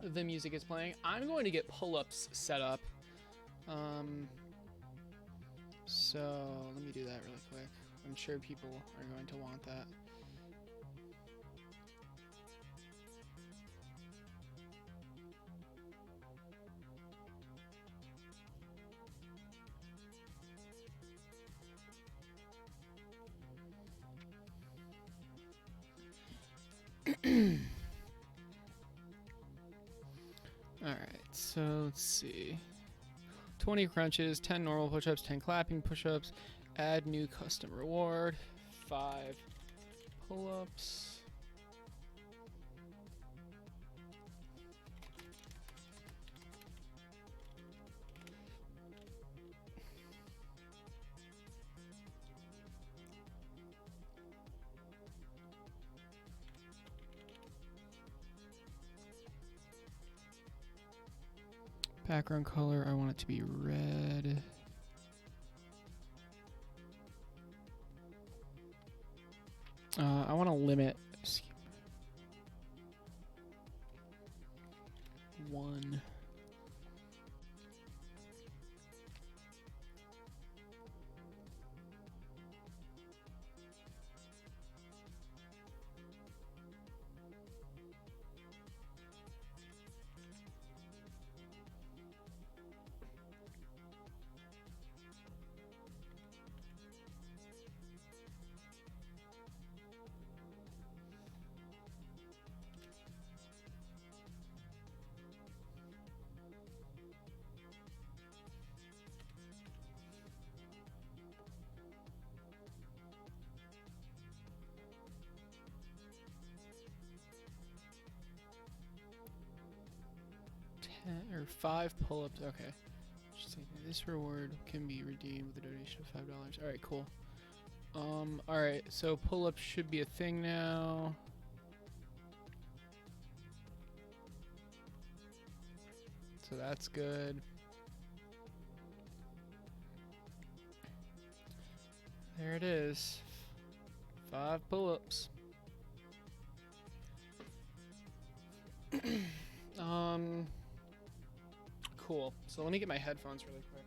the music is playing. I'm going to get pull-ups set up. So let me do that really quick. I'm sure people are going to want that. Alright, so let's see. 20 crunches, 10 normal push-ups, 10 clapping push-ups, add new custom reward, 5 pull-ups. Background color, I want it to be red. I want to limit 1. Or 5 pull-ups. Okay. This reward can be redeemed with a donation of $5. Alright, cool. Alright, so pull-ups should be a thing now. So that's good. There it is. 5 pull-ups. Cool. So let me get my headphones really quick.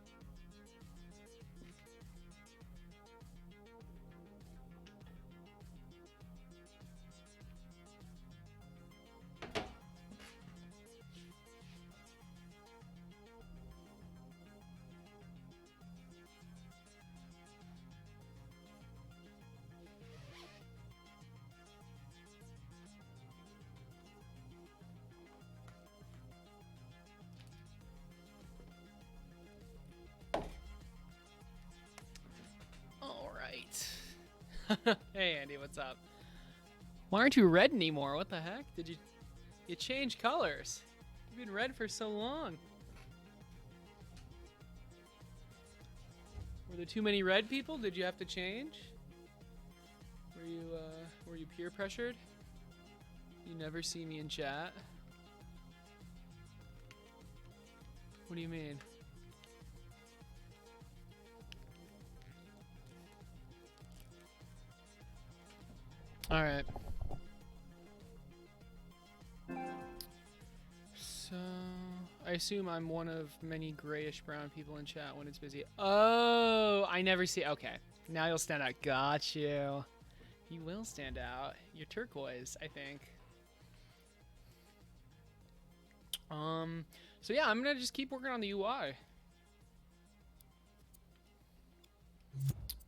Hey Andy, what's up? Why aren't you red anymore? What the heck? Did you change colors? You've been red for so long. Were there too many red people? Did you have to change? Were you peer pressured? You never see me in chat? What do you mean? Alright. So, I assume I'm one of many grayish brown people in chat when it's busy. Oh, I never see. Okay. Now you'll stand out. Got you. You will stand out. You're turquoise, I think. So yeah, I'm gonna just keep working on the UI.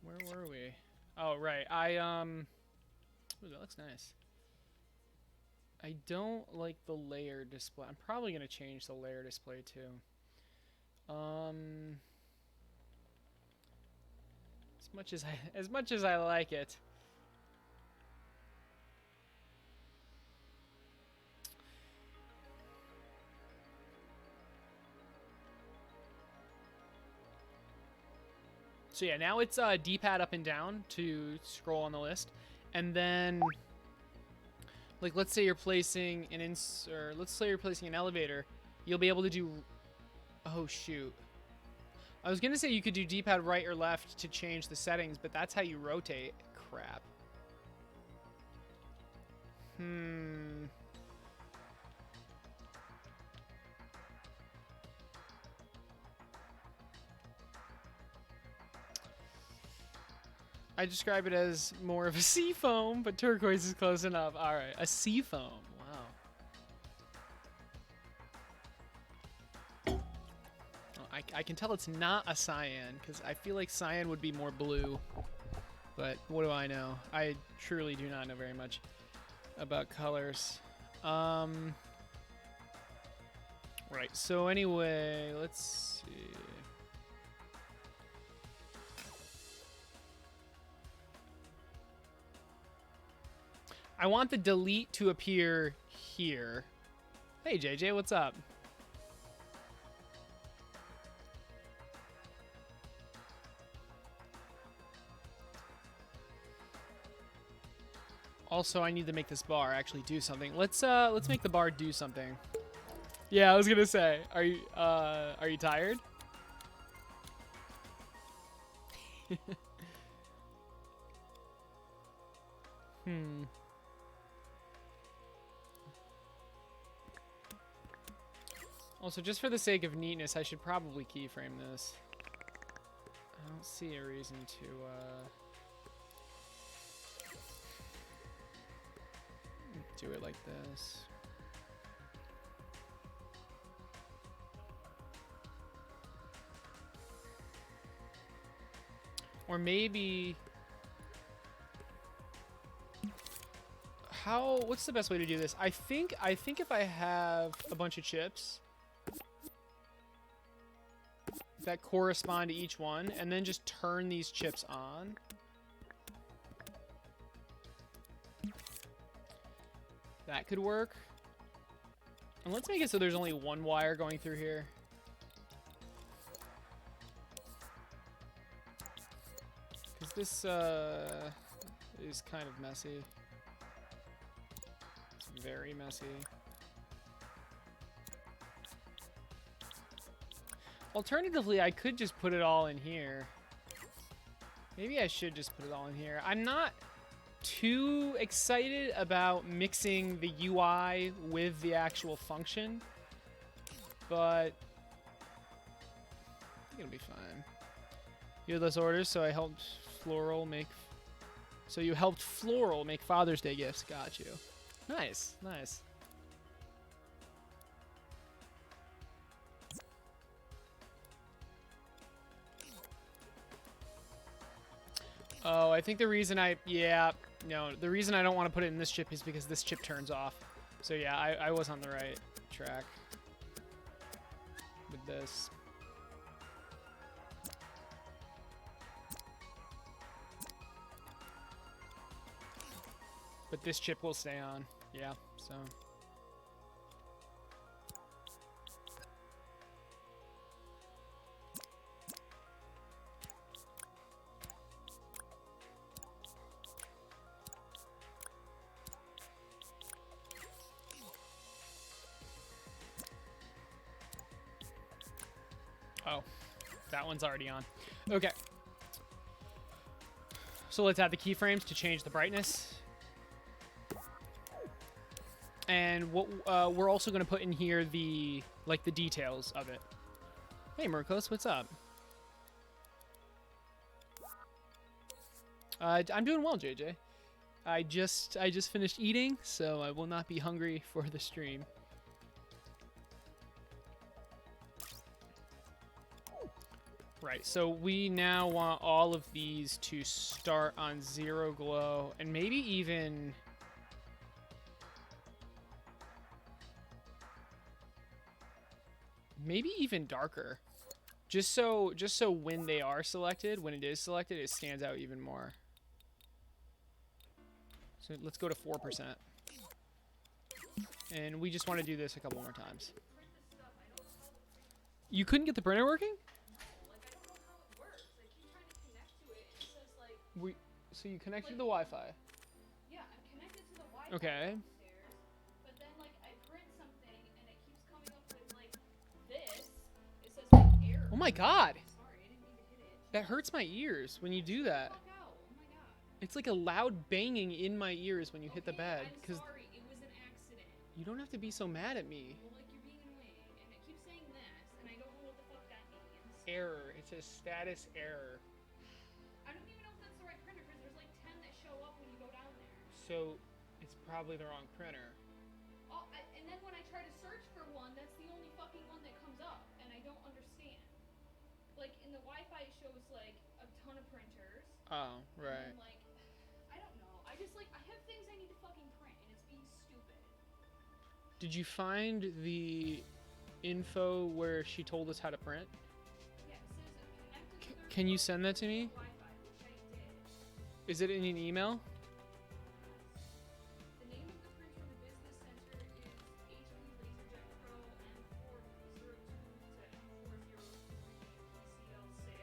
Where were we? Oh, right. Ooh, that looks nice. I don't like the layer display. I'm probably gonna change the layer display too. As much as I like it. So yeah, now it's D-pad up and down to scroll on the list, and then, like, let's say you're placing let's say you're placing an elevator, you'll be able to do. Oh shoot! I was gonna say you could do D-pad right or left to change the settings, but that's how you rotate. Crap. I describe it as more of a sea foam, but turquoise is close enough. All right, a sea foam. Wow. Oh, I can tell it's not a cyan because I feel like cyan would be more blue. But what do I know? I truly do not know very much about colors. Right, so anyway, let's see. I want the delete to appear here. Hey JJ, what's up? Also, I need to make this bar actually do something. Let's make the bar do something. Yeah, I was gonna say, are you tired? Also, just for the sake of neatness, I should probably keyframe this. I don't see a reason to, do it like this. Or maybe... what's the best way to do this? I think if I have a bunch of chips that correspond to each one, and then just turn these chips on. That could work. And let's make it so there's only one wire going through here. Because this is kind of messy. It's very messy. Alternatively, I could just put it all in here. Maybe I should just put it all in here. I'm not too excited about mixing the UI with the actual function, but I think it'll be fine. You had less orders, so I helped Floral make... So you helped Floral make Father's Day gifts. Got you. Nice, nice. Oh, I think the reason the reason I don't want to put it in this chip is because this chip turns off. So yeah, I was on the right track with this. But this chip will stay on. Yeah, so... Oh, that one's already on. Okay. So let's add the keyframes to change the brightness. And what we're also going to put in here the details of it. Hey Murkos, what's up? I'm doing well, JJ. I just finished eating, so I will not be hungry for the stream. Right, so we now want all of these to start on 0 glow, and maybe even... Maybe even darker. Just so when they are selected, when it is selected, it stands out even more. So let's go to 4%. And we just want to do this a couple more times. You couldn't get the printer working? So you connected to the Wi-Fi? Yeah, I'm connected to the Wi-Fi okay. upstairs, but then like I print something and it keeps coming up with like this. It says like error. Oh my god! Sorry, I didn't mean to hit it. That hurts my ears when you do that. Fuck out. Oh my god. It's like a loud banging in my ears when you hit the bed. I'm sorry, it was an accident. You don't have to be so mad at me. Well, like you're being annoying, and it keeps saying this, and I don't know what the fuck that means. Error. It says status error. I don't even know if that's the right printer for So it's probably the wrong printer. Oh, and then when I try to search for one, that's the only fucking one that comes up, and I don't understand. Like, in the Wi-Fi it shows, like, a ton of printers. Oh, right. And then, like, I don't know. I just, like, I have things I need to fucking print, and it's being stupid. Did you find the info where she told us how to print? Yeah, it says connected to their Can you send that to me? Wi-Fi, which I did. Is it in an email? The name of the printer in the business center is HP LaserJet Pro M402 to M403 PCL6.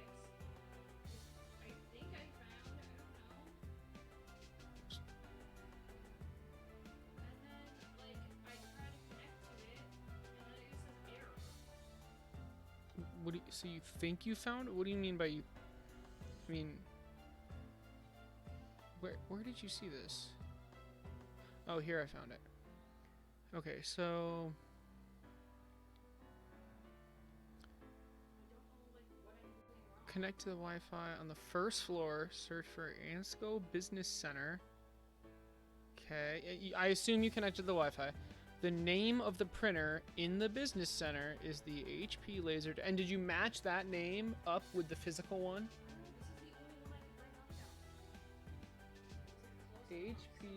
I think I found, I don't know. And then, like, I try to connect to it, and then it just says error. What do you, so you think you found it? What do you mean by you? I mean, where did you see this? Oh, here I found it. Okay, so connect to the Wi-Fi on the first floor. Search for Ansco Business Center. Okay, I assume you connected to the Wi-Fi. The name of the printer in the business center is the HP Laser. And did you match that name up with the physical one? HP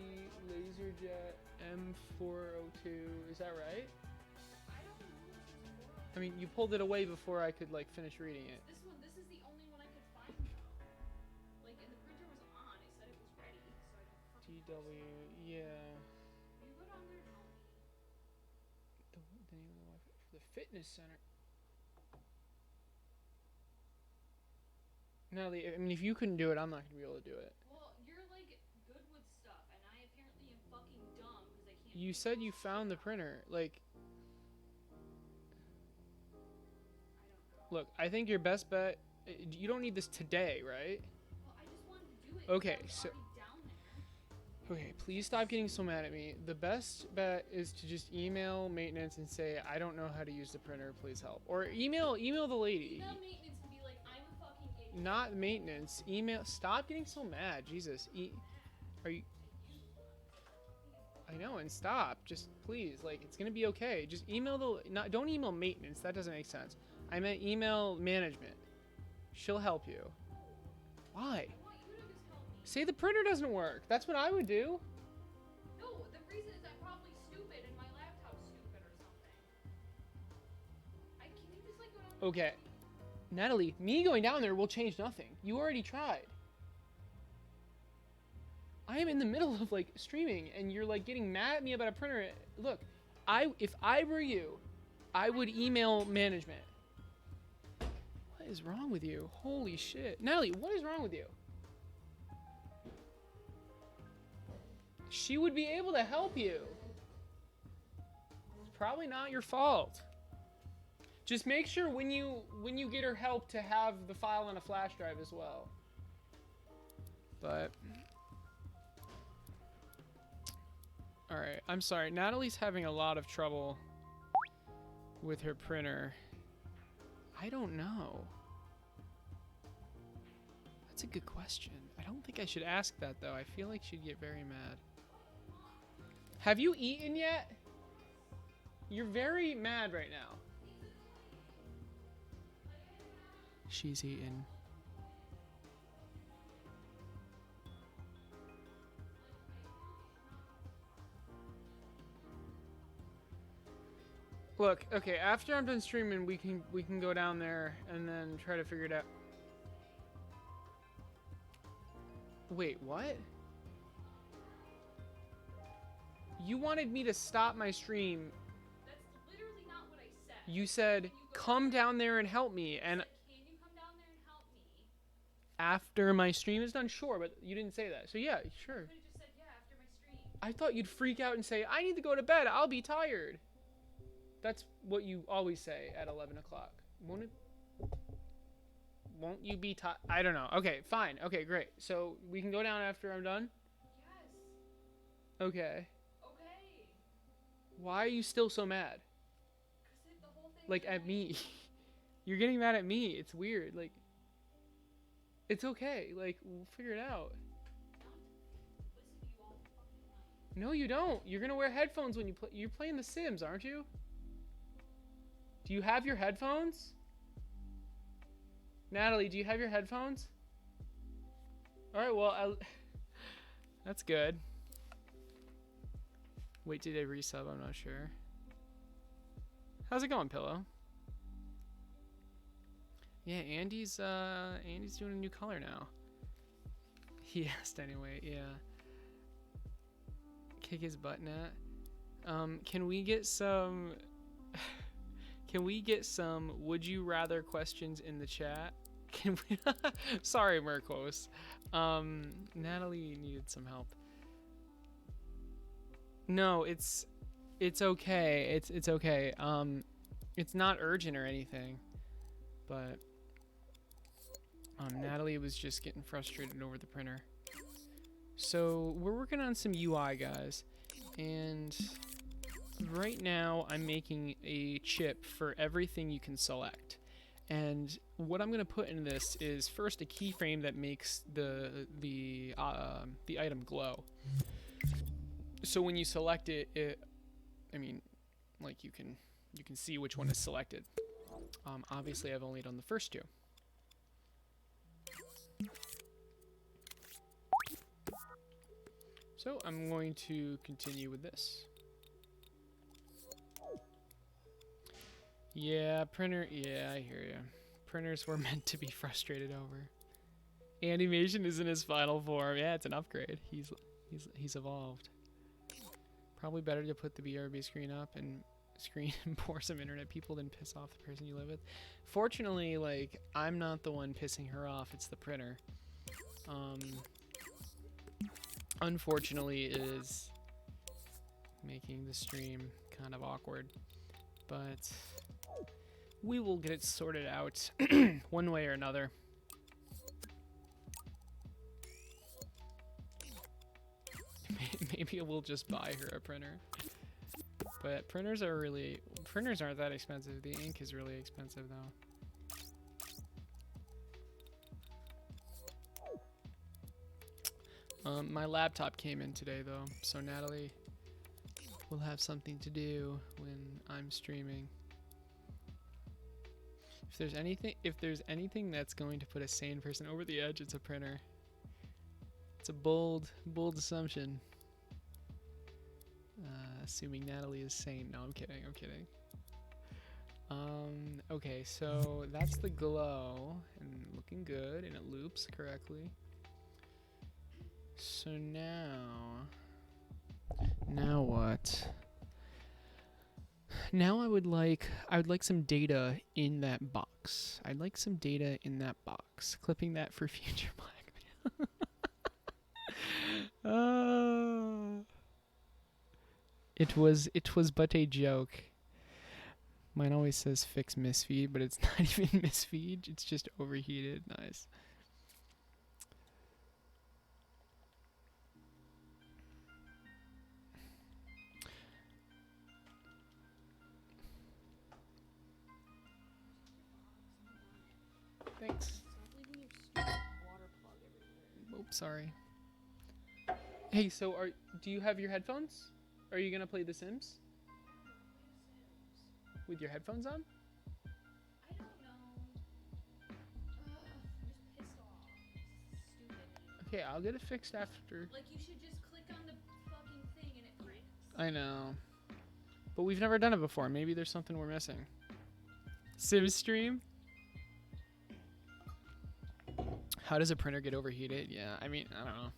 LaserJet M402. Is that right? I mean, you pulled it away before I could like finish reading it. This one, this is the only one I could find though. Like, and the printer was on. It said it was ready, so I don't fucking know. DW, yeah. You go down there and help me. The name of the Wi-Fi for the fitness center. Natalie, I mean, if you couldn't do it, I'm not gonna be able to do it. Well, you're like good with stuff, and I apparently am fucking dumb because I can't. You said you found the printer. Like, I don't know. look, I think your best bet. You don't need this today, right? Well, I just wanted to do it. Okay, because I was so. already down there. Okay, please stop getting so mad at me. The best bet is to just email maintenance and say, I don't know how to use the printer, please help. Or email the lady. Email maintenance and be like, I'm a fucking idiot. Not maintenance. Email. Stop getting so mad. Jesus. Are you. I know, and stop. Just please, like, it's gonna be okay. Just email the. Don't email maintenance. That doesn't make sense. I meant email management. She'll help you. Why? I want you to just help me. Say the printer doesn't work. That's what I would do. No, the reason is I'm probably stupid and my laptop's stupid or something. Can you just like go down there? Okay. Natalie, me going down there will change nothing. You already tried. I am in the middle of like streaming and you're like getting mad at me about a printer. Look, if I were you, I would email management. What is wrong with you? Holy shit. Natalie, what is wrong with you? She would be able to help you. It's probably not your fault. Just make sure when you get her help to have the file on a flash drive as well. But all right, I'm sorry. Natalie's having a lot of trouble with her printer. I don't know. That's a good question. I don't think I should ask that though. I feel like she'd get very mad. Have you eaten yet? You're very mad right now. She's eaten. Look, okay, after I'm done streaming, we can go down there and then try to figure it out. Wait, what? You wanted me to stop my stream. That's literally not what I said. You said, come down there and help me. And can you come down there and help me? after my stream is done, sure, but you didn't say that. So yeah, sure. You could have just said, yeah, after my stream. I thought you'd freak out and say, I need to go to bed. I'll be tired. That's what you always say at 11 o'clock. Won't you be tired? I don't know. Okay, fine. Okay, great. So we can go down after I'm done? Yes. Okay. Okay. Why are you still so mad? Because the whole thing. Like, at me. You're getting mad at me. It's weird. Like, it's okay. Like, we'll figure it out. Listen to you all fucking No, you don't. You're gonna wear headphones when you play. You're playing The Sims, aren't you? Do you have your headphones? Natalie, do you have your headphones? All right, well, that's good. Wait, did they resub? I'm not sure. How's it going, Pillow? Yeah, Andy's doing a new color now. He asked anyway, yeah. Kick his butt, Nat. Can we get some can we get some would you rather questions in the chat? Can we Sorry, Merkos. Natalie needed some help. No, it's okay. It's okay. It's not urgent or anything. But Natalie was just getting frustrated over the printer. So we're working on some UI, guys, and right now I'm making a chip for everything you can select. And what I'm going to put in this is first a keyframe that makes the item glow. So when you select it, I mean, like you can see which one is selected. Obviously, I've only done the first two. So I'm going to continue with this. Yeah, printer. Yeah, I hear you. Printers were meant to be frustrated over. Animation is in his final form. Yeah, it's an upgrade. He's evolved. Probably better to put the BRB screen up and pour some internet people than piss off the person you live with. Fortunately, like, I'm not the one pissing her off. It's the printer. Unfortunately, it is making the stream kind of awkward, but we will get it sorted out one way or another. Maybe we'll just buy her a printer. But printers aren't that expensive. The ink is really expensive though. My laptop came in today though, so Natalie will have something to do when I'm streaming. If there's anything that's going to put a sane person over the edge, it's a printer. It's a bold assumption. Assuming Natalie is sane. No, I'm kidding. Okay, so that's the glow and looking good, and it loops correctly. So now what? Now I would like some data in that box. I'd like some data in that box. Clipping that for future blackmail. It was but a joke. Mine always says fix misfeed, but it's not even misfeed. It's just overheated. Nice. Thanks. Oops, sorry. Hey, so do you have your headphones? Are you gonna play The Sims? With your headphones on? I don't know. I'm just pissed off. Stupid. Okay, I'll get it fixed after. Like, you should just click on the fucking thing and it prints. I know. But we've never done it before. Maybe there's something we're missing. Sims stream? How does a printer get overheated? Yeah, I mean, I don't know.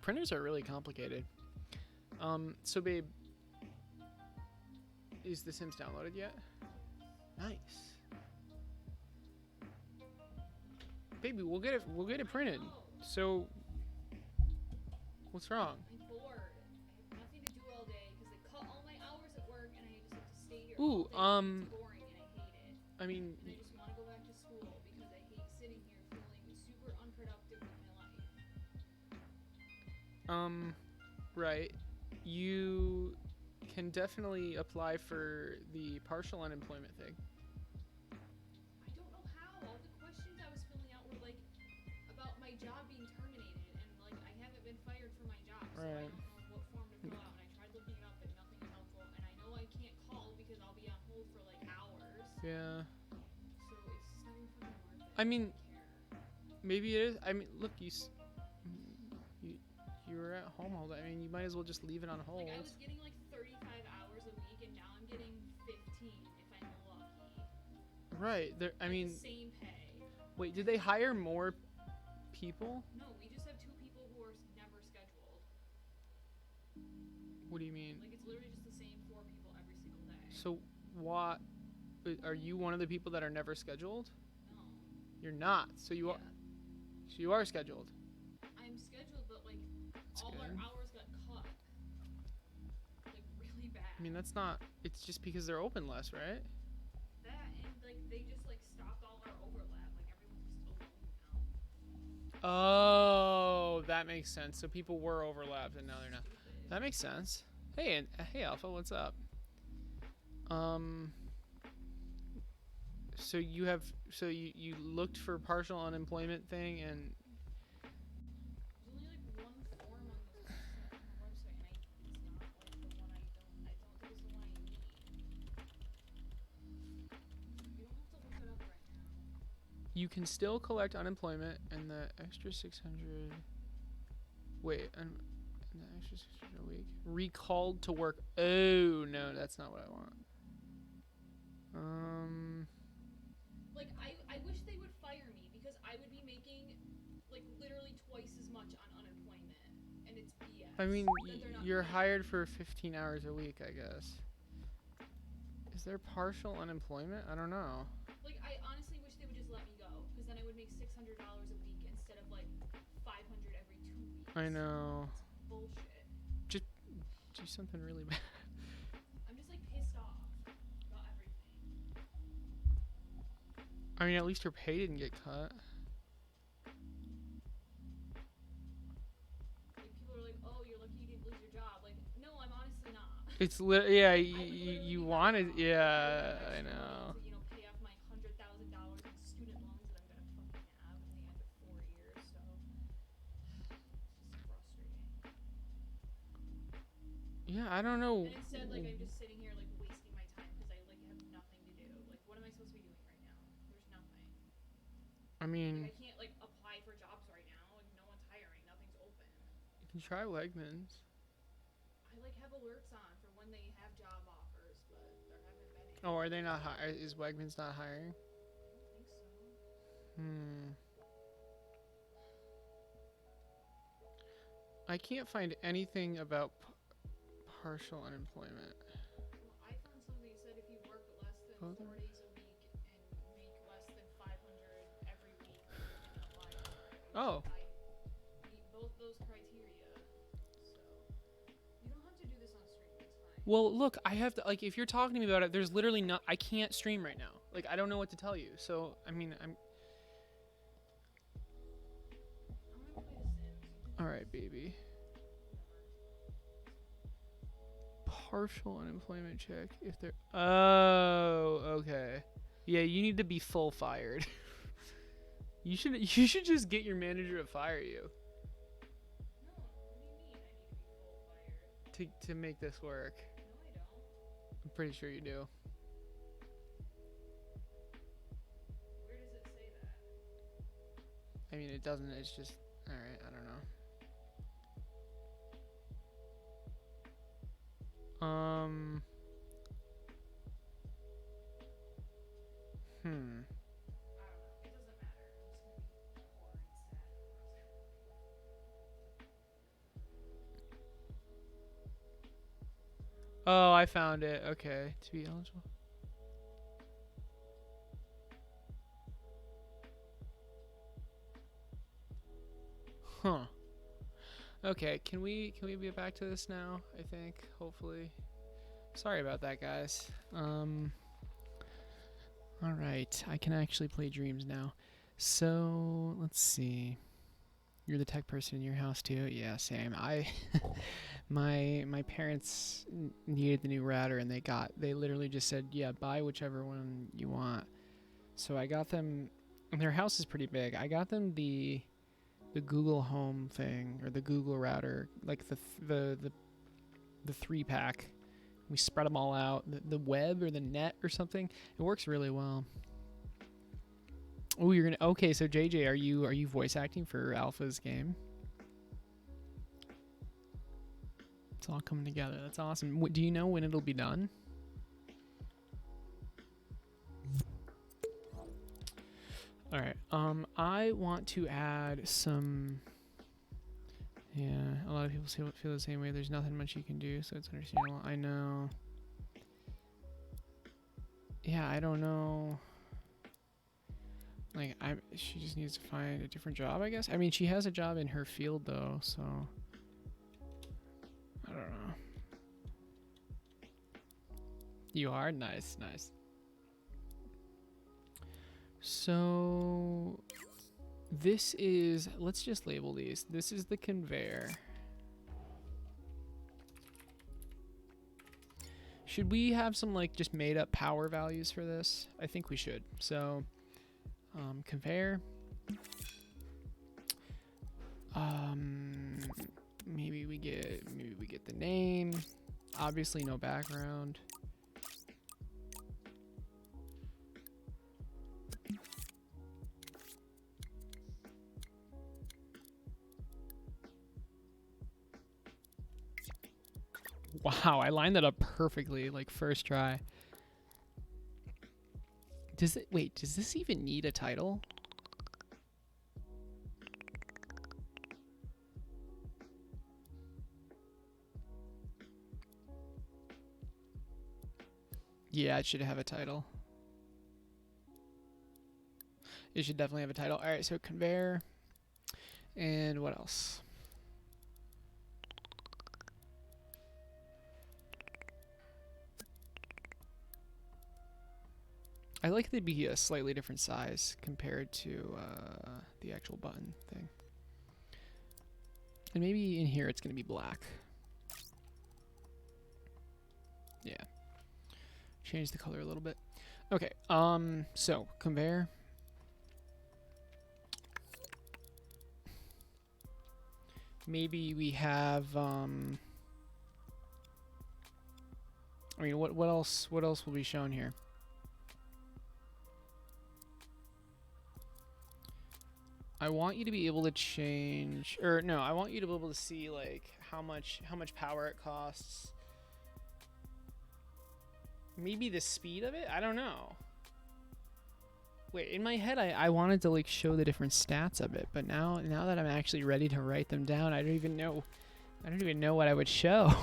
Printers are really complicated. So babe, is The Sims downloaded yet? Nice. Baby, we'll get it printed. So what's wrong? I'm bored. I have nothing to do all day because they cut all my hours at work and I just have to stay here Ooh, all day. It's boring and I hate it. I mean, And I just want to go back to school because I hate sitting here feeling super unproductive with my life. right. You can definitely apply for the partial unemployment thing. I don't know how. All the questions I was filling out were like about my job being terminated and like I haven't been fired for my job. So I Right. don't know what form Yeah. So it's just not even fucking worth it. I mean, care. maybe it is. I mean, look, you you were at home all day. I mean, you might as well just leave it on hold. Like I was getting like 35 hours a week, and now I'm getting 15 if I'm lucky. Right. There. I Like mean, the same pay. wait. Did they hire more people? No, we just have 2 people who are never scheduled. What do you mean? Like it's literally just the same 4 people every single day. So what? Are you one of the people that are never scheduled? No. You're not. So you Yeah. are. So you are scheduled. I'm scheduled, but like That's all good. our hours got cut. Like really bad. I mean, that's not. It's just because they're open less, right? That and like they just like stopped all our overlap. Like everyone's just alone now. Oh, that makes sense. So people were overlapped and now they're not. Stupid. That makes sense. Hey, hey, Alpha, what's up? So you have, so you looked for partial unemployment thing and. There's only like one form on the website, and it's not like the one I don't think it's the one I need. You don't have to look it up right now. You can still collect unemployment and the extra 600. Wait, and the extra 600 a week. Recalled to work. Oh no, that's not what I want. Like I wish they would fire me because I would be making like literally twice as much on unemployment, and it's BS. I mean, that they're not you're paying. hired for 15 hours a week, I guess. Is there partial unemployment? I don't know. Like I honestly wish they would just let me go because then I would make $600 a week instead of like 500 every 2 weeks. I know. It's bullshit. Do something really bad. I'm just like pissed off about everything. I mean, at least your pay didn't get cut. Like people are like, "Oh, you're lucky you didn't lose your job." Like, no, I'm honestly not. It's yeah. I would literally You be wanted, better off. yeah. Like, I I would know. have extra money to, pay off my $100,000 in student loans that I'm gonna fucking have in the end of 4 years. So it's just frustrating. Yeah, I don't know. And instead, like, I'm just sitting here like wasting my time because I like have nothing to do. Like, what am I supposed to be doing right now? There's nothing. I mean, Like, I can't like apply for jobs right now. Like, no one's hiring. Nothing's open. you can try Wegmans. I like have alerts on for when they have job offers, but there haven't been any. Oh, are they not hiring? Is Wegmans not hiring? I don't think so. I can't find anything about partial unemployment. Well, I found something that said if you work less than Oh, 4 days a week and make less than 500 every week, then you can apply for it. Oh. I meet both those criteria, so you don't have to do this on stream. It's fine. Well, look, I have to, like, if you're talking to me about it, there's literally not, I can't stream right now. Like, I don't know what to tell you. So, I mean, I'm gonna play The Sims. alright, baby. Partial unemployment check. If they're, oh, okay. Yeah, you need to be full fired. you should just get your manager to fire you No, what do you mean I need to be full fired? to make this work. No, I don't. I'm pretty sure you do. Where does it say that? I mean, it doesn't. It's just, alright, I don't know. I don't know. It doesn't matter. I'm just gonna be poor and sad for the rest of my life. Oh, I found it. Okay, to be eligible. Huh. Okay, can we get back to this now? I think, hopefully. Sorry about that, guys. All right, I can actually play Dreams now. So let's see. You're the tech person in your house too? Yeah, same. My parents needed the new router, and they literally just said, yeah, buy whichever one you want. So I got them. And their house is pretty big. I got them the Google Home thing, or the Google router, like the 3-pack We spread them all out. The web or the net or something. It works really well. Oh, you're gonna. Okay, so JJ, are you voice acting for Alpha's game? It's all coming together. That's awesome. Do you know when it'll be done? All right. I want to add some. Yeah, a lot of people feel the same way. There's nothing much you can do, so it's understandable. I know. Yeah, I don't know. Like, she just needs to find a different job, I guess. I mean, she has a job in her field though, so I don't know. You are? Nice, nice. So this is, let's just label these. This is the conveyor. Should we have some like just made up power values for this? I think we should. So conveyor. Maybe we get the name. Obviously no background. Wow, I lined that up perfectly, like first try. Does this even need a title? Yeah, it should have a title. It should definitely have a title. All right, so conveyor. And what else? I like the be a slightly different size compared to the actual button thing. And maybe in here it's going to be black. Yeah. Change the color a little bit. Okay, so conveyor. Maybe we have I mean, what else will be shown here? I want you to be able to change, or no, I want you to be able to see like how much power it costs. Maybe the speed of it? I don't know. Wait, in my head I wanted to like show the different stats of it, but now that I'm actually ready to write them down, I don't even know what I would show.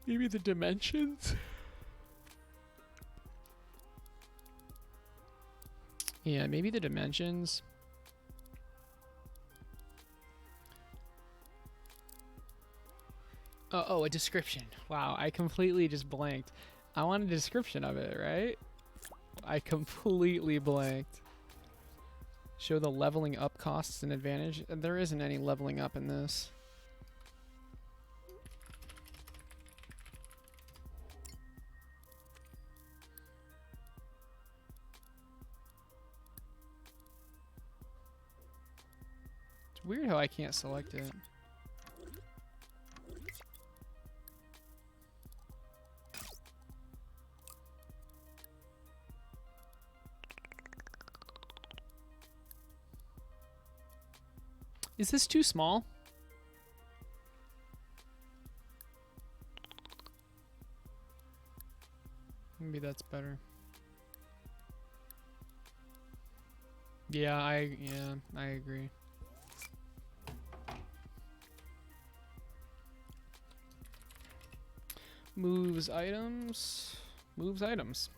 Maybe the dimensions? Yeah, maybe the dimensions. Oh, a description. Wow, I completely just blanked. I want a description of it, right? I completely blanked. Show the leveling up costs and advantage. There isn't any leveling up in this. It's weird how I can't select it. Is this too small? Maybe that's better. Yeah, I agree. Moves items. Moves items.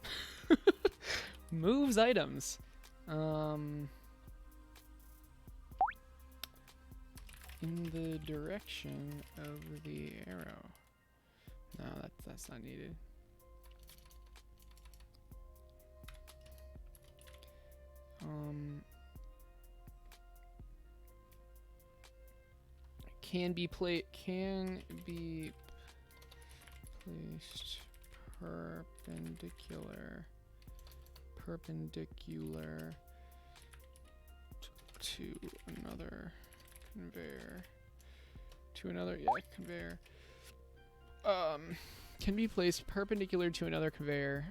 Moves items. In the direction of the arrow. No, that's not needed. Can be placed perpendicular to another conveyor. Conveyor. Can be placed perpendicular to another conveyor.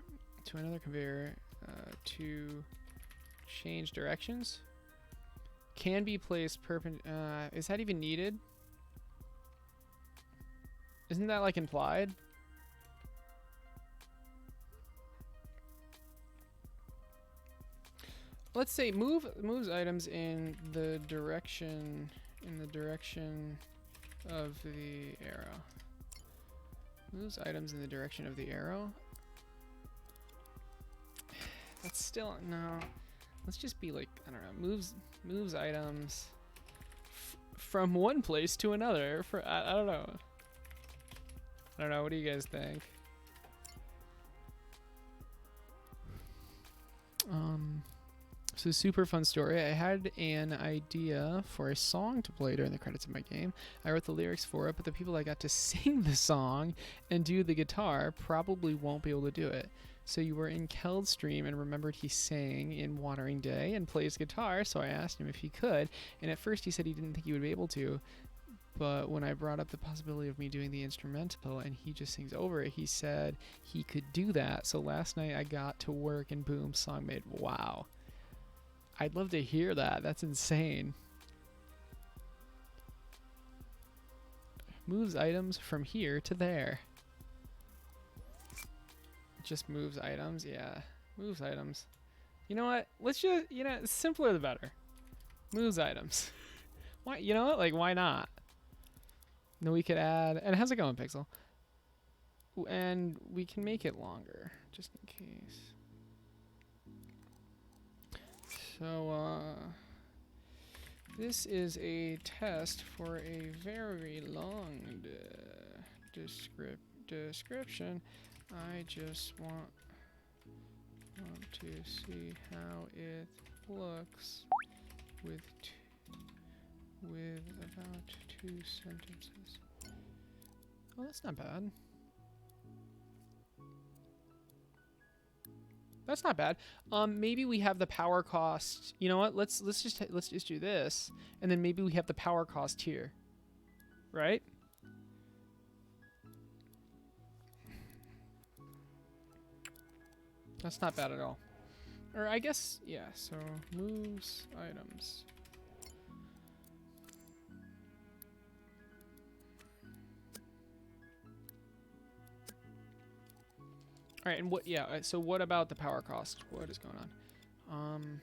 To change directions. Can be placed is that even needed? Isn't that like implied? Let's say moves items in the direction of the arrow. Moves items in the direction of the arrow. That's still no. Let's just be like, I don't know. Moves items from one place to another. I don't know. I don't know. What do you guys think? So super fun story. I had an idea for a song to play during the credits of my game. I wrote the lyrics for it, but the people I got to sing the song and do the guitar probably won't be able to do it. So you were in Keld's stream and remembered he sang in Watering Day and plays guitar, so I asked him if he could, and at first he said he didn't think he would be able to, but when I brought up the possibility of me doing the instrumental and he just sings over it, he said he could do that. So last night I got to work and boom, song made. Wow. I'd love to hear that. That's insane. Moves items from here to there. Just moves items. Yeah. Moves items. You know what? Let's just, simpler the better. Moves items. Why? You know what? Like, why not? Then we could add, and how's it going, Pixel? And we can make it longer, just in case. So, this is a test for a very long description. I just want to see how it looks with about 2 sentences. Oh, that's not bad. That's not bad. Maybe we have the power cost. You know what? Let's just do this, and then maybe we have the power cost here, right? That's not bad at all. Or I guess, yeah. So moves items. All right, and what? Yeah. So what about the power cost? What is going on?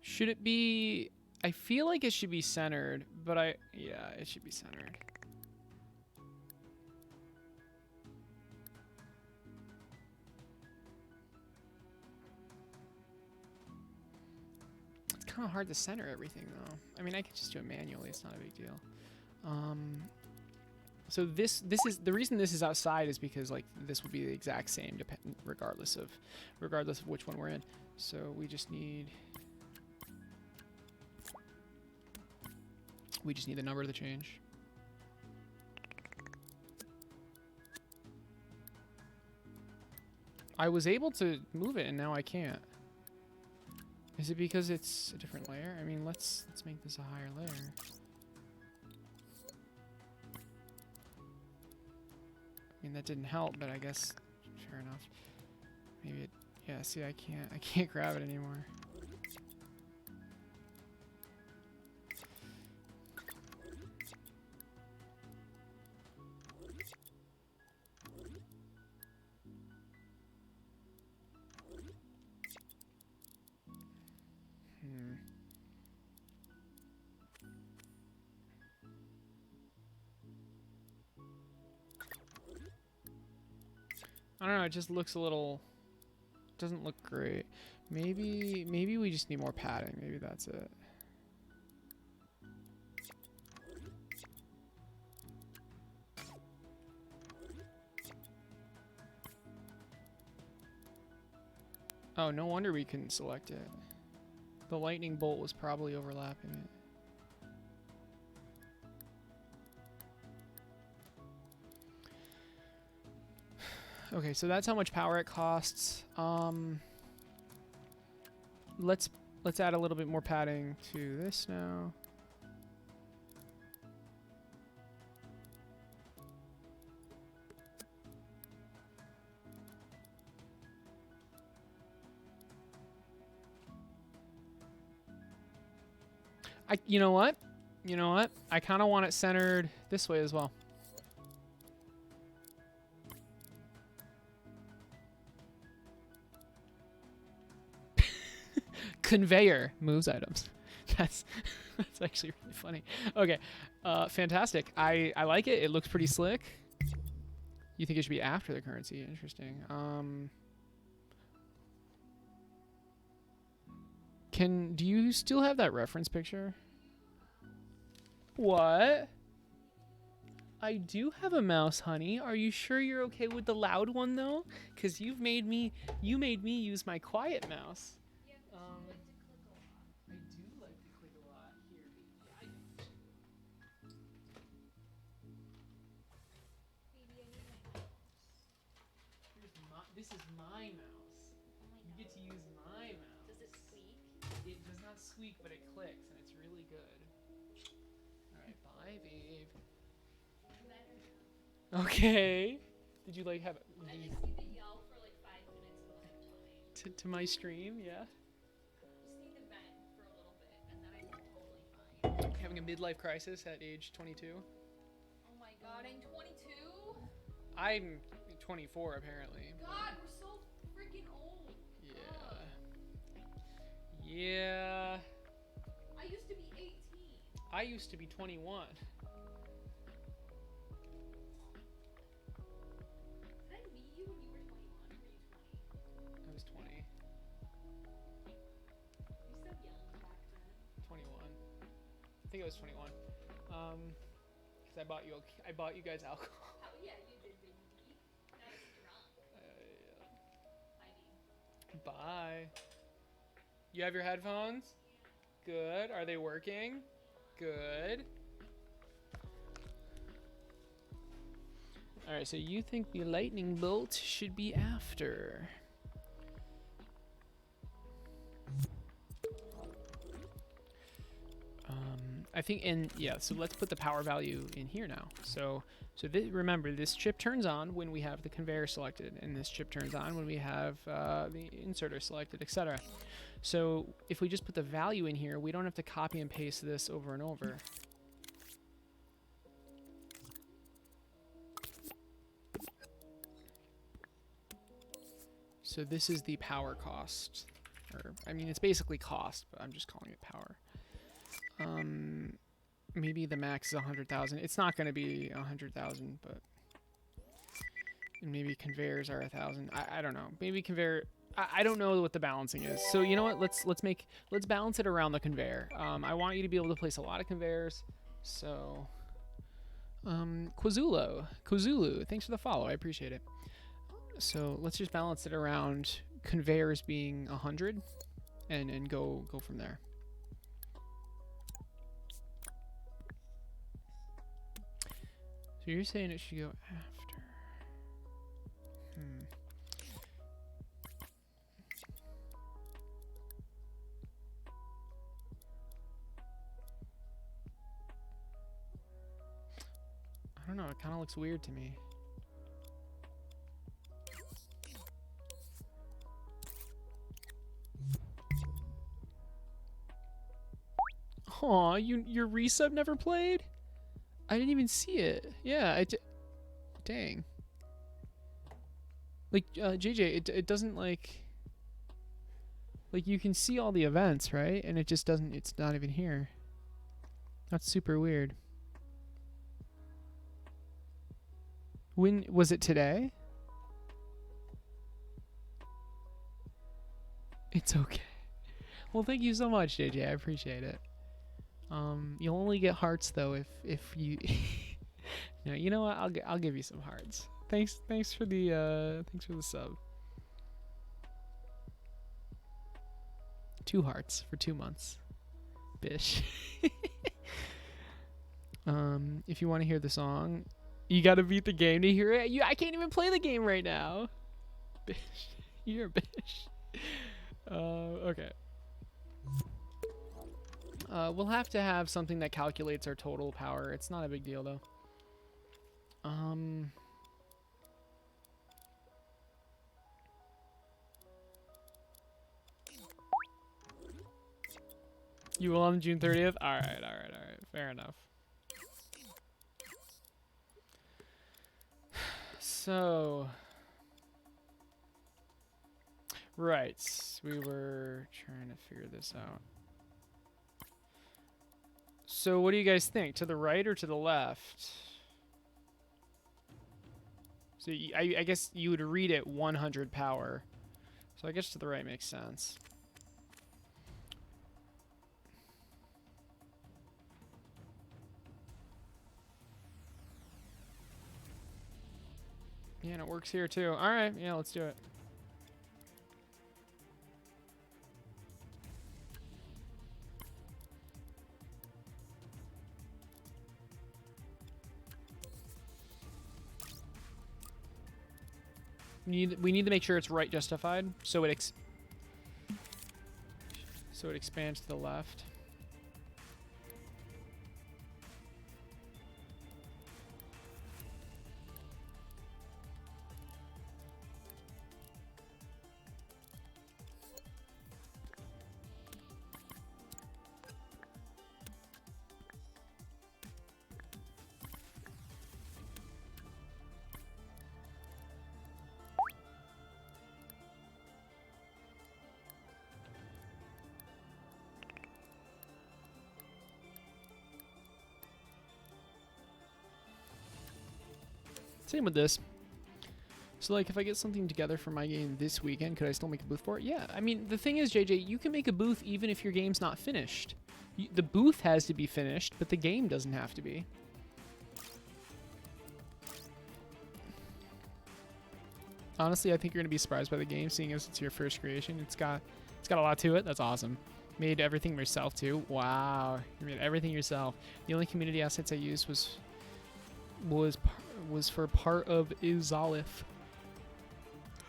Should it be? I feel like it should be centered, but yeah, it should be centered. It's kind of hard to center everything, though. I mean, I could just do it manually. It's not a big deal. So this is the reason this is outside is because like this would be the exact same regardless of which one we're in. So we just need the number of the change. I was able to move it and now I can't. Is it because it's a different layer? I mean, let's make this a higher layer. I mean, that didn't help, but I guess fair enough. Maybe it, yeah, see, I can't grab it anymore. I don't know, it just looks a little, doesn't look great. Maybe we just need more padding. Maybe that's it. Oh, no wonder we couldn't select it. The lightning bolt was probably overlapping it. Okay, so that's how much power it costs. Let's add a little bit more padding to this now. You know what? You know what? I kind of want it centered this way as well. Conveyor moves items. That's actually really funny. Okay, fantastic. I like it. It looks pretty slick. You think it should be after the currency? Interesting. Do you still have that reference picture? What? I do have a mouse, honey. Are you sure you're okay with the loud one though? Cause you made me use my quiet mouse. Yeah, I do like to click a lot. Here, baby, I need my mouse. this is my mouse. Oh my You god. get to use my mouse. Does it squeak? It does not squeak, but it clicks, and it's really good. All right, bye, babe. Better now. Okay. Did you like have it I just need to yell for like 5 minutes while I'm fine. to my stream? Yeah. Just need to vent for a little bit, and then I'm totally fine. Having a midlife crisis at age 22. Oh my god, I'm 22? I'm 24 apparently. God, we're so freaking old. Yeah. Ugh. Yeah. I used to be 18. I used to be 21. Did I meet you when you were 21? Or were you 20? I was 20. You said young back then. 21. I think I was 21. Because I bought you guys alcohol. Oh yeah, you did, baby. I was drunk. Yeah. Bye. You have your headphones? Good. Are they working? Good. Alright, so you think the lightning bolt should be after. I think so let's put the power value in here now. So remember, this chip turns on when we have the conveyor selected, and this chip turns on when we have the inserter selected, etc. So if we just put the value in here, we don't have to copy and paste this over and over. So this is the power cost, or I mean, it's basically cost, but I'm just calling it power. Maybe the max is 100,000. It's not going to be 100,000, but and maybe conveyors are 1,000. I don't know. Maybe conveyor. I don't know what the balancing is. So you know what? Let's balance it around the conveyor. I want you to be able to place a lot of conveyors. So, Kwazulu, thanks for the follow. I appreciate it. So let's just balance it around conveyors being 100, and go from there. So you're saying it should go after. I don't know, it kind of looks weird to me. Aw, your resub never played? I didn't even see it. Yeah, dang. Like, JJ, it doesn't like you can see all the events, right? And it just doesn't, it's not even here. That's super weird. When, was it today? It's okay. Well, thank you so much, JJ. I appreciate it. You'll only get hearts though if you. No, you know what? I'll give you some hearts. Thanks for the sub. 2 hearts for 2 months. Bish. If you want to hear the song, you got to beat the game to hear it. I can't even play the game right now. Bish. You're a bish. Okay. We'll have to have something that calculates our total power. It's not a big deal, though. You will on June 30th? Alright. Fair enough. So... Right. We were trying to figure this out. So what do you guys think? To the right or to the left? So I guess you would read it 100 power. So I guess to the right makes sense. Yeah, and it works here too. All right, yeah, let's do it. We need to make sure it's right justified, so it expands to the left. Same with this. So, like, if I get something together for my game this weekend, could I still make a booth for it? Yeah. I mean, the thing is, JJ, you can make a booth even if your game's not finished. The booth has to be finished, but the game doesn't have to be. Honestly, I think you're going to be surprised by the game, seeing as it's your first creation. It's got a lot to it. That's awesome. Made everything yourself, too. Wow. You made everything yourself. The only community assets I used was for part of Izalith.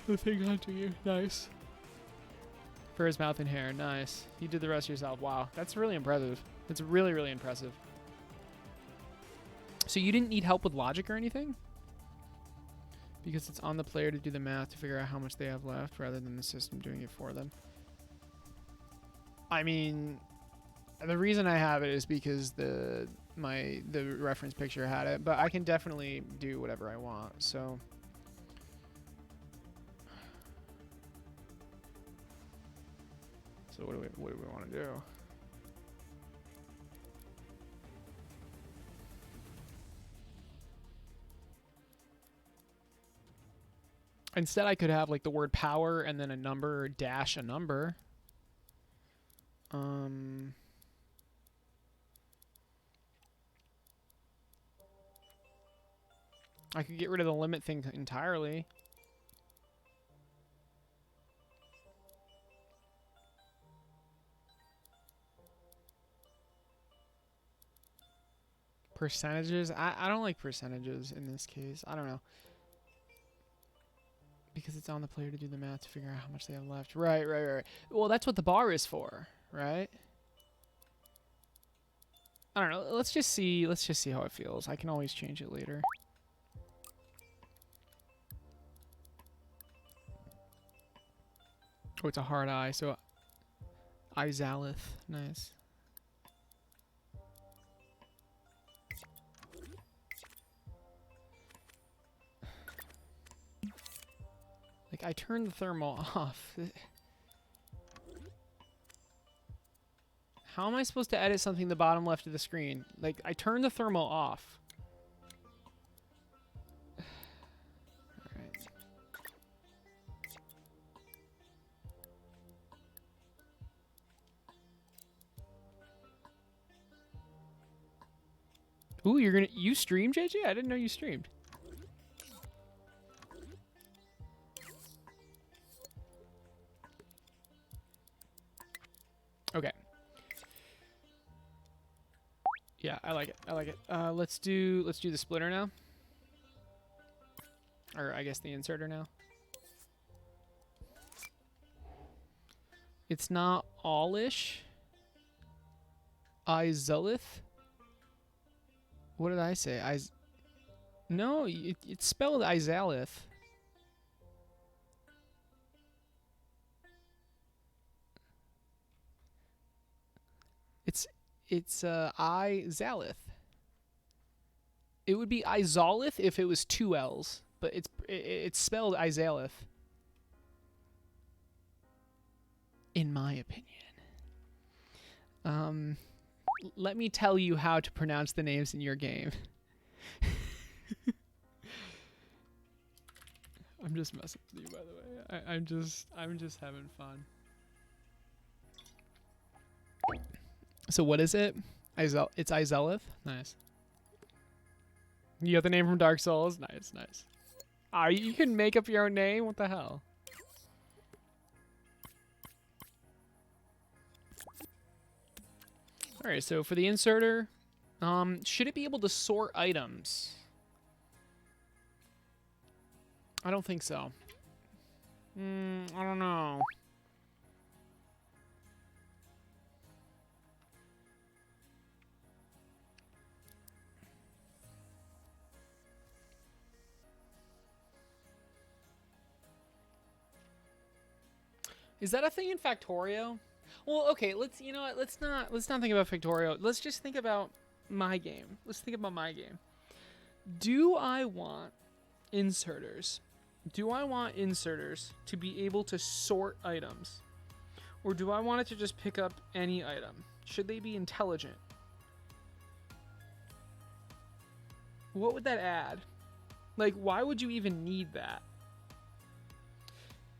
The thing hunting you. Nice. For his mouth and hair. Nice. You did the rest yourself. Wow. That's really impressive. It's really, really impressive. So you didn't need help with logic or anything? Because it's on the player to do the math to figure out how much they have left rather than the system doing it for them. I mean, the reason I have it is because the reference picture had it, but I can definitely do whatever I want. So what do we want to do? Instead, I could have like the word power and then a number dash a number. I could get rid of the limit thing entirely. Percentages? I don't like percentages in this case. I don't know. Because it's on the player to do the math to figure out how much they have left. Right. Well, that's what the bar is for, right? I don't know. Let's just see how it feels. I can always change it later. Oh, it's a hard I, so Izalith. Nice. Like, I turned the thermal off. How am I supposed to edit something the bottom left of the screen? Like, I turned the thermal off. Alright. Ooh, you streamed, JJ? I didn't know you streamed. Okay. Yeah, I like it. I like it. Let's do the splitter now. Or I guess the inserter now. It's not allish. Izolith. What did I say? No, it's spelled Izalith. It's Izalith. It would be Izolith if it was two L's, but it's spelled Izalith. In my opinion. Let me tell you how to pronounce the names in your game. I'm just messing with you, by the way. I'm just having fun. So what is it? It's Izelith? Nice. You got the name from Dark Souls? Nice, nice. Ah, you can make up your own name? What the hell? Alright, so for the inserter, should it be able to sort items? I don't think so. I don't know. Is that a thing in Factorio? Well, okay, you know what, let's not think about Factorio. Let's just think about my game. Let's think about my game. Do I want inserters? Do I want inserters to be able to sort items? Or do I want it to just pick up any item? Should they be intelligent? What would that add? Like, why would you even need that?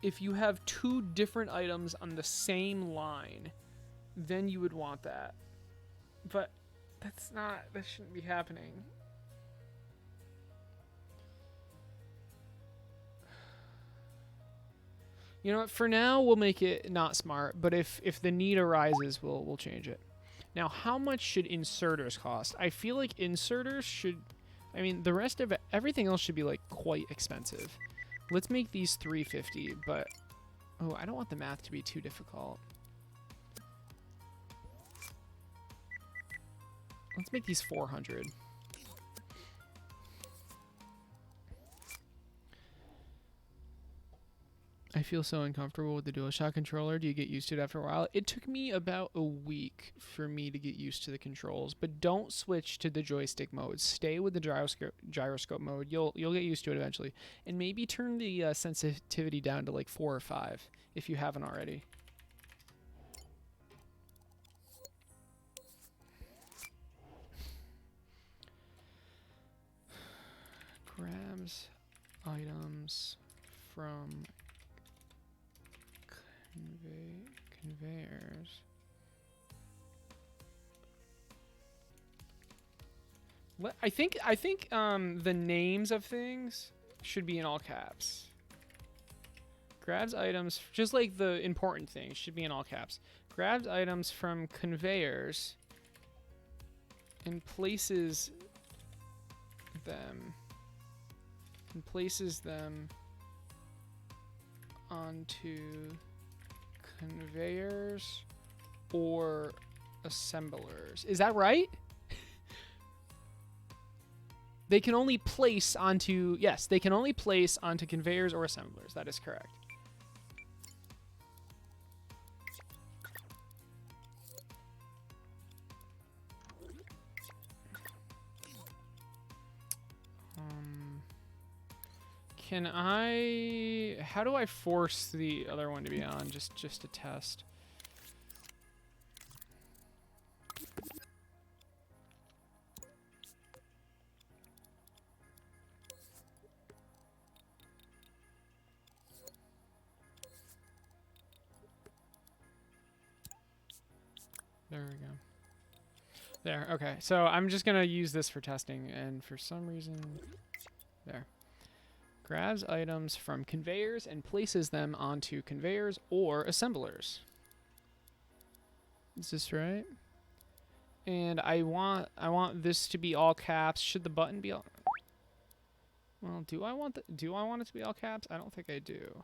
If you have two different items on the same line, then you would want that. But that shouldn't be happening. You know what? For now, we'll make it not smart. But if the need arises, we'll change it. Now, how much should inserters cost? I feel like inserters should. I mean, the rest of everything else should be like quite expensive. Let's make these 350. But oh, I don't want the math to be too difficult. Let's make these 400. I feel so uncomfortable with the DualShock controller. Do you get used to it after a while? It took me about a week for me to get used to the controls, but don't switch to the joystick mode. Stay with the gyroscope mode. You'll get used to it eventually. And maybe turn the sensitivity down to like 4 or 5 if you haven't already. Grabs items from conveyors. I think the names of things should be in all caps. Grabs items, just like the important things, should be in all caps. Grabs items from conveyors and places them onto conveyors or assemblers. Is that right? They can only place onto, yes, they can only place onto conveyors or assemblers. That is correct. How do I force the other one to be on just to test? There we go. There, okay. So I'm just gonna use this for testing, and for some reason, there. Grabs items from conveyors and places them onto conveyors or assemblers. Is this right? And I want this to be all caps. Should the button be all? Well, do I want it to be all caps? I don't think I do.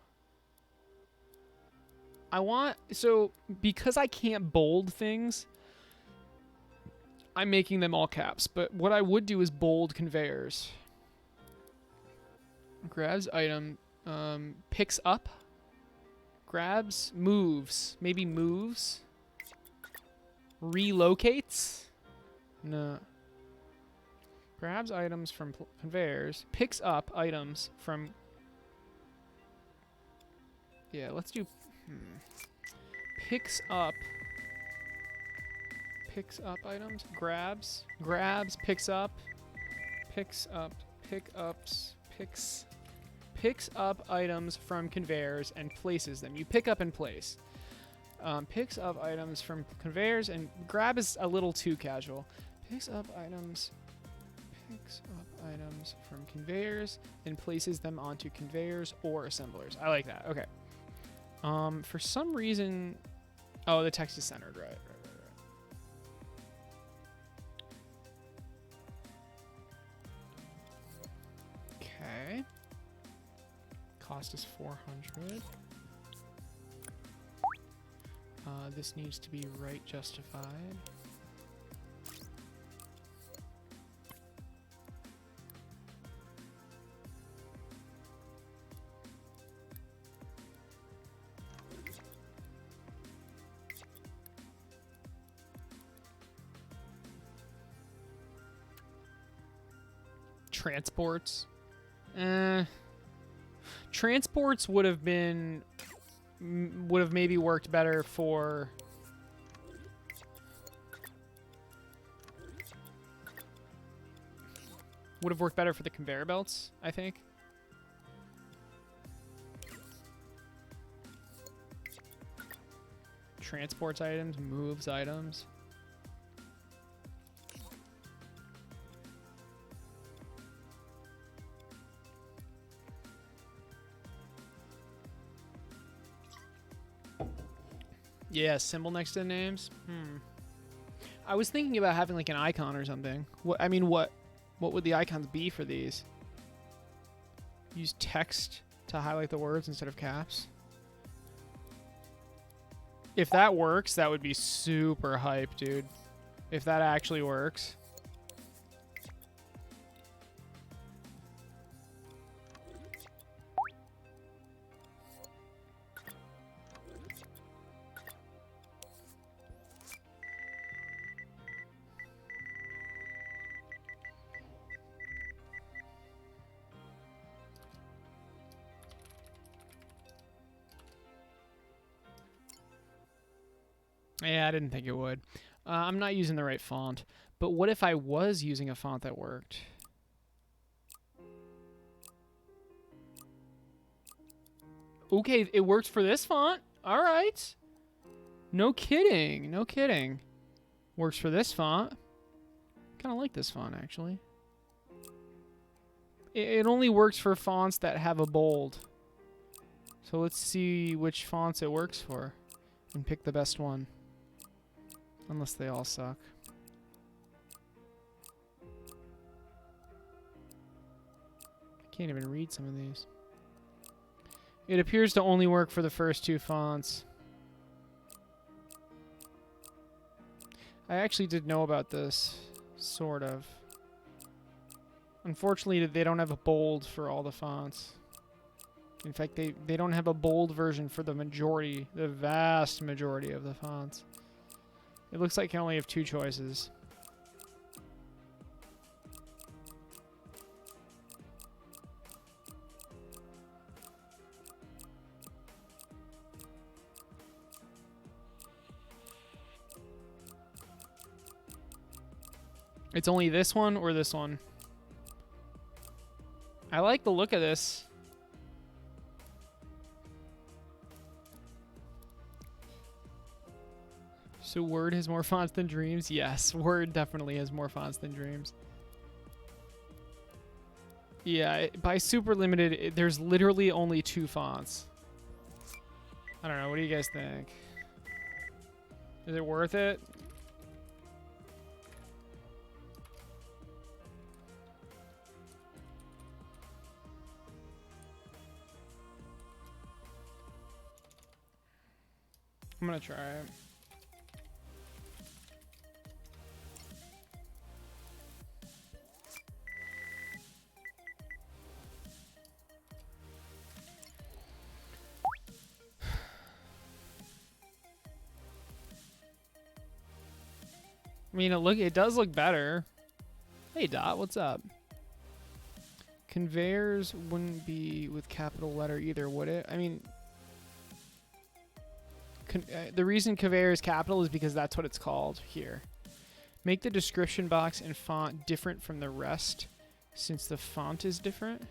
So because I can't bold things, I'm making them all caps. But what I would do is bold conveyors. Grabs item, picks up, grabs, moves, maybe moves, relocates. No. Grabs items from conveyors, picks up items from. Yeah, let's do. Picks up items, grabs, picks up, picks up items from conveyors and places them. You pick up and place. Picks up items from conveyors, and grab is a little too casual. Picks up items from conveyors and places them onto conveyors or assemblers. I like that. Okay. For some reason, oh, the text is centered, right. Okay. Cost is 400. This needs to be right justified. Transports. Transports would have maybe worked better for. Would have worked better for the conveyor belts, I think. Transports items, moves items. Yeah, symbol next to the names. I was thinking about having like an icon or something. What would the icons be for these? Use text to highlight the words instead of caps. If that works, that would be super hype, dude. If that actually works. Yeah, I didn't think it would. I'm not using the right font. But what if I was using a font that worked? Okay, it works for this font. All right. No kidding. No kidding. Works for this font. Kind of like this font, actually. It only works for fonts that have a bold. So let's see which fonts it works for. And pick the best one. Unless they all suck. I can't even read some of these. It appears to only work for the first two fonts. I actually did know about this, sort of. Unfortunately, they don't have a bold for all the fonts. In fact, they don't have a bold version for the vast majority of the fonts. It looks like you only have two choices. It's only this one or this one. I like the look of this. So Word has more fonts than Dreams? Yes, Word definitely has more fonts than Dreams. Yeah, by super limited, there's literally only two fonts. I don't know, what do you guys think? Is it worth it? I'm gonna try it. I mean, it does look better. Hey Dot, what's up? Conveyors wouldn't be with capital letter either, would it? I mean, the reason conveyor is capital is because that's what it's called here. Make the description box and font different from the rest since the font is different.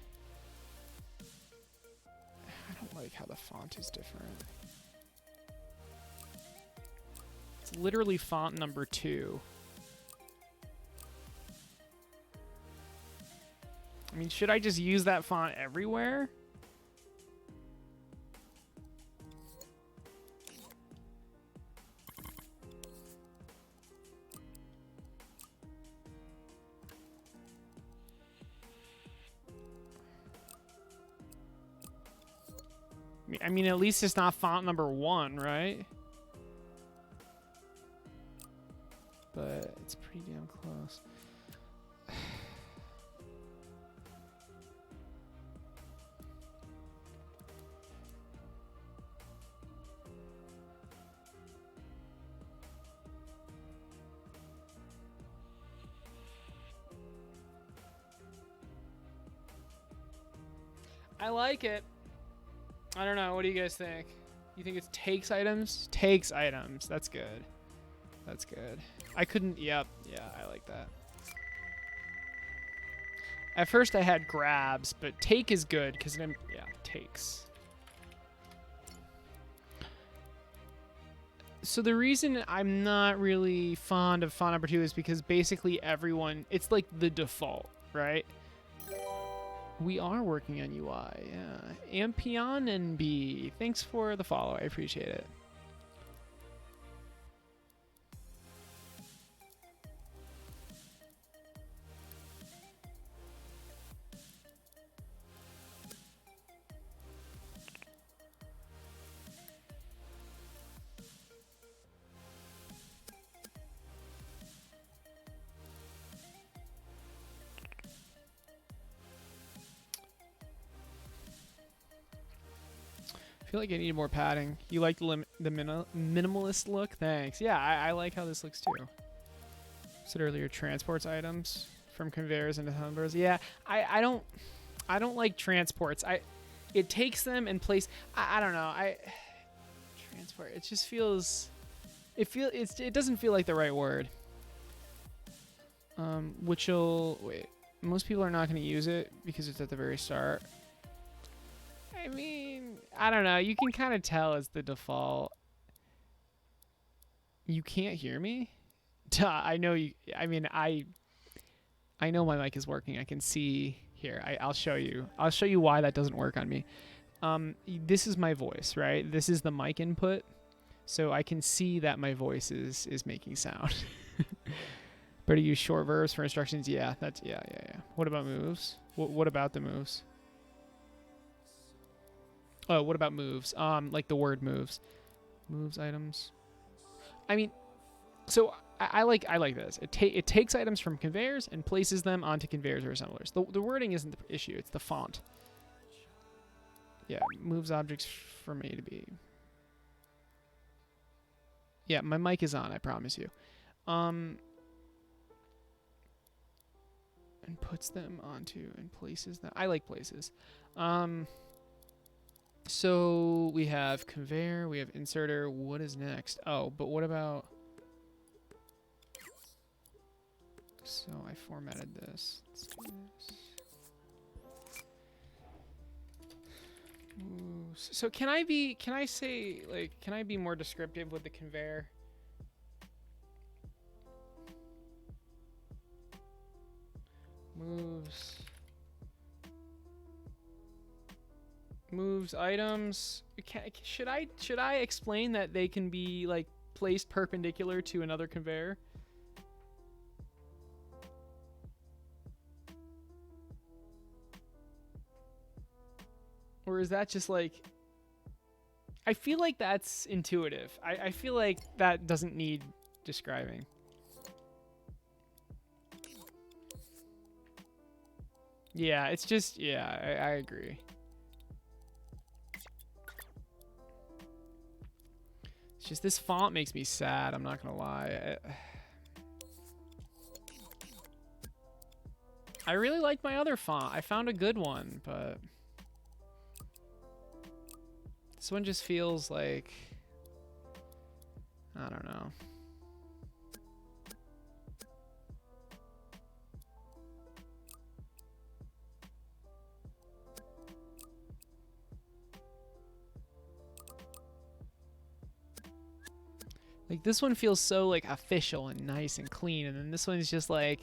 I don't like how the font is different. It's literally font number 2. I mean, should I just use that font everywhere? I mean, at least it's not font number 1, right? But it's pretty damn close. I like it. I don't know. What do you guys think? You think it's takes items? Takes items. That's good. That's good. I couldn't. Yep. Yeah, I like that. At first I had grabs, but take is good because then, yeah, takes. So the reason I'm not really fond of font number 2 is because basically everyone, it's like the default, right? We are working on UI, yeah. Ampion and B, thanks for the follow. I appreciate it. I feel like I need more padding. You like the minimalist look? Thanks. Yeah, I like how this looks too. Said earlier, transports items from conveyors into numbers. Yeah, I don't like transports. It takes them and place. I don't know. Transport. It just feels. It doesn't feel like the right word. Which'll wait. Most people are not going to use it because it's at the very start. I mean, I don't know. You can kind of tell it's the default. You can't hear me? Duh, I know you. I mean, I know my mic is working. I can see here. I'll show you. I'll show you why that doesn't work on me. This is my voice, right? This is the mic input. So I can see that my voice is making sound. Better use short verbs for instructions. Yeah, yeah. What about moves? What about the moves? Oh, what about moves? Like the word moves. Moves items. I mean, so I like this. It takes items from conveyors and places them onto conveyors or assemblers. The wording isn't the issue. It's the font. Yeah, moves objects from A to B. Yeah, my mic is on, I promise you. And puts them onto and places them. I like places. So we have conveyor, we have inserter. What is next? Oh, but what about... So I formatted this. Let's do this. Moves. So can I be more descriptive with the conveyor? Moves items. Should I explain that they can be like placed perpendicular to another conveyor. Or is that just like... I feel like that's intuitive. I feel like that doesn't need describing. Yeah, it's just... Yeah, I agree. It's just this font makes me sad, I'm not gonna lie. I really like my other font. I found a good one, but... This one just feels like... I don't know. Like, this one feels so, like, official and nice and clean, and then this one's just like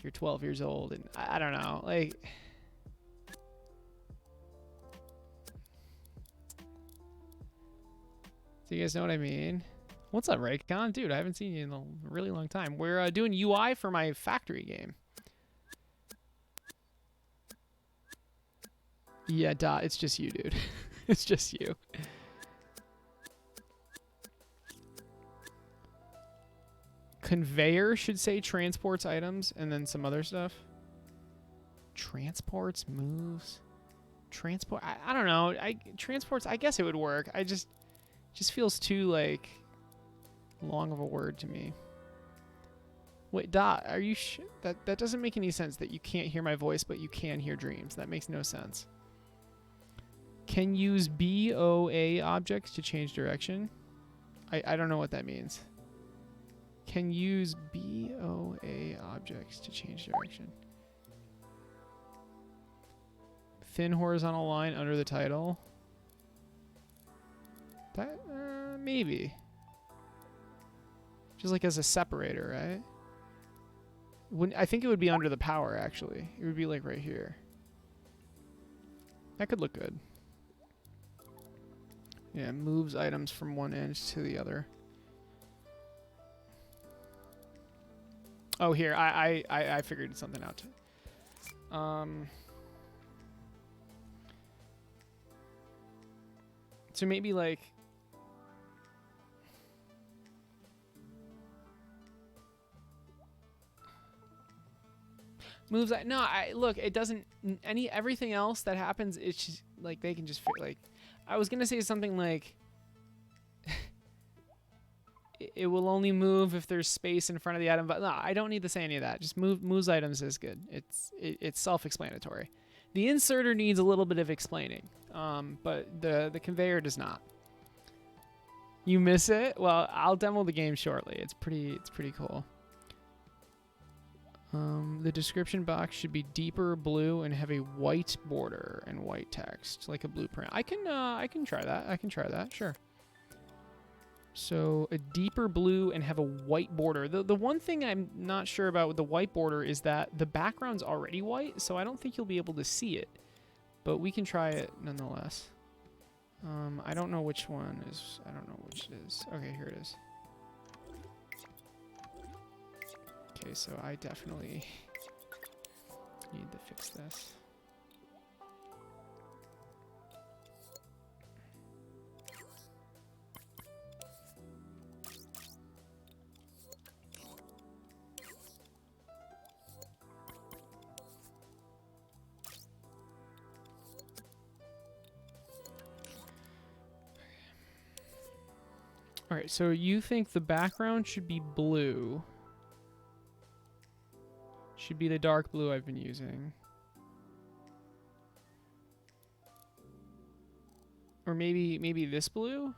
you're 12 years old, and I don't know, like... Do you guys know what I mean? What's up, Raycon? Dude, I haven't seen you in a really long time. We're doing UI for my factory game. Yeah, Dot, it's just you, dude. It's just you. Conveyor should say transports items and then some other stuff. Transports, moves, transport. I don't know. Transports, I guess it would work. Just feels too, like, long of a word to me. Wait, Dot, are you that doesn't make any sense that you can't hear my voice, but you can hear dreams. That makes no sense. Can use BOA objects to change direction. I don't know what that means. Can use BOA objects to change direction. Thin horizontal line under the title. That, maybe. Just like as a separator, right? I think it would be under the power, actually. It would be like right here. That could look good. Yeah, moves items from one end to the other. Oh, here, I figured something out. So maybe like... Moves, look, it doesn't, everything else that happens, it's just, like, they can just, like, I was gonna say something like, it will only move if there's space in front of the item, but no, I don't need to say any of that. Just moves items is good. It's self-explanatory. The inserter needs a little bit of explaining, but the conveyor does not. You miss it? Well, I'll demo the game shortly. It's pretty cool. The description box should be deeper blue and have a white border and white text, like a blueprint. I can try that. I can try that. Sure. So a deeper blue and have a white border. The one thing I'm not sure about with the white border is that the background's already white, so I don't think you'll be able to see it. But we can try it nonetheless. I don't know which one is. I don't know which it is. Okay, here it is. Okay, so I definitely need to fix this. All right, so you think the background should be blue. Should be the dark blue I've been using. Or maybe this blue?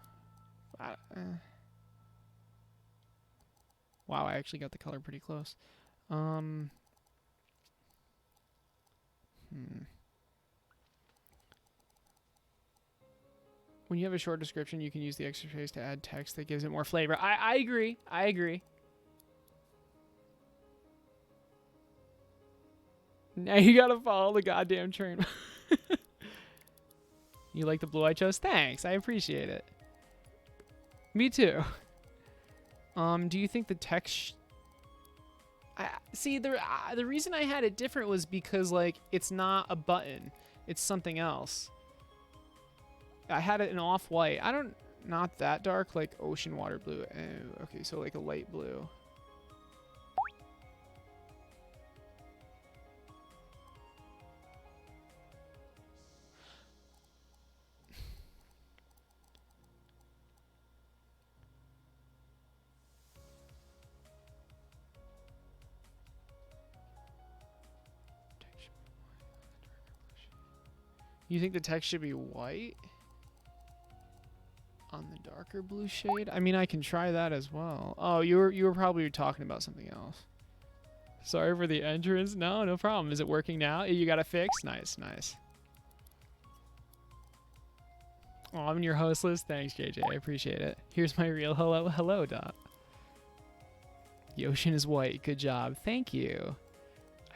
Wow, I actually got the color pretty close. When you have a short description, you can use the extra space to add text that gives it more flavor. I agree. I agree. Now you gotta follow the goddamn train. You like the blue I chose? Thanks, I appreciate it. Me too. Do you think the text? See, the reason I had it different was because like it's not a button, it's something else. I had it in off-white. I don't, not that dark, like ocean water blue. Oh, okay, so like a light blue. You think the text should be white on the darker blue shade? I mean, I can try that as well. Oh, you were probably talking about something else. Sorry for the entrance. No problem. Is it working now? You got it fixed? Nice, nice. Oh, I'm in your host list. Thanks, JJ. I appreciate it. Here's my real hello, Dot. The ocean is white. Good job. Thank you.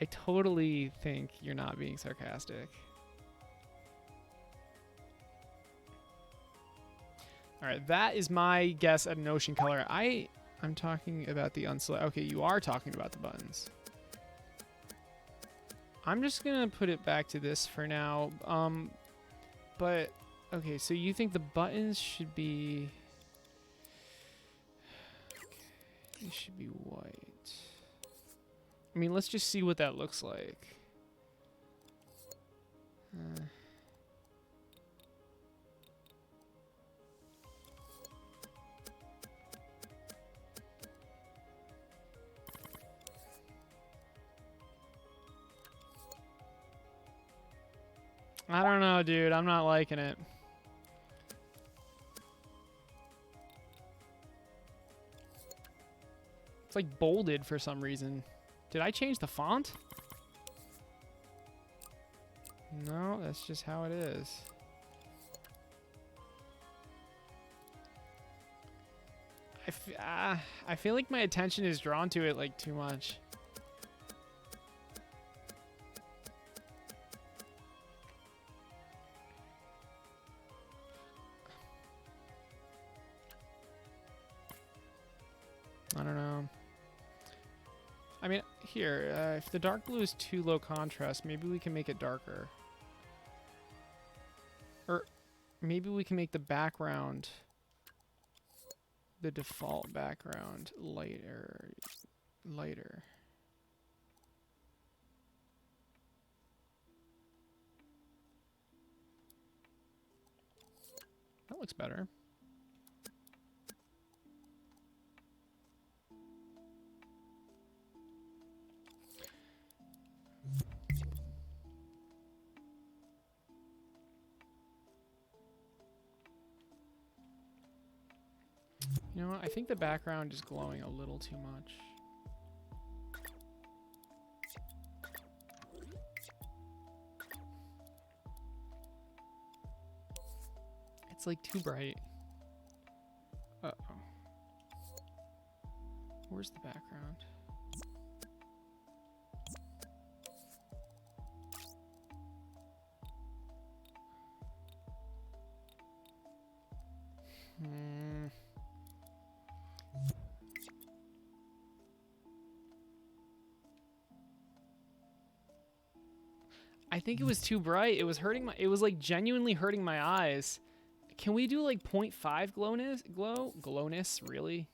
I totally think you're not being sarcastic. All right, that is my guess at an ocean color. I'm talking about the unselect. Okay, you are talking about the buttons. I'm just gonna put it back to this for now. But okay, so you think the buttons should be? Okay, they should be white. I mean, let's just see what that looks like. I don't know, dude. I'm not liking it. It's like bolded for some reason. Did I change the font? No, that's just how it is. I feel like my attention is drawn to it like too much. I don't know. I mean, here, if the dark blue is too low contrast, maybe we can make it darker. Or maybe we can make the background, the default background, lighter. That looks better. You know what? I think the background is glowing a little too much. It's like too bright. Uh-oh. Where's the background? I think it was too bright. It was hurting my, it was like genuinely hurting my eyes. Can we do like 0.5 glowness, really?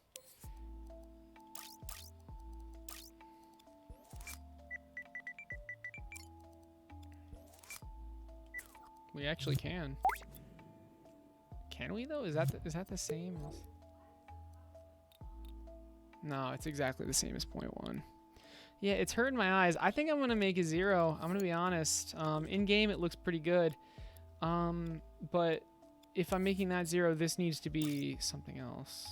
We actually can. Can we though? Is that the same as... No, it's exactly the same as 0.1. Yeah, it's hurting my eyes. I think I'm gonna make it 0. I'm gonna be honest. In game it looks pretty good. But if I'm making that 0, this needs to be something else.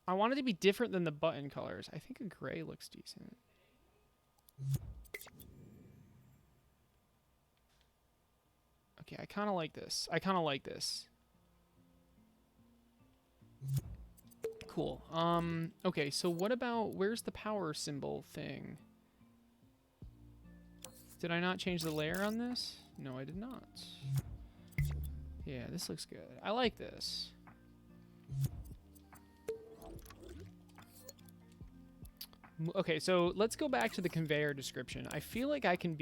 I want it to be different than the button colors. I think a gray looks decent. Okay, I kind of like this. cool. Okay, so what about, where's the power symbol thing? Did I not change the layer on this? No, I did not. Yeah, this looks good. I like this. Okay, so let's go back to the conveyor description. I feel like I can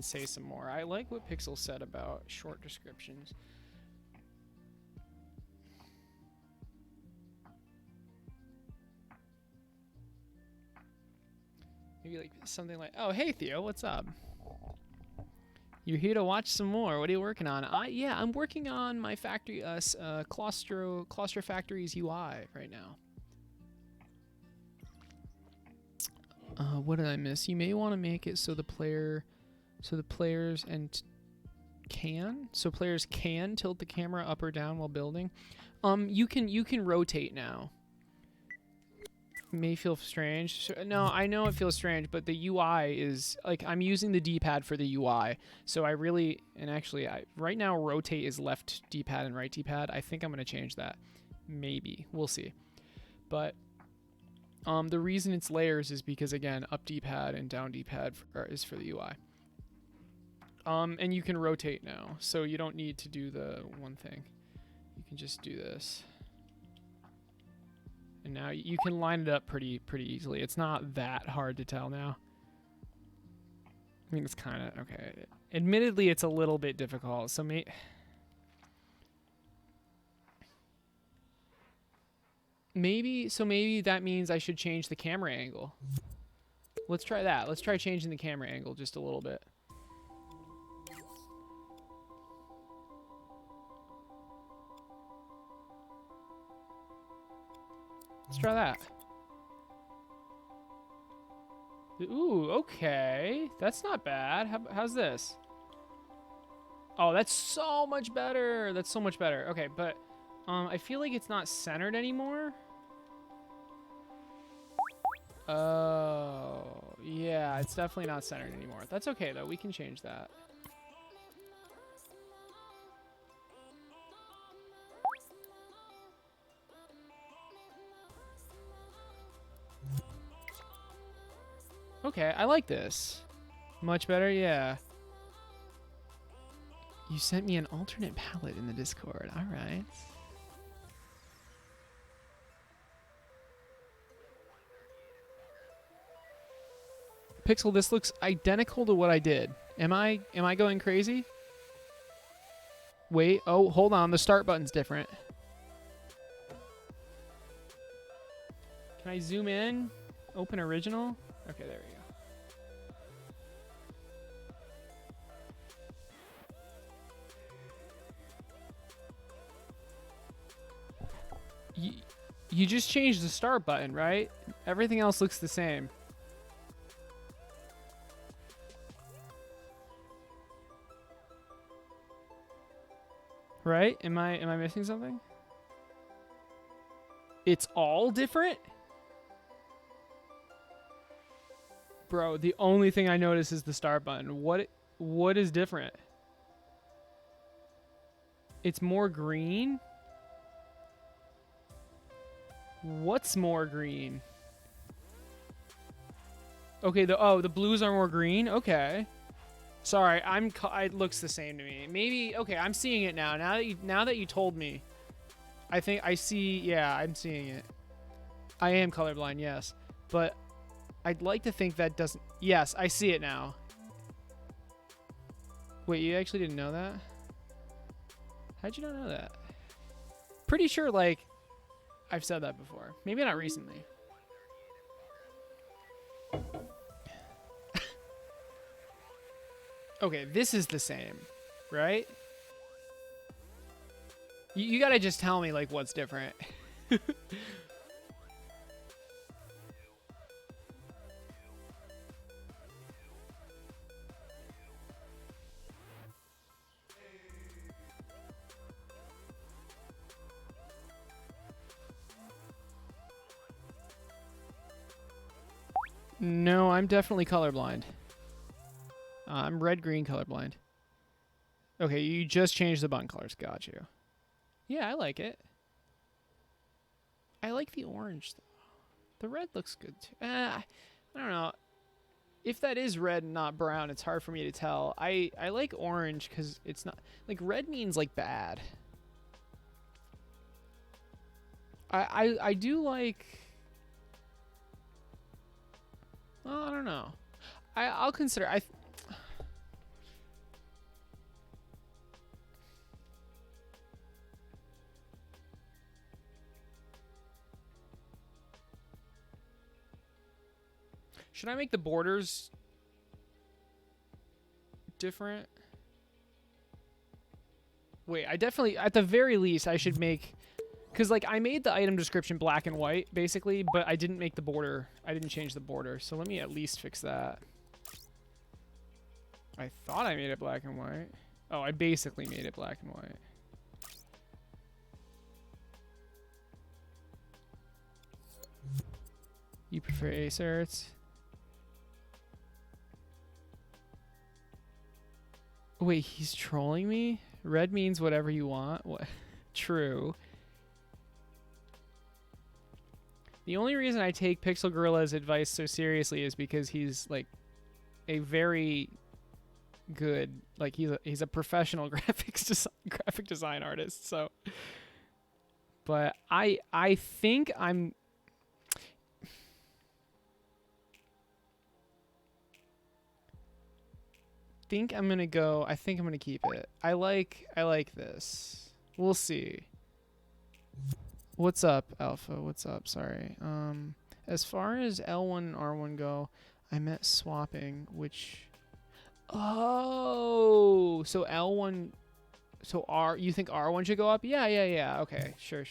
say some more. I like what Pixel said about short descriptions. Maybe like something like, oh, hey, Theo, what's up? You're here to watch some more. What are you working on? Yeah, I'm working on my factory, Claustrofactory's UI right now. What did I miss? You may want to make it so players can tilt the camera up or down while building. You can rotate now. May feel strange. No, I know it feels strange, but the UI is like, I'm using the D-pad for the UI, so I really, and actually, right now rotate is left D-pad and right D-pad. I think I'm gonna change that. Maybe we'll see. But the reason it's layers is because, again, up D-pad and down D-pad is for the UI. And you can rotate now, so you don't need to do the one thing. You can just do this. And now you can line it up pretty easily. It's not that hard to tell now. I mean, it's kind of okay. Admittedly, it's a little bit difficult. So maybe that means I should change the camera angle. Let's try that. Let's try changing the camera angle just a little bit. Let's try that. Ooh, okay. That's not bad. How's this? Oh, that's so much better. That's so much better. Okay, but I feel like it's not centered anymore. Oh, yeah, it's definitely not centered anymore. That's okay, though. We can change that. Okay, I like this. Much better, yeah. You sent me an alternate palette in the Discord. All right. Pixel, this looks identical to what I did. Am I going crazy? Wait, oh, hold on. The start button's different. Can I zoom in? Open original? Okay, there we go. You just changed the start button, right? Everything else looks the same. Right? Am I missing something? It's all different? Bro, the only thing I notice is the start button. What is different? It's more green? What's more green? Okay, the blues are more green? Okay. Sorry, it looks the same to me. Maybe, okay, I'm seeing it now. Now that you told me. I think I see, yeah, I'm seeing it. I am colorblind, yes. But I'd like to think that doesn't... Yes, I see it now. Wait, you actually didn't know that? How'd you not know that? Pretty sure, like, I've said that before. Maybe not recently. Okay, this is the same, right? You gotta just tell me, like, what's different. No, I'm definitely colorblind. I'm red-green colorblind. Okay, you just changed the button colors. Got you. Yeah, I like it. I like the orange though. The red looks good too. I don't know. If that is red and not brown, it's hard for me to tell. I like orange because it's not like red means like bad. I do like. Well, I don't know. I'll consider. Should I make the borders different? Wait, I definitely, at the very least, I should make, because like I made the item description black and white basically, but I didn't make the border. I didn't change the border, so let me at least fix that. I thought I made it black and white. Oh, I basically made it black and white. You prefer Acerts? Wait, he's trolling me? Red means whatever you want? What? True. The only reason I take Pixel Gorilla's advice so seriously is because he's like a very good, like he's a professional graphic design artist. So, but I think I'm. I think I'm gonna keep it. I like this. We'll see. What's up, Alpha? What's up? Sorry. As far as L1 and R1 go, I meant swapping, which. Oh, so L1. So you think R1 should go up? Yeah. Okay, sure.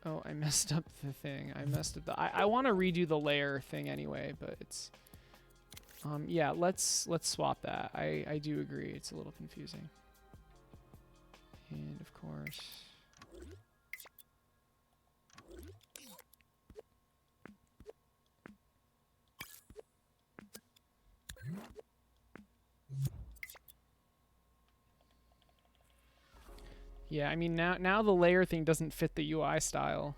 Oh, I messed up the thing. I want to redo the layer thing anyway, but it's. Yeah, let's swap that. I do agree. It's a little confusing. And of course. Yeah, I mean now the layer thing doesn't fit the UI style.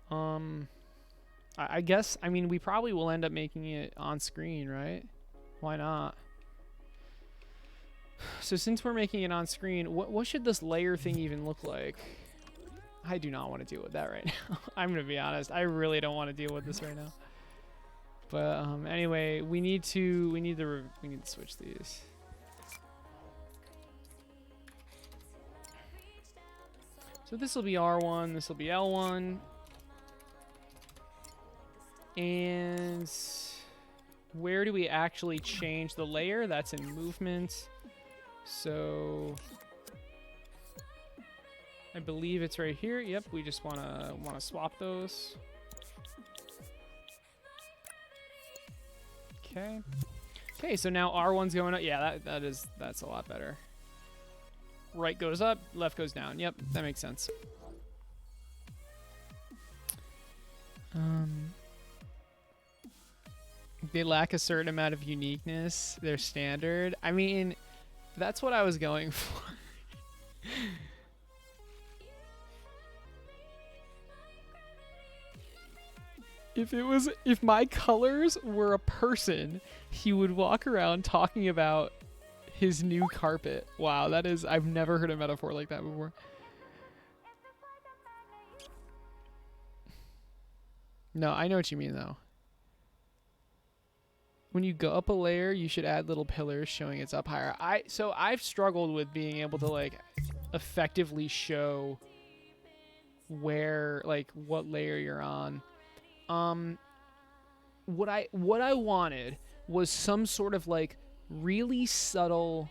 I guess, I mean, we probably will end up making it on screen, right? Why not? So since we're making it on screen, what should this layer thing even look like? I do not want to deal with that right now. I'm gonna be honest. I really don't want to deal with this right now. But anyway, we need to switch these. So this will be R1, this will be L1. And where do we actually change the layer? That's in movement. So I believe it's right here. Yep, we just wanna swap those. Okay. Okay, so now R1's going up. Yeah, that's a lot better. Right goes up, left goes down. Yep, that makes sense. They lack a certain amount of uniqueness. They're standard. I mean, that's what I was going for. If my colors were a person, he would walk around talking about his new carpet. Wow, I've never heard a metaphor like that before. No, I know what you mean though. When you go up a layer, you should add little pillars showing it's up higher. So I've struggled with being able to like effectively show where, like, what layer you're on. What I wanted was some sort of like really subtle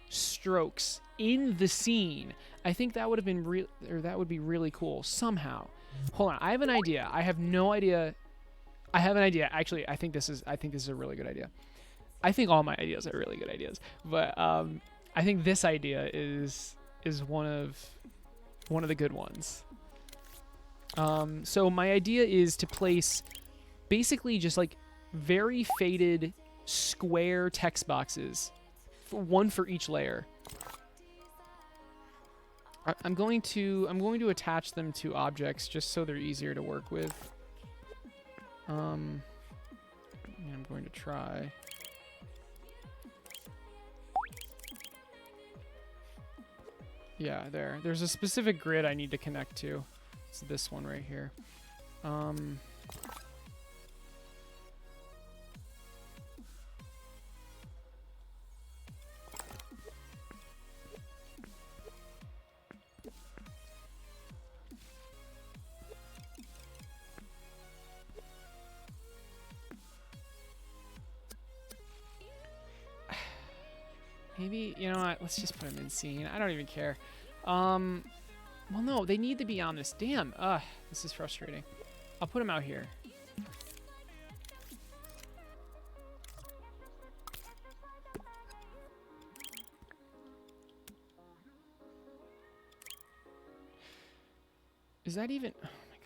strokes in the scene. I think that would have been that would be really cool somehow. Hold on, I have an idea. I have no idea. I have an idea. Actually, I think this is a really good idea. I think all my ideas are really good ideas, but I think this idea is one of the good ones. So my idea is to place basically just like very faded square text boxes, one for each layer. I'm going to attach them to objects just so they're easier to work with. And I'm going to try. Yeah, there. There's a specific grid I need to connect to. It's this one right here. Maybe, you know what, let's just put them in scene. I don't even care. Well, no, they need to be on this. Damn, this is frustrating. I'll put them out here. Is that even... Oh my god.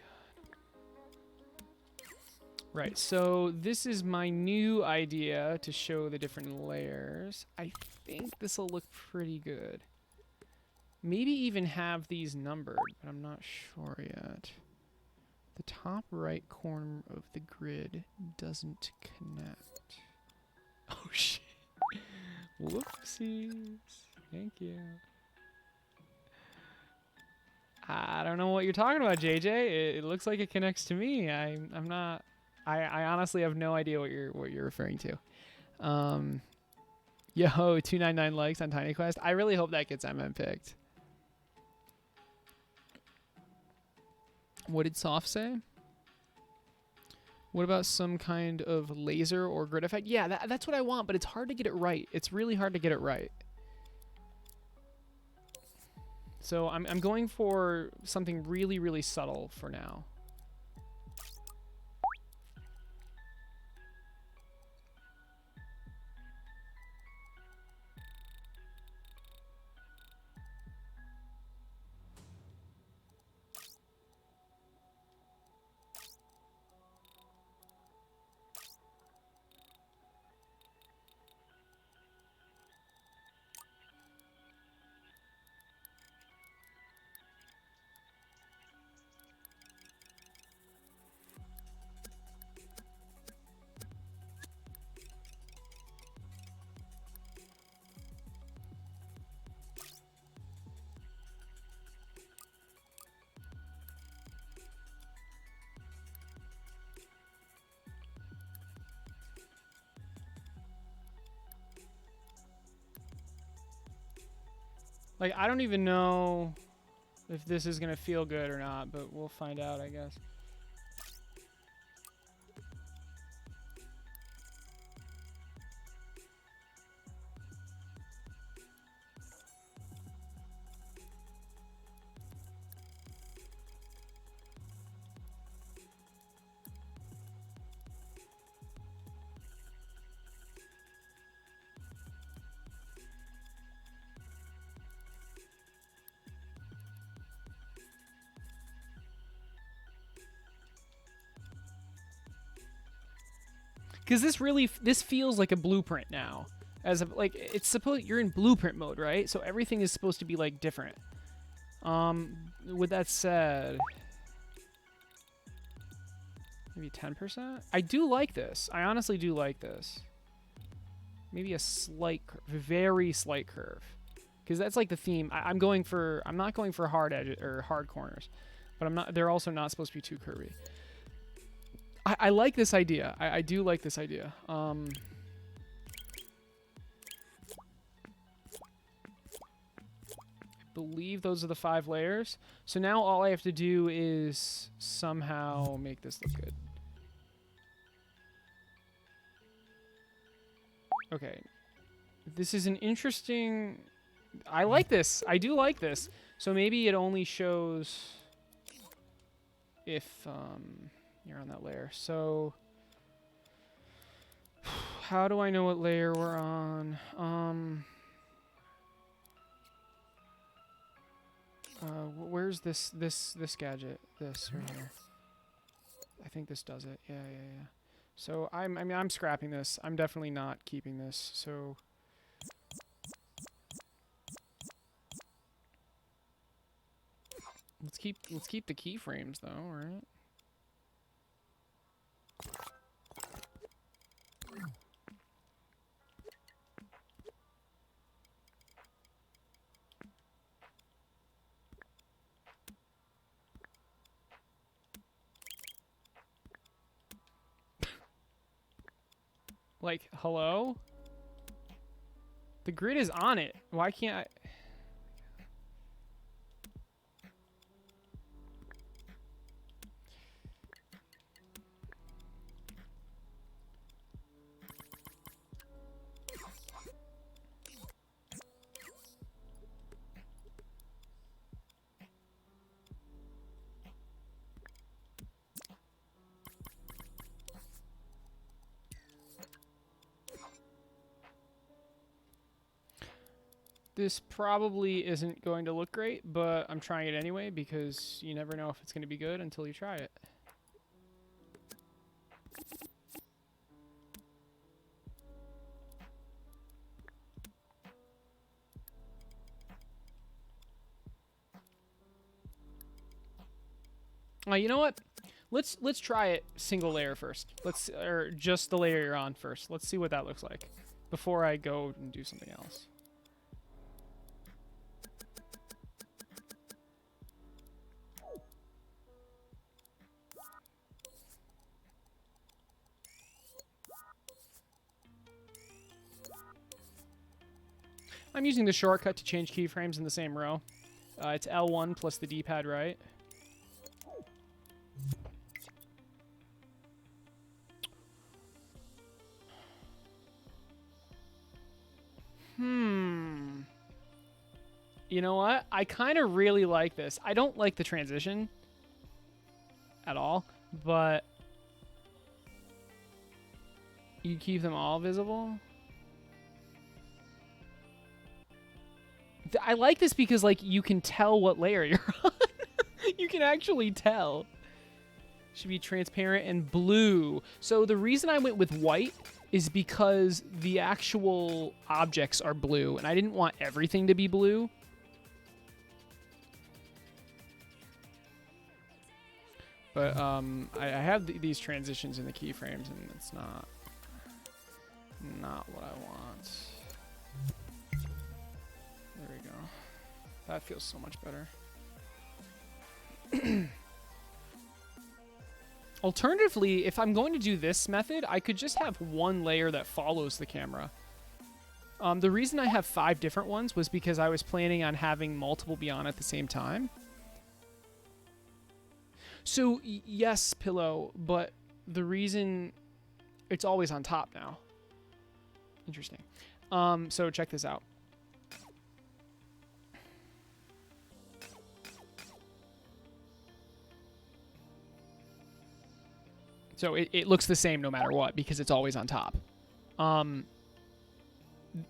Right, so this is my new idea to show the different layers. I think this will look pretty good. Maybe even have these numbered, but I'm not sure yet. The top right corner of the grid doesn't connect. Oh shit. Whoopsies. Thank you. I don't know what you're talking about, JJ. It looks like it connects to me. I'm not. I honestly have no idea what you're referring to. Yo, 299 likes on Tiny Quest. I really hope that gets MM picked. What did Soft say? What about some kind of laser or grid effect? Yeah, that's what I want, but it's hard to get it right. It's really hard to get it right. So I'm going for something really, really subtle for now. Like, I don't even know if this is going to feel good or not, but we'll find out, I guess. Because this feels like a blueprint now. Like, it's supposed, you're in blueprint mode, right? So everything is supposed to be like different. With that said, maybe 10%? I do like this. I honestly do like this. Maybe a slight, very slight curve. Because that's like the theme. I'm not going for hard edges or hard corners. But they're also not supposed to be too curvy. I like this idea. I do like this idea. I believe those are the 5 layers. So now all I have to do is somehow make this look good. Okay. This is an interesting... I like this. I do like this. So maybe it only shows if... you're on that layer. So how do I know what layer we're on? Where's this gadget? This right here. I think this does it. Yeah. So I'm scrapping this. I'm definitely not keeping this. So Let's keep the keyframes though, right? Like, hello? The grid is on it. Why can't I? This probably isn't going to look great, but I'm trying it anyway because you never know if it's going to be good until you try it. You know what? Let's try it single layer first. Or just the layer you're on first. Let's see what that looks like before I go and do something else. I'm using the shortcut to change keyframes in the same row. It's L1 plus the D-pad right. You know what? I kind of really like this. I don't like the transition at all, but you keep them all visible. I like this because, like, you can tell what layer you're on. You can actually tell. Should be transparent and blue. So the reason I went with white is because the actual objects are blue, and I didn't want everything to be blue. But I have these transitions in the keyframes, and it's not what I want. There we go. That feels so much better. Alternatively, if I'm going to do this method, I could just have one layer that follows the camera. The reason I have 5 different ones was because I was planning on having multiple be on at the same time. So, yes, Pillow, but the reason it's always on top now. Interesting. So check this out. So it looks the same no matter what because it's always on top.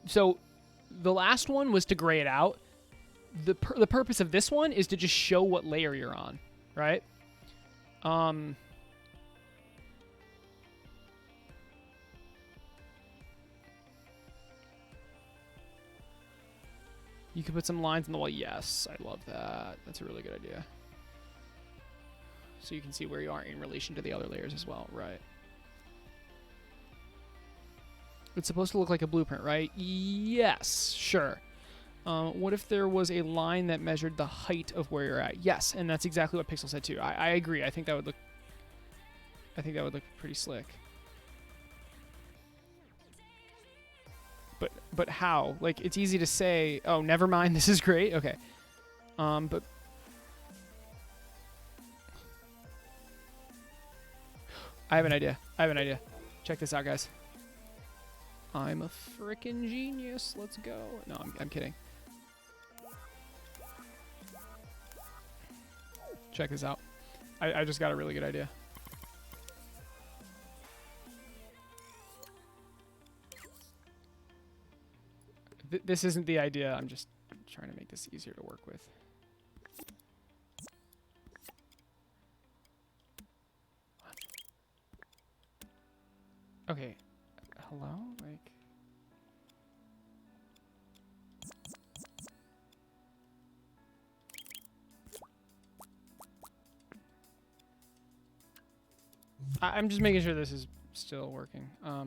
So the last one was to gray it out. The purpose of this one is to just show what layer you're on, right? You could put some lines on the wall. Yes, I love that. That's a really good idea. So you can see where you are in relation to the other layers as well, right? It's supposed to look like a blueprint, right? Yes, sure. What if there was a line that measured the height of where you're at? Yes, and that's exactly what Pixel said too. I agree. I think that would look pretty slick. But how? Like, it's easy to say, oh, never mind, this is great. Okay. But I have an idea. Check this out, guys. I'm a freaking genius. Let's go. No, I'm kidding. Check this out. I just got a really good idea. This isn't the idea. I'm just trying to make this easier to work with. Okay. Hello? Like... I'm just making sure this is still working. Yeah.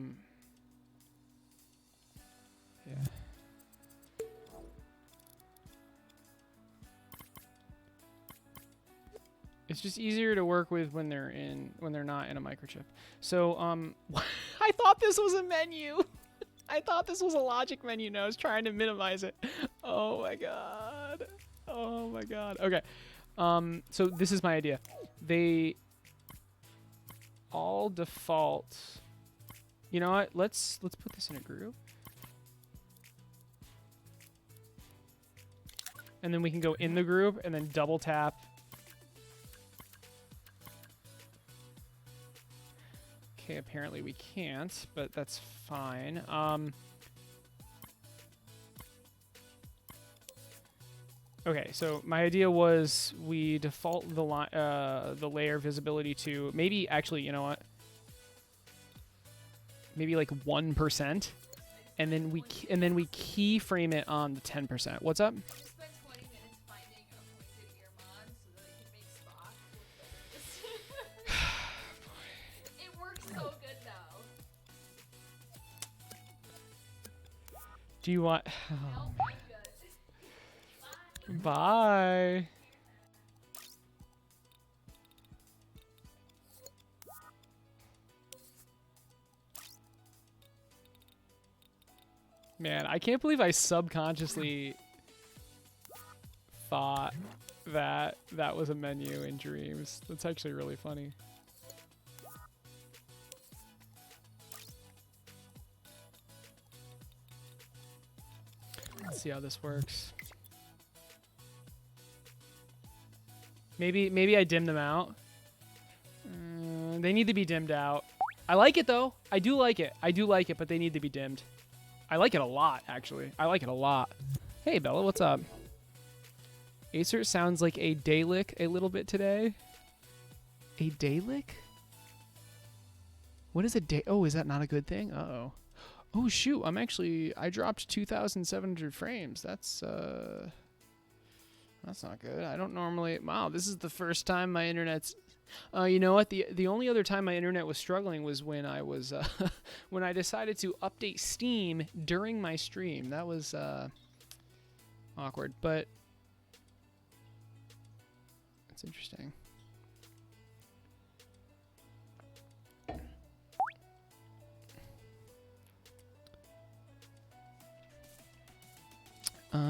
It's just easier to work with when they're not in a microchip. So I thought this was a menu. I thought this was a logic menu and I was trying to minimize it. Oh my god. Oh my god. Okay. So this is my idea. They all default. You know what? Let's put this in a group. And then we can go in the group and then double tap. Okay, apparently we can't, but that's fine. Okay, so my idea was we default the layer visibility to maybe actually, you know what? Maybe like 1%, and then we keyframe it on the 10%. What's up? Spent 20 minutes finding a pointed ear mod so that I can make Spock look better. It works so good now. Do you want? Nope, I'm good. Bye. Bye. Man, I can't believe I subconsciously thought that that was a menu in Dreams. That's actually really funny. Let's see how this works. Maybe I dim them out. They need to be dimmed out. I like it though. I do like it. I do like it, but they need to be dimmed. I like it a lot, actually. I like it a lot. Hey, Bella, what's up? Aecert sounds like a Dalek a little bit today. A Dalek? What is a day? Oh, is that not a good thing? Uh-oh. Oh, shoot. I dropped 2,700 frames. That's not good. I don't normally... Wow, this is the first time my internet's... you know what? The only other time my internet was struggling was when I was when I decided to update Steam during my stream. That was awkward, but it's interesting.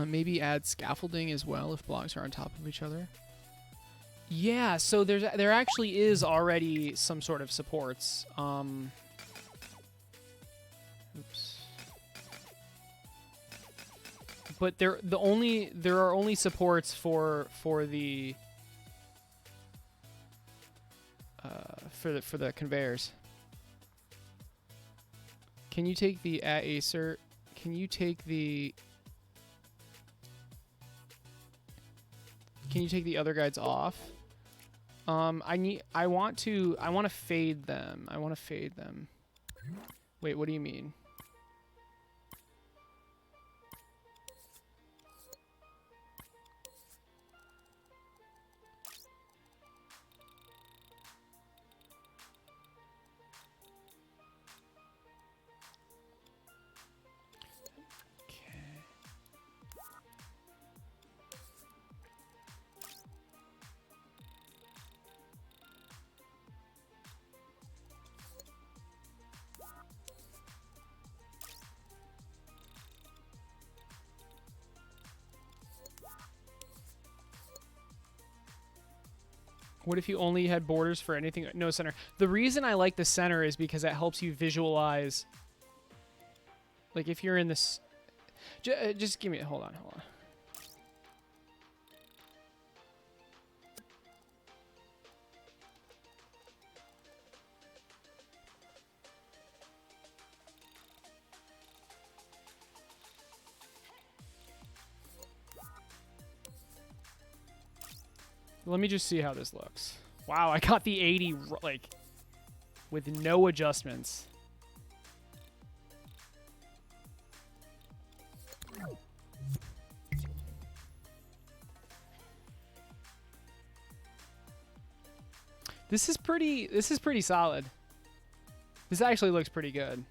Maybe add scaffolding as well if blocks are on top of each other. Yeah, so there actually is already some sort of supports. Oops. But there are only supports for the conveyors. Can you take the Aecert? Can you take the other guides off? I want to fade them. I want to fade them. Wait, what do you mean? What if you only had borders for anything? No center. The reason I like the center is because it helps you visualize. Like if you're in this... just give me... Hold on. Let me just see how this looks. Wow, I got the 80, like, with no adjustments. This is pretty solid. This actually looks pretty good.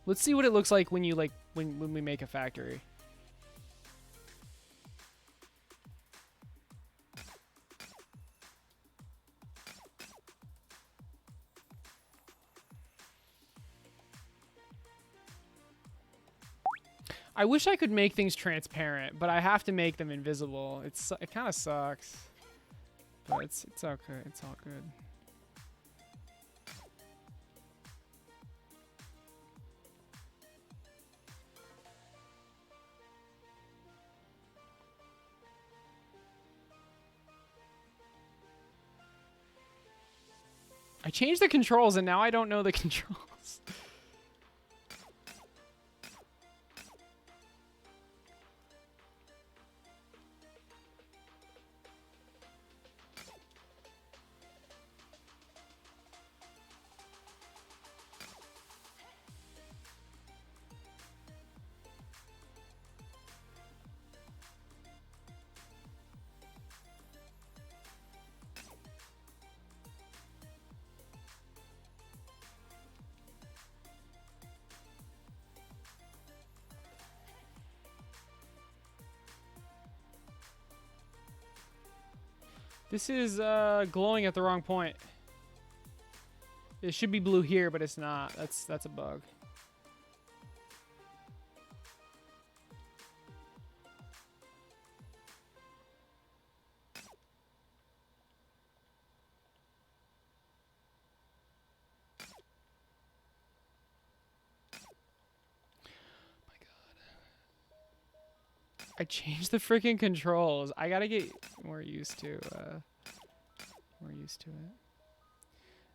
Let's see what it looks like when you when we make a factory. I wish I could make things transparent, but I have to make them invisible. It kind of sucks. But it's okay. It's all good. I changed the controls and now I don't know the controls. This is glowing at the wrong point. It should be blue here, but it's not. That's a bug. I changed the freaking controls. I gotta get more used to it.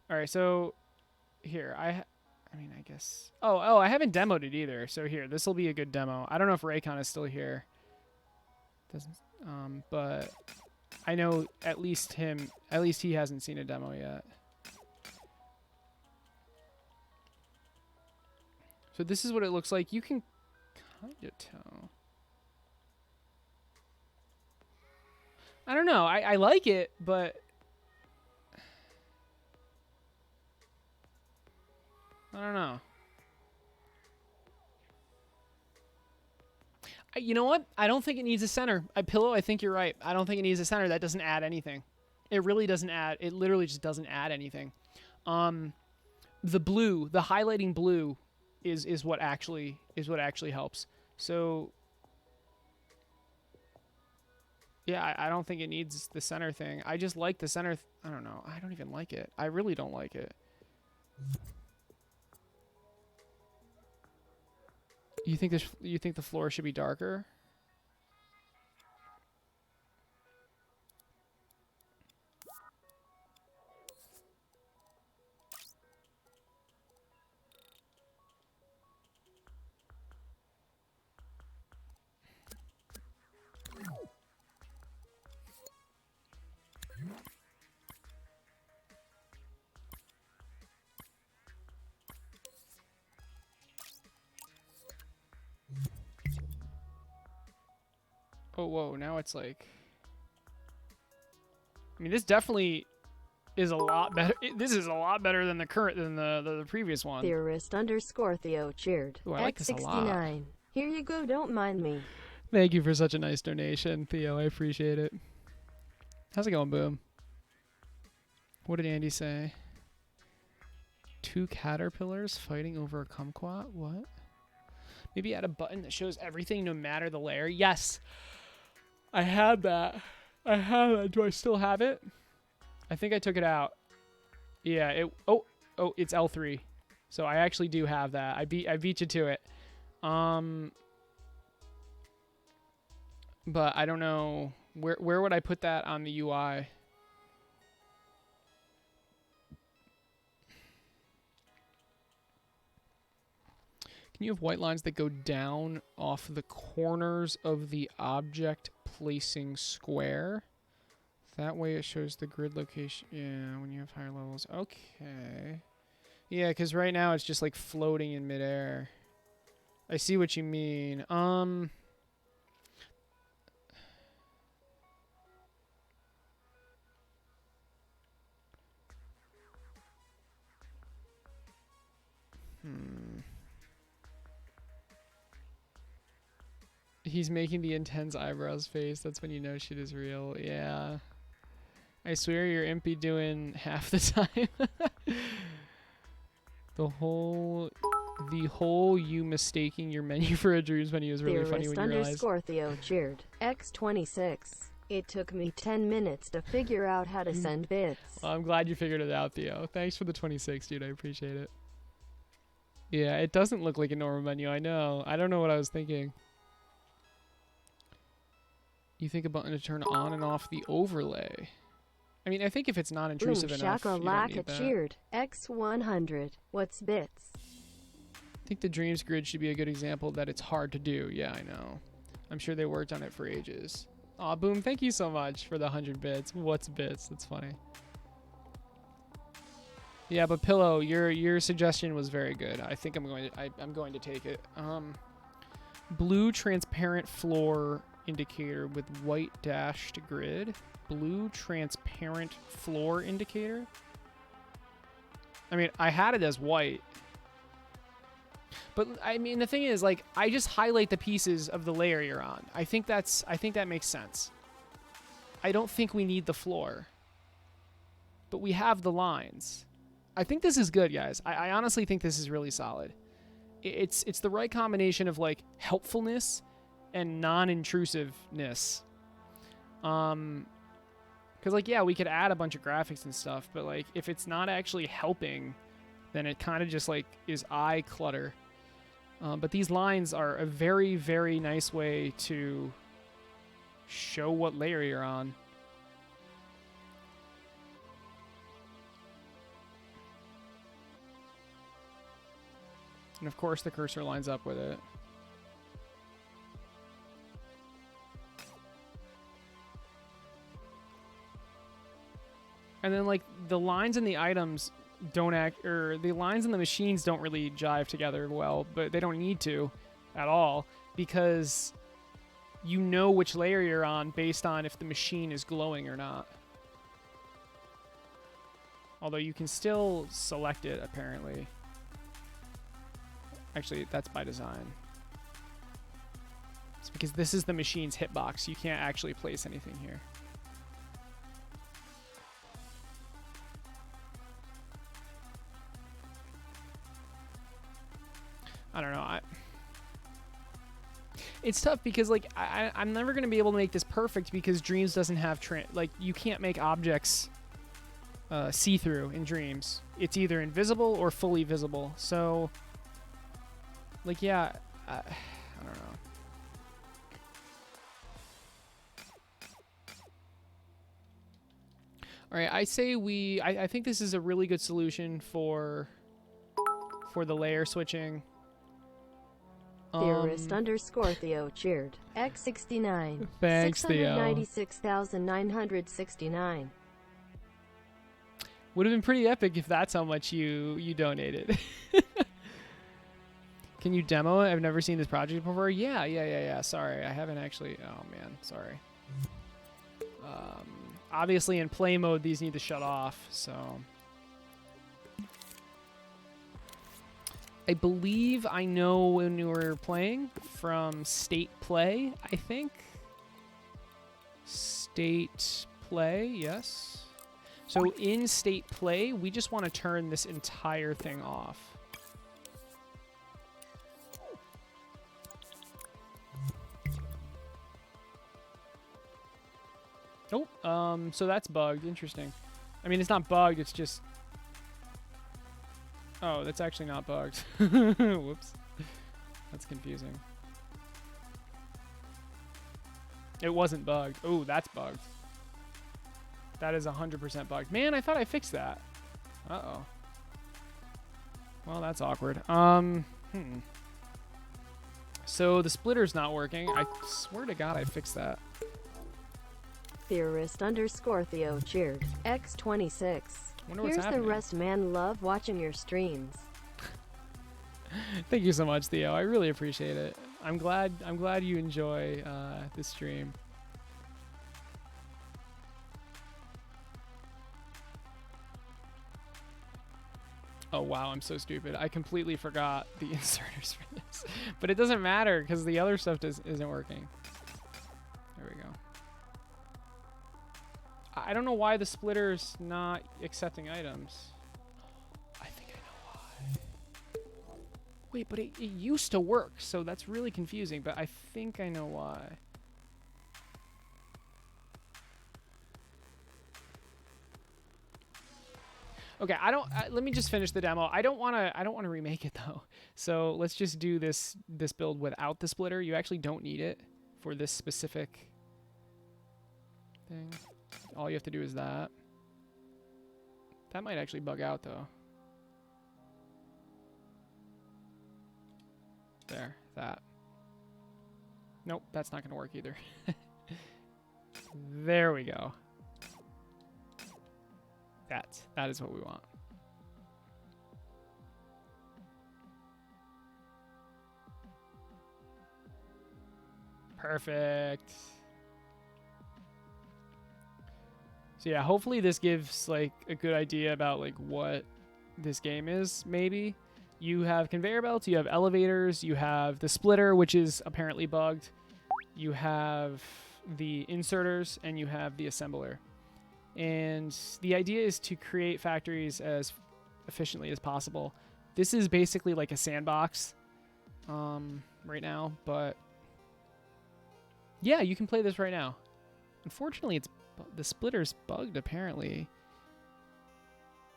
All right, so here I mean, I guess. Oh, I haven't demoed it either. So here, this will be a good demo. I don't know if Raycon is still here. Doesn't. But I know at least he hasn't seen a demo yet. So this is what it looks like. You can kind of tell. I don't know. I like it, but I don't know. You know what? I don't think it needs a center. Pillow, I think you're right. I don't think it needs a center. That doesn't add anything. It really doesn't add. It literally just doesn't add anything. The blue, the highlighting blue, is what actually helps. So yeah, I don't think it needs the center thing. I just like the center. I don't know. I don't even like it. I really don't like it. You think the floor should be darker? Oh, whoa, now it's like... I mean, this definitely is a lot better. This is a lot better than the previous one. Theorist_Theo cheered. Ooh, I like this a lot. 69. Here you go, don't mind me. Thank you for such a nice donation, Theo. I appreciate it. How's it going, Boom? What did Andy say? 2 caterpillars fighting over a kumquat? What? Maybe add a button that shows everything no matter the layer? Yes! I had that. Do I still have it? I think I took it out. Yeah, oh, it's L3. So I actually do have that. I beat you to it. But I don't know where would I put that on the UI? Can you have white lines that go down off the corners of the object placing square? That way it shows the grid location. Yeah, when you have higher levels. Okay. Yeah, because right now it's just like floating in midair. I see what you mean. He's making the intense eyebrows face. That's when you know shit is real. Yeah. I swear you're impy doing half the time. the whole you mistaking your menu for a dreams menu is really funny when you realize. Theo cheered. X26. It took me 10 minutes to figure out how to send bits. Well, I'm glad you figured it out, Theo. Thanks for the 26, dude. I appreciate it. Yeah, it doesn't look like a normal menu. I know. I don't know what I was thinking. You think a button to turn on and off the overlay. I mean, I think if it's not intrusive enough, you don't need that. Cheered. X100. What's bits? I think the Dreams grid should be a good example that it's hard to do. Yeah, I know. I'm sure they worked on it for ages. Aw, Boom, thank you so much for the 100 bits. What's bits? That's funny. Yeah, but Pillow, your suggestion was very good. I think I'm going to take it. Blue transparent floor indicator with white dashed grid. Blue transparent floor indicator. I mean, I had it as white. But I mean, the thing is, like, I just highlight the pieces of the layer you're on. I think that makes sense. I don't think we need the floor. But we have the lines. I think this is good, guys. I honestly think this is really solid. It's the right combination of, like, helpfulness and non-intrusiveness. Because, like, yeah, we could add a bunch of graphics and stuff, but, like, if it's not actually helping, then it kind of just, like, is eye clutter. But these lines are a very, very nice way to show what layer you're on. And, of course, the cursor lines up with it. And then, like, the lines in the items don't act, or the lines in the machines don't really jive together well, but they don't need to at all, because you know which layer you're on based on if the machine is glowing or not. Although you can still select it, apparently. Actually, that's by design. It's because this is the machine's hitbox. You can't actually place anything here. I don't know. It's tough because, like, I'm never going to be able to make this perfect because Dreams doesn't have... like, you can't make objects see-through in Dreams. It's either invisible or fully visible. So, like, yeah, I don't know. All right, I say I think this is a really good solution for the layer switching. Theorist _Theo cheered. X69. Thanks, Theo. 696,969. Would have been pretty epic if that's how much you donated. Can you demo it? I've never seen this project before. Yeah. Sorry, I haven't actually. Oh man, sorry. Obviously in play mode these need to shut off, so. I believe I know when you were playing from State Play, I think. State Play, yes. So in State Play, we just want to turn this entire thing off. Oh, so that's bugged. Interesting. I mean, it's not bugged, it's just... Oh, that's actually not bugged. Whoops. That's confusing. It wasn't bugged. Oh, that's bugged. That is 100% bugged. Man, I thought I fixed that. Uh-oh. Well, that's awkward. So the splitter's not working. I swear to God I fixed that. Theorist _Theo cheered. X26. Here's the rest, man. Love watching your streams. Thank you so much, Theo. I really appreciate it. I'm glad you enjoy this stream. Oh, wow, I'm so stupid. I completely forgot the inserters for this. But it doesn't matter because the other stuff isn't working. There we go. I don't know why the splitter's not accepting items. I think I know why. Wait, but it used to work, so that's really confusing, but I think I know why. Okay, let me just finish the demo. I don't want to remake it though. So let's just do this build without the splitter. You actually don't need it for this specific thing. All you have to do is that. That might actually bug out though. There, that. Nope, that's not gonna work either. There we go. That is what we want. Perfect. So yeah, hopefully this gives like a good idea about like what this game is. Maybe you have conveyor belts, you have elevators, you have the splitter, which is apparently bugged. You have the inserters, and you have the assembler. And the idea is to create factories as efficiently as possible. This is basically like a sandbox right now, but yeah, you can play this right now. Unfortunately, the splitter's bugged apparently.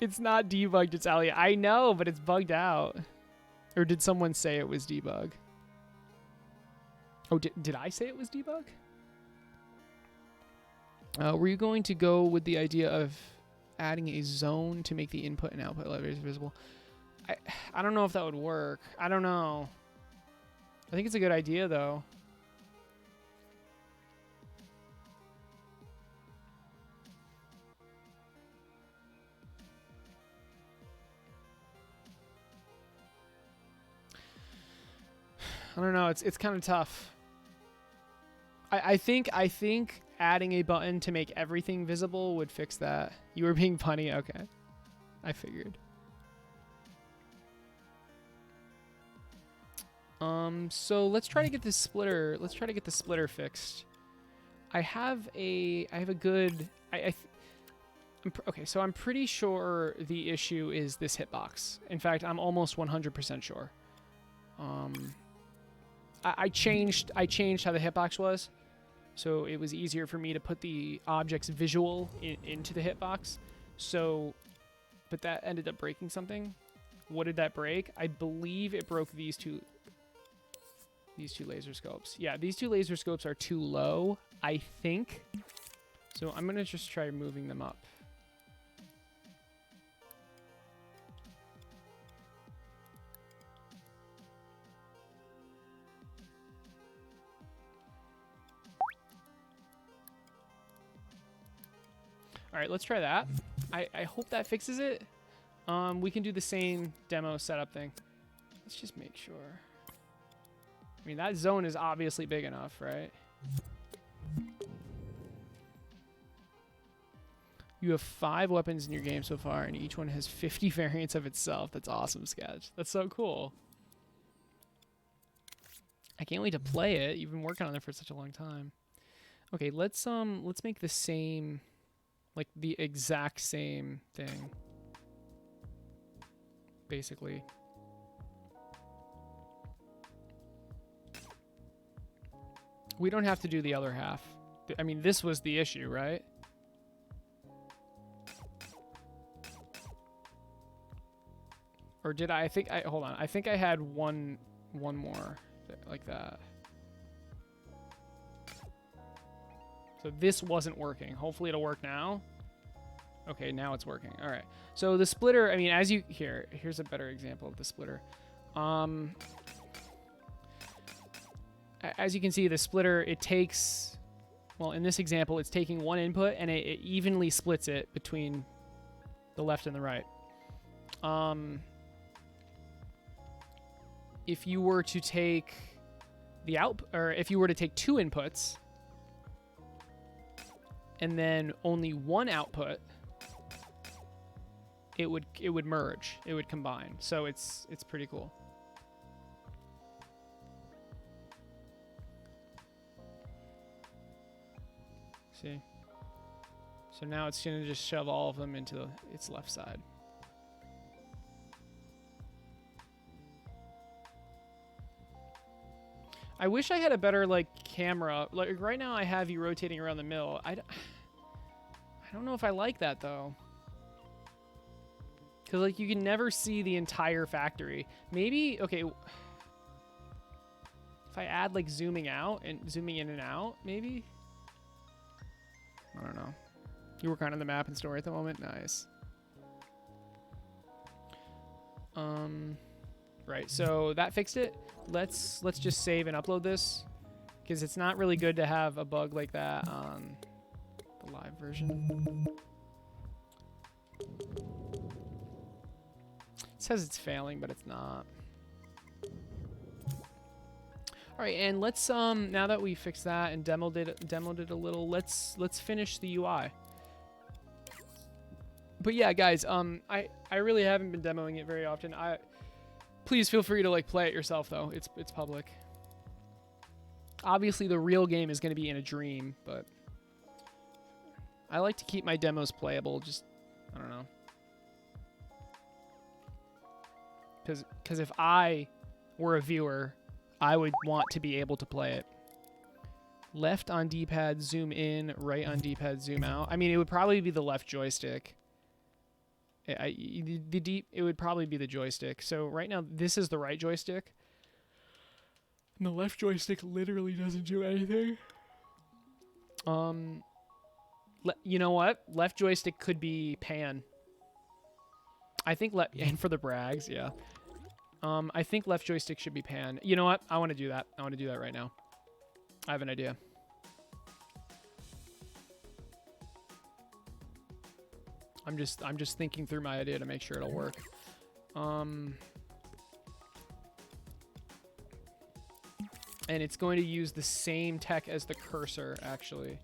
It's not debugged, it's Ali. I know, but it's bugged out. Or did someone say it was debug? Oh, did I say it was debug? Were you going to go with the idea of adding a zone to make the input and output elevators visible? I don't know if that would work. I don't know. I think it's a good idea, though. I don't know. It's kind of tough. I think adding a button to make everything visible would fix that. You were being punny? Okay. I figured. So let's try to get this splitter. Let's try to get the splitter fixed. I have a good. Okay, so I'm pretty sure the issue is this hitbox. In fact, I'm almost 100% sure. I changed how the hitbox was, so it was easier for me to put the object's visual into the hitbox. So, but that ended up breaking something. What did that break? I believe it broke these two laser scopes. Yeah, these two laser scopes are too low, I think. So I'm gonna just try moving them up. All right, let's try that. I hope that fixes it. We can do the same demo setup thing. Let's just make sure. I mean, that zone is obviously big enough, right? You have 5 weapons in your game so far, and each one has 50 variants of itself. That's awesome, Sketch. That's so cool. I can't wait to play it. You've been working on it for such a long time. Okay, let's make the same, like the exact same thing, basically. We don't have to do the other half. I mean, this was the issue, right? Or did I think I hold on. I think I had one more like that. So this wasn't working. Hopefully it'll work now. Okay, now it's working. All right. So the splitter, I mean, as you here's a better example of the splitter. As you can see, the splitter, it takes, well, in this example, it's taking one input and it evenly splits it between the left and the right. If you were to take if you were to take 2 inputs and then only one output, it would merge, it would combine. So it's pretty cool. See? So now it's going to just shove all of them into its left side. I wish I had a better like camera. Like right now I have you rotating around the mill. I don't know if I like that though. Cuz like you can never see the entire factory. Maybe okay, if I add like zooming out and zooming in and out, maybe. I don't know. You work on the map and story at the moment. Nice. Right. So that fixed it. Let's just save and upload this because it's not really good to have a bug like that on the live version. It says it's failing, but it's not. All right, and let's now that we fixed that and demoed it a little, let's finish the UI. But yeah, guys, I really haven't been demoing it very often. Please feel free to like play it yourself though. It's public. Obviously, the real game is going to be in a dream, but I like to keep my demos playable. Just I don't know, because if I were a viewer, I would want to be able to play it. Left on D-pad, zoom in. Right on D-pad, zoom out. I mean, it would probably be the left joystick. It would probably be the joystick. So right now, this is the right joystick. And the left joystick literally doesn't do anything. You know what? Left joystick could be pan. I think and for the brags, yeah. I think left joystick should be pan. You know what? I want to do that. I want to do that right now. I have an idea. I'm just thinking through my idea to make sure it'll work. And it's going to use the same tech as the cursor, actually.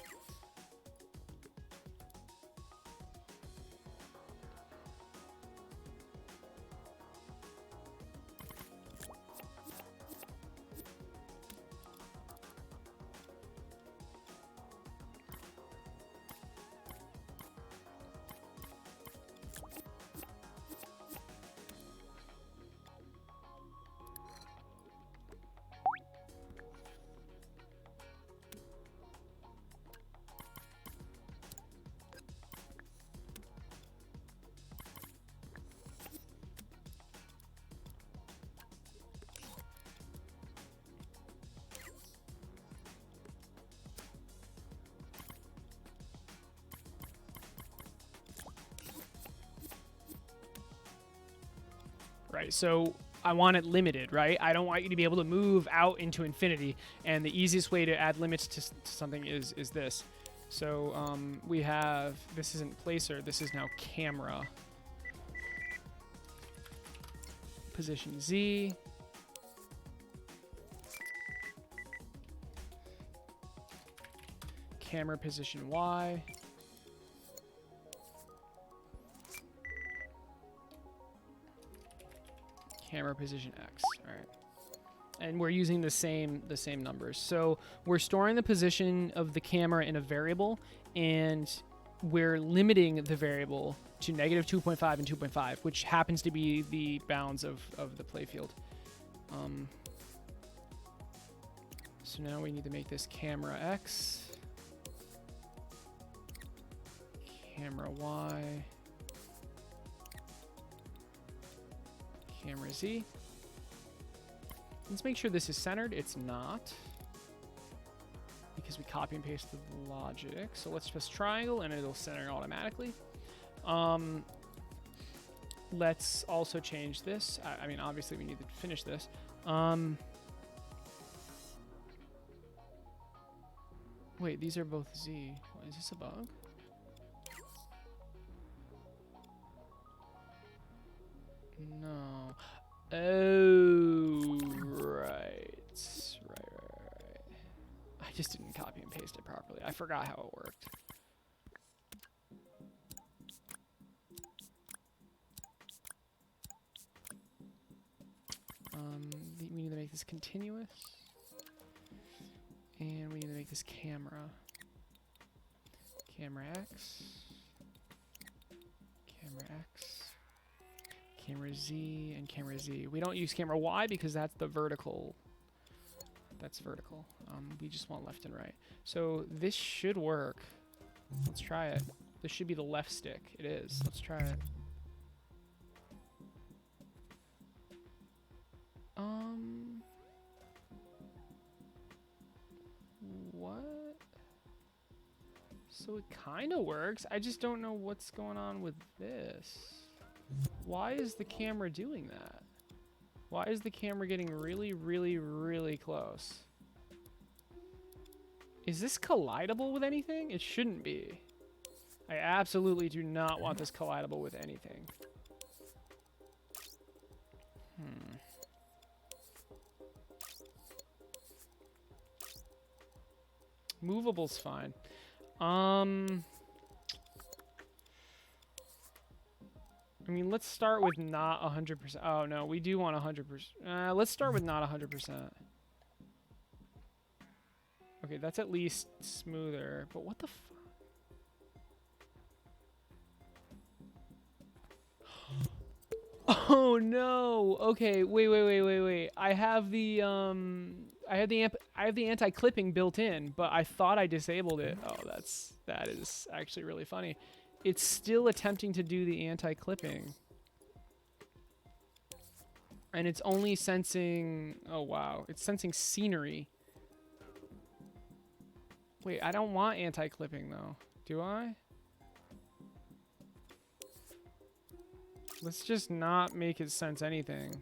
Right, so I want it limited, right? I don't want you to be able to move out into infinity, and the easiest way to add limits to something is this. So we have, this isn't placer, this is now camera. Position Z. Camera position Y. Camera position X. All right. And we're using the same numbers. So we're storing the position of the camera in a variable, and we're limiting the variable to negative 2.5 and 2.5, which happens to be the bounds of the playfield. So now we need to make this camera X, camera Y, camera Z. Let's make sure this is centered. It's not, because we copy and paste the logic. So let's press triangle and it'll center automatically. Let's also change this. I mean, obviously we need to finish this. Wait, these are both Z. What, is this a bug? No. Oh, right. I just didn't copy and paste it properly. I forgot how it worked. We need to make this continuous. And we need to make this camera. Camera X. Camera X. Camera Z and camera Z. We don't use camera Y because that's the vertical. That's vertical. We just want left and right. So this should work. Let's try it. This should be the left stick. It is. Let's try it. What? So it kind of works. I just don't know what's going on with this. Why is the camera doing that? Why is the camera getting really, really, really close? Is this collidable with anything? It shouldn't be. I absolutely do not want this collidable with anything. Movable's fine. I mean, let's start with not 100%. Oh, no, we do want 100%. Let's start with not 100%. Okay, that's at least smoother. But what the fuck? Oh, no. Okay, wait. I have the anti-clipping built in, but I thought I disabled it. Oh, that is actually really funny. It's still attempting to do the anti-clipping. And it's only sensing... Oh, wow. It's sensing scenery. Wait, I don't want anti-clipping, though. Do I? Let's just not make it sense anything.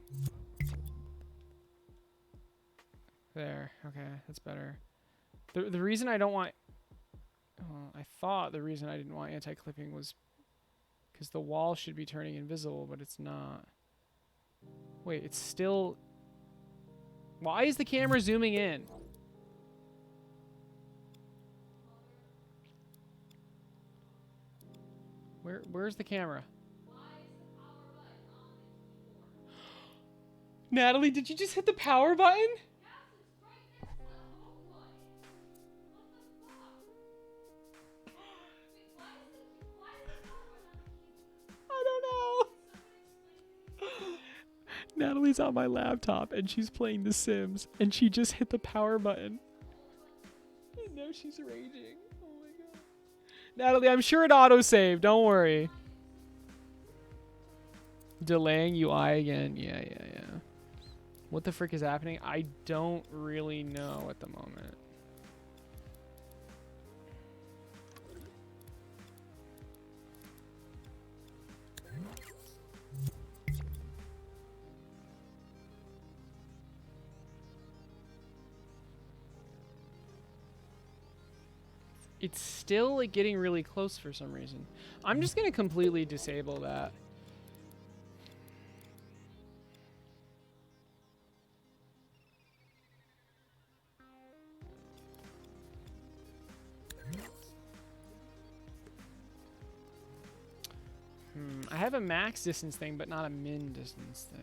There. Okay, that's better. The reason I don't want... I thought the reason I didn't want anti-clipping was because the wall should be turning invisible, but it's not. Wait, it's still... Why is the camera zooming in? Where's the camera? Natalie, did you just hit the power button? Natalie's on my laptop and she's playing The Sims and she just hit the power button. And now she's raging. Oh my god. Natalie, I'm sure it autosaved. Don't worry. Delaying UI again. Yeah. What the frick is happening? I don't really know at the moment. It's still like getting really close for some reason. I'm just gonna completely disable that. I have a max distance thing, but not a min distance thing.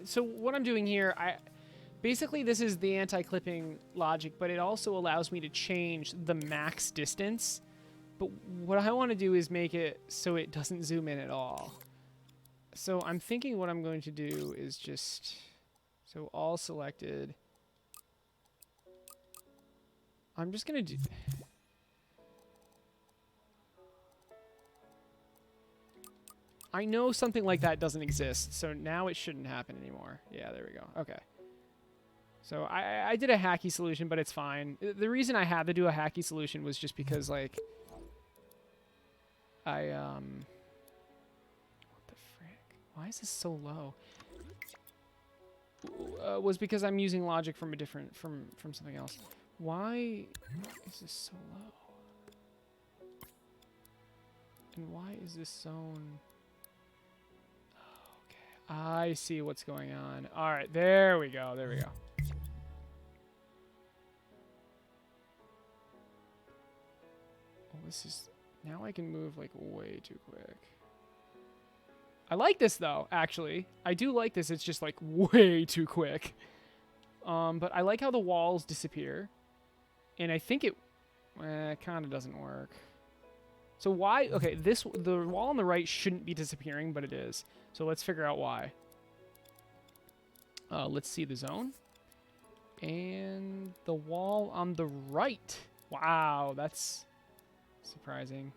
So what I'm doing here, basically this is the anti-clipping logic, but it also allows me to change the max distance. But what I want to do is make it so it doesn't zoom in at all. So I'm thinking what I'm going to do is just, so all selected. I'm just going to do... I know something like that doesn't exist, so now it shouldn't happen anymore. Yeah, there we go. Okay. So I did a hacky solution, but it's fine. The reason I had to do a hacky solution was just because, like, what the frick? Why is this so low? Was because I'm using logic from a different, from something else. Why is this so low? And why is this zone... I see what's going on. All right, there we go. There we go. Oh, this is... Now I can move, like, way too quick. I like this, though, actually. I do like this. It's just, like, way too quick. But I like how the walls disappear. And I think it kind of doesn't work. So why... Okay, the wall on the right shouldn't be disappearing, but it is. So let's figure out why. Let's see the zone. And the wall on the right. Wow, that's surprising.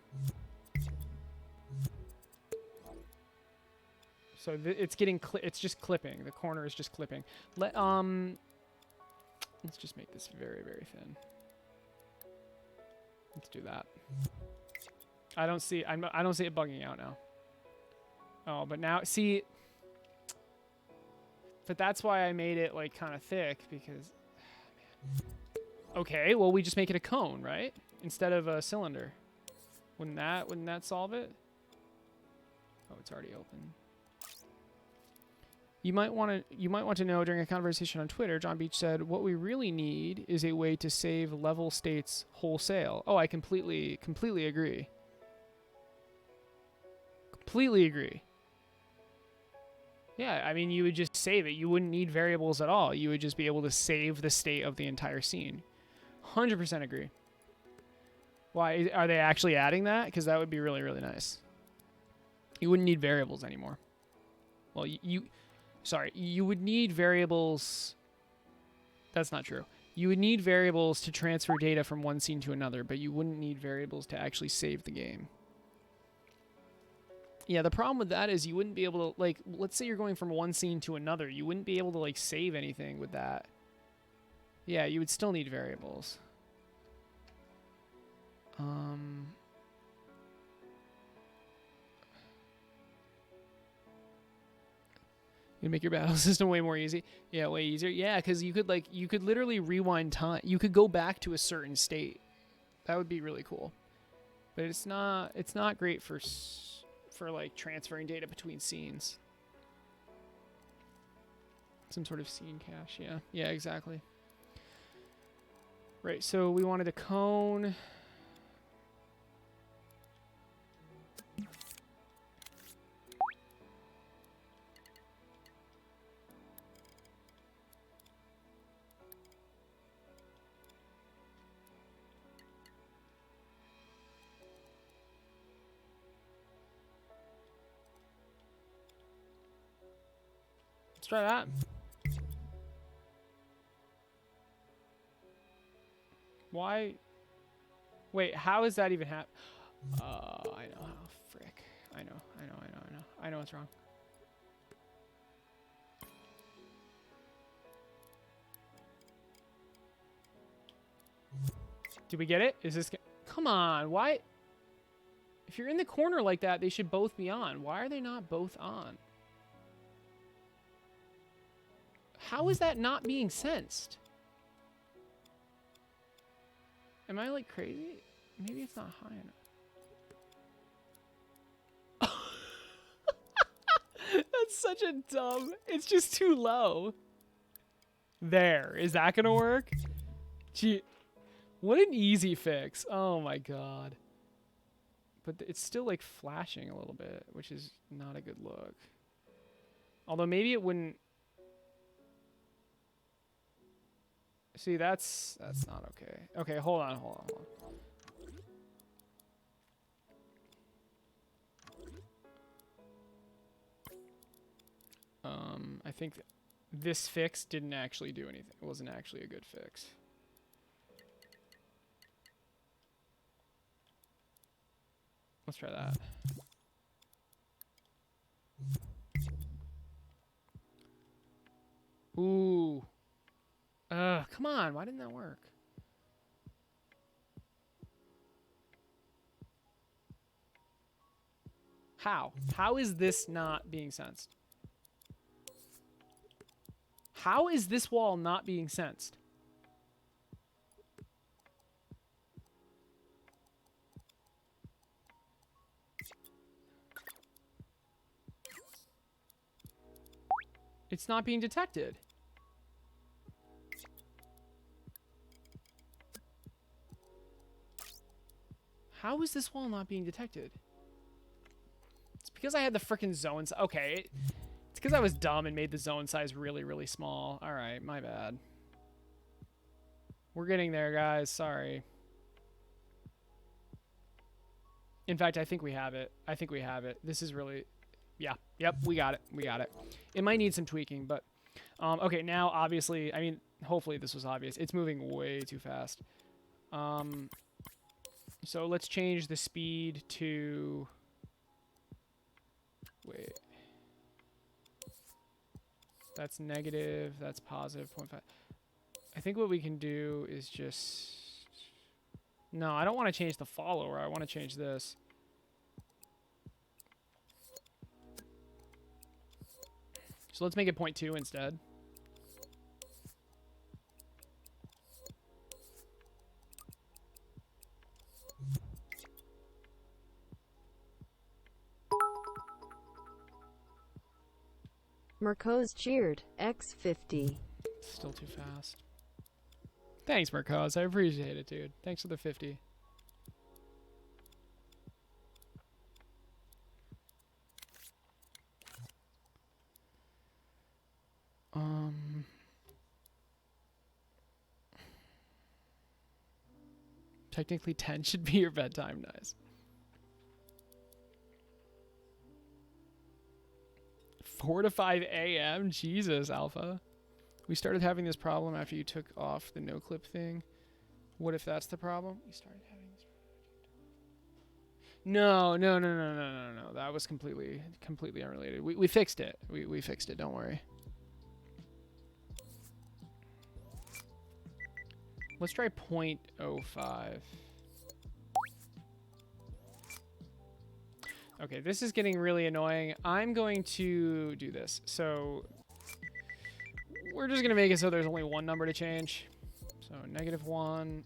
So it's getting... it's just clipping. The corner is just clipping. Let's just make this very, very thin. Let's do that. I don't see it bugging out now. Oh, but now see, but that's why I made it like kind of thick because man. Okay, well we just make it a cone, right? Instead of a cylinder. Wouldn't that solve it? Oh, it's already open. You might want to know during a conversation on Twitter, John Beach said, "What we really need is a way to save level states wholesale." Oh, I completely agree. Completely agree. Yeah, I mean, you would just save it. You wouldn't need variables at all. You would just be able to save the state of the entire scene. 100% agree. Why? Are they actually adding that? Because that would be really, really nice. You wouldn't need variables anymore. Well, sorry, you would need variables. That's not true. You would need variables to transfer data from one scene to another, but you wouldn't need variables to actually save the game. Yeah, the problem with that is you wouldn't be able to, like, let's say you're going from one scene to another. You wouldn't be able to, like, save anything with that. Yeah, you would still need variables. You'd make your battle system way more easy. Yeah, way easier. Yeah, because you could literally rewind time. You could go back to a certain state. That would be really cool. But it's not great for like transferring data between scenes. Some sort of scene cache. Yeah. Yeah, exactly. Right. So we wanted a cone. Let's try that. Why? Wait, how is that even happen? I know how. Frick. I know what's wrong. Did we get it? Is this... Come on, why? If you're in the corner like that, they should both be on. Why are they not both on? How is that not being sensed? Am I like crazy? Maybe it's not high enough. That's such a dumb... It's just too low. There. Is that gonna work? Gee, what an easy fix. Oh my god. But it's still like flashing a little bit, which is not a good look. Although maybe it wouldn't... See, that's not okay. Okay, hold on. I think this fix didn't actually do anything. It wasn't actually a good fix. Let's try that. Ooh. Come on. Why didn't that work? How? How is this not being sensed? How is this wall not being sensed? It's not being detected. How is this wall not being detected? It's because I had the frickin' zone. Okay. It's because I was dumb and made the zone size really, really small. All right, my bad. We're getting there, guys. Sorry. In fact, I think we have it. I think we have it. This is really... Yeah. Yep, we got it. We got it. It might need some tweaking, but... okay, now, obviously... I mean, hopefully this was obvious. It's moving way too fast. So let's change the speed to... Wait. That's negative. That's positive 0.5. I think what we can do is just... No, I don't want to change the follower. I want to change this. So let's make it 0.2 instead. Mercoz cheered. X50. Still too fast. Thanks, Mercoz. I appreciate it, dude. Thanks for the 50. Technically 10 should be your bedtime. Nice. 4 to 5 a.m.? Jesus, Alpha. We started having this problem after you took off the no-clip thing. What if that's the problem? We started having this problem. No. That was completely unrelated. We fixed it. We fixed it. Don't worry. Let's try 0.05. Okay, this is getting really annoying. I'm going to do this. So we're just going to make it so there's only one number to change. So -1.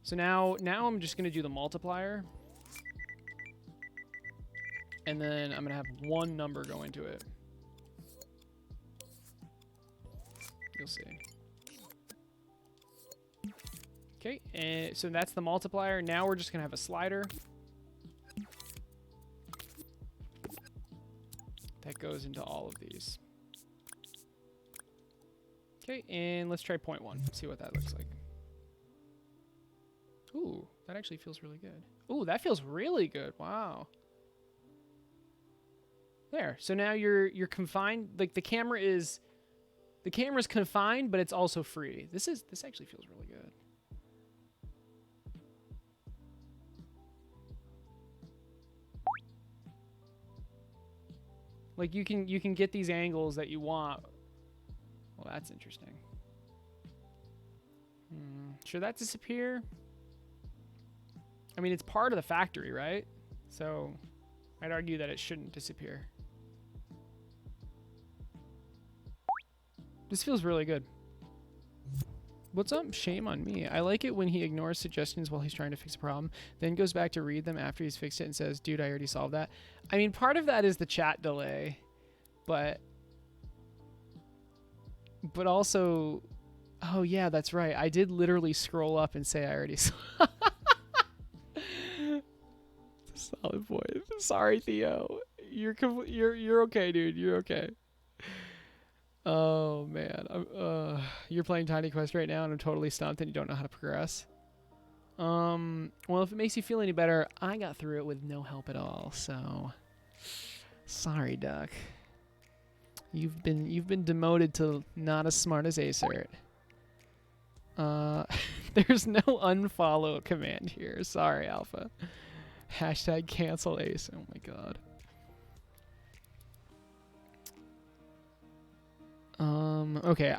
So now I'm just going to do the multiplier. And then I'm going to have one number go into it. You'll see. Okay, and so that's the multiplier. Now we're just going to have a slider. That goes into all of these. Okay, and let's try 0.1. See what that looks like. Ooh, that actually feels really good. Ooh, that feels really good. Wow. There. So now you're confined. Like the camera's confined, but it's also free. This actually feels really good. Like you can get these angles that you want. Well, that's interesting. Should that disappear? I mean, it's part of the factory, right? So I'd argue that it shouldn't disappear. This feels really good. What's up? Shame on me. I like it when he ignores suggestions while he's trying to fix a problem, then goes back to read them after he's fixed it and says, dude, I already solved that. I mean, part of that is the chat delay, but also, oh yeah, that's right. I did literally scroll up and say I already solved. Solid point. Sorry, Theo. You're okay, dude. You're okay. Oh man, you're playing Tiny Quest right now, and I'm totally stumped, and you don't know how to progress. Well, if it makes you feel any better, I got through it with no help at all. So, sorry, Duck. You've been demoted to not as smart as Aecert. There's no unfollow command here. Sorry, Alpha. Hashtag cancel Ace. Oh my god. Okay,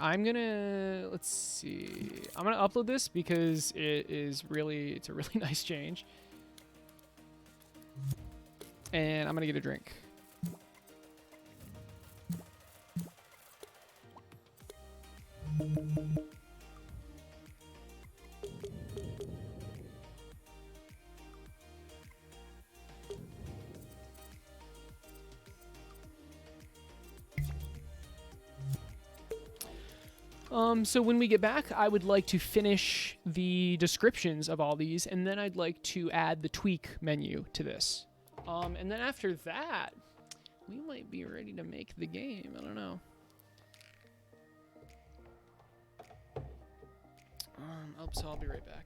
let's see. I'm gonna upload this because it's a really nice change. And I'm gonna get a drink. So when we get back, I would like to finish the descriptions of all these, and then I'd like to add the tweak menu to this. And then after that, we might be ready to make the game. I don't know. So I'll be right back.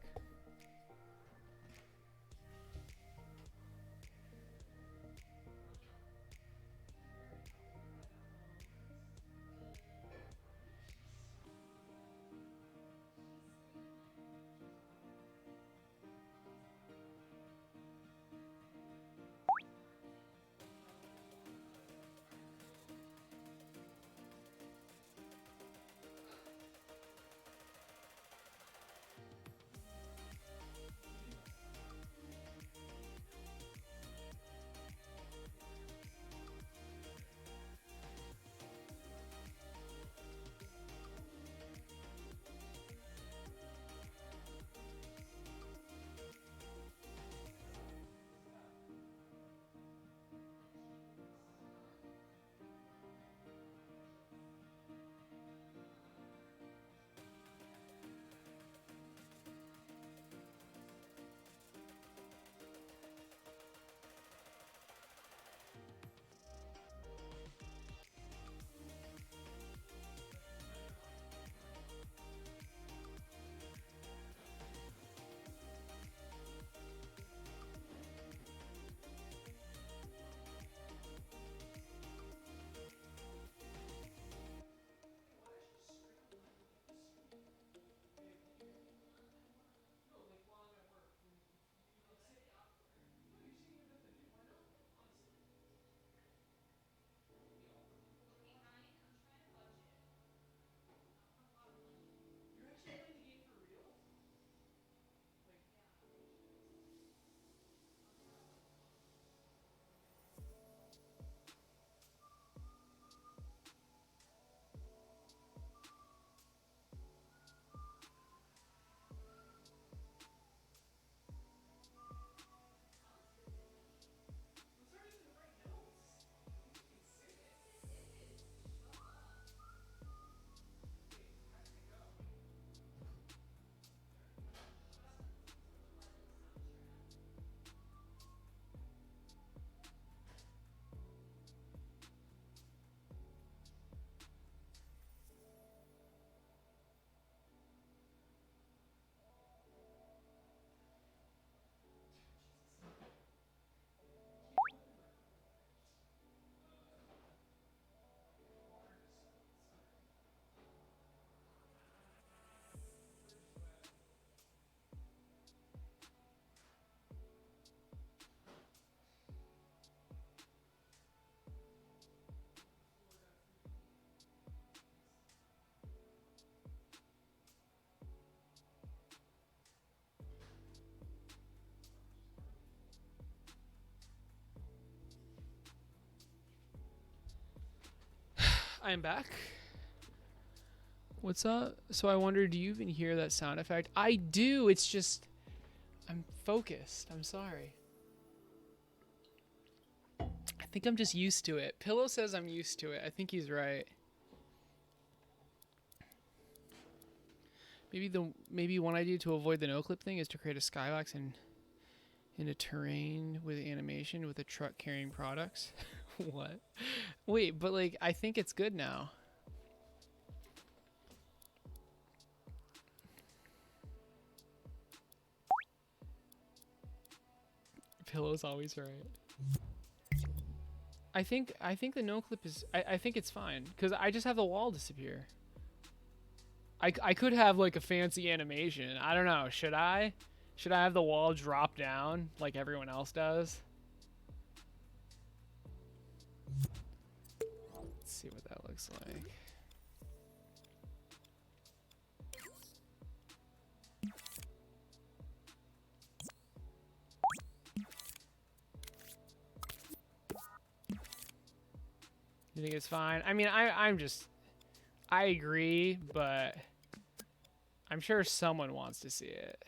I am back. What's up? So I wonder, do you even hear that sound effect? I do. It's just, I'm focused. I'm sorry. I think I'm just used to it. Pillow says I'm used to it. I think he's right. Maybe one idea to avoid the no clip thing is to create a skybox in a terrain with animation with a truck carrying products. What? Wait, but like I think it's good now. Pillow's always right. I think the no clip is I think it's fine because I just have the wall disappear. I could have like a fancy animation. I don't know. Should I? Should I have the wall drop down like everyone else does? Let's see what that looks like. You think it's fine? I mean, I agree, but I'm sure someone wants to see it.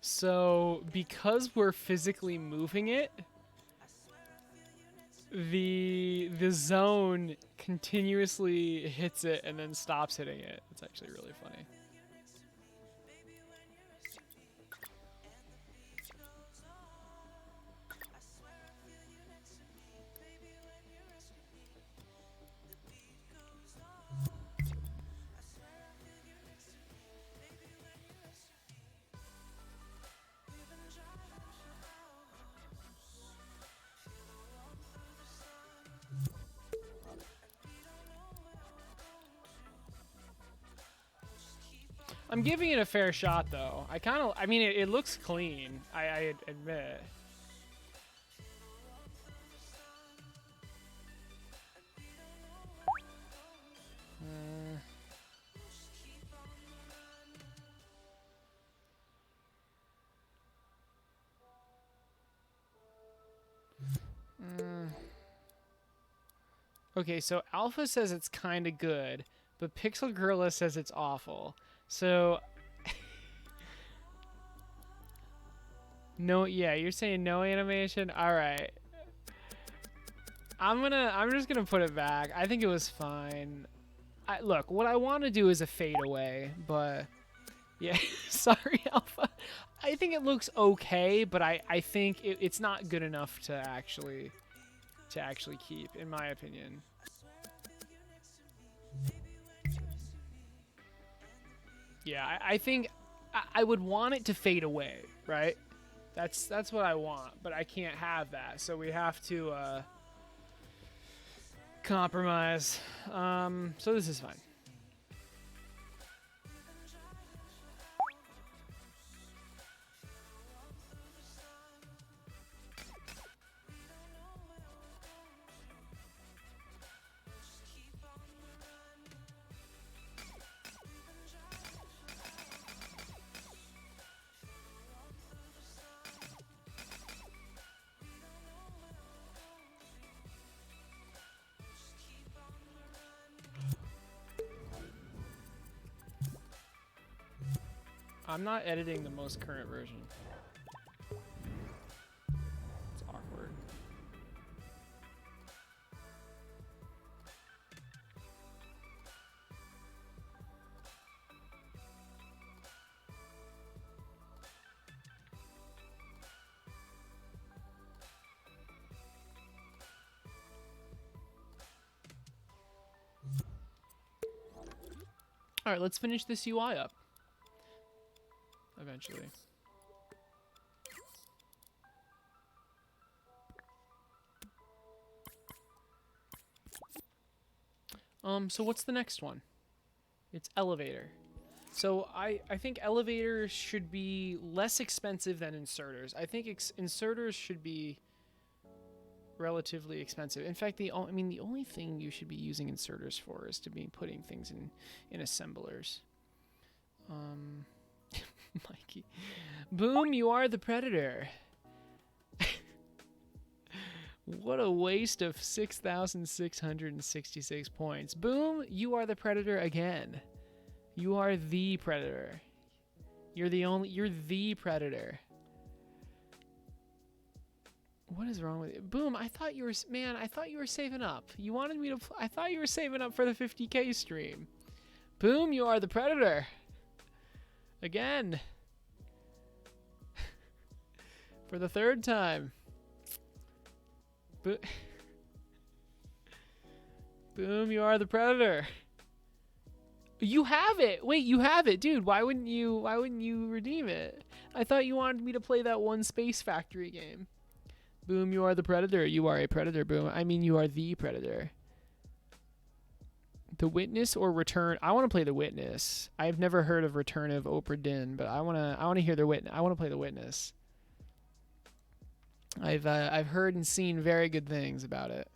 So because we're physically moving it, the zone continuously hits it and then stops hitting it. It's actually really funny. I'm giving it a fair shot, though. I mean, it looks clean. I admit. Okay, so Alpha says it's kind of good, but Pixel Gorilla says it's awful. So no, yeah, you're saying no animation? All right. I'm just gonna put it back. I think it was fine. Look, what I want to do is a fade away, but yeah, sorry, Alpha. I think it looks okay, but I think it's not good enough to actually keep, in my opinion. Yeah, I think I would want it to fade away, right? That's what I want, but I can't have that, so we have to compromise. So this is fine. I'm not editing the most current version. It's awkward. All right, let's finish this UI up. Eventually. So what's the next one? It's elevator. So I think elevators should be less expensive than inserters. I think inserters should be relatively expensive. In fact, the only thing you should be using inserters for is to be putting things in assemblers. Mikey. Boom, you are the predator. What a waste of 6,666 points. Boom, you are the predator again. You are the predator. You're the predator. What is wrong with it? Boom, I thought you were saving up. You wanted me to I thought you were saving up for the 50K stream. Boom, you are the predator. Again. For the third time. Boom, you are the predator. You have it. Wait, you have it, dude. Why wouldn't you redeem it? I thought you wanted me to play that one Space Factory game. Boom, you are the predator. You are a predator, Boom. I mean, you are the predator. The Witness or Return? I want to play The Witness. I've never heard of Return of Oprah Din, but I want to hear The Witness. I want to play The Witness. I've heard and seen very good things about it.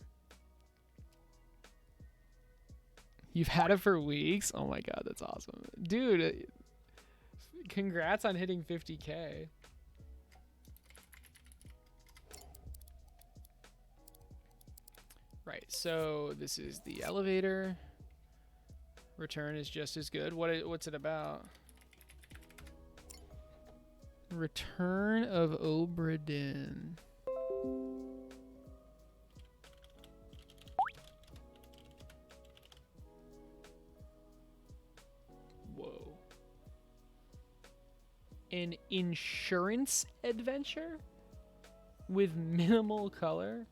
You've had it for weeks? Oh my god, that's awesome. Dude, congrats on hitting 50K. Right, so this is the elevator. Return is just as good. What's it about? Return of Obra Dinn. Whoa. An insurance adventure with minimal color?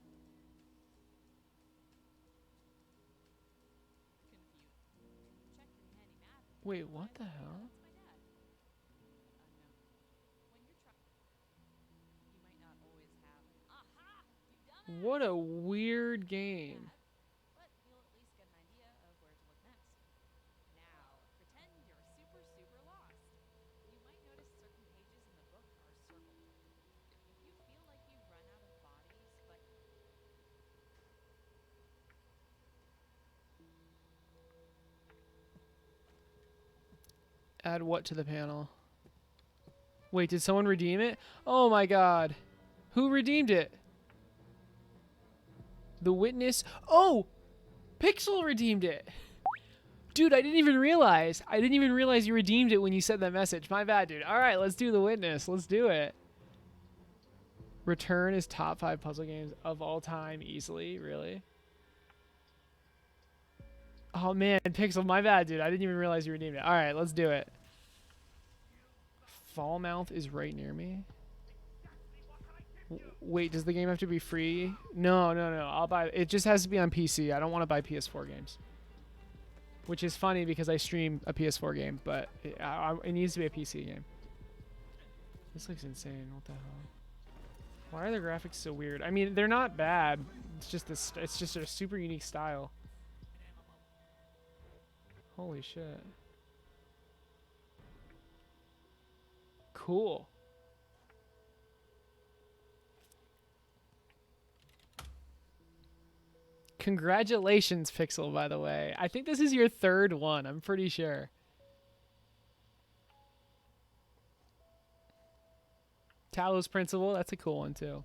Wait, what the hell? What a weird game. But you'll at least get an idea of where to look next. Now, pretend you're super lost. You might notice certain pages in the book are circled. If you feel like you've run out of bodies, but Add what to the panel? Wait, did someone redeem it? Oh my god. Who redeemed it? The witness. Oh! Pixel redeemed it. Dude, I didn't even realize. I didn't even realize you redeemed it when you said that message. My bad, dude. All right, let's do the witness. Let's do it. Return is top 5 puzzle games of all time easily. Really? Oh, man. Pixel, my bad, dude. I didn't even realize you redeemed it. All right, let's do it. Fallmouth is right near me. Wait, does the game have to be free? No. I'll buy it. It just has to be on PC. I don't want to buy PS4 games. Which is funny because I stream a PS4 game, but it needs to be a PC game. This looks insane. What the hell? Why are the graphics so weird? I mean, they're not bad. It's just this. It's just a super unique style. Holy shit. Cool. Congratulations, Pixel, by the way. I think this is your 3rd one. I'm pretty sure. Talos Principle. That's a cool one, too.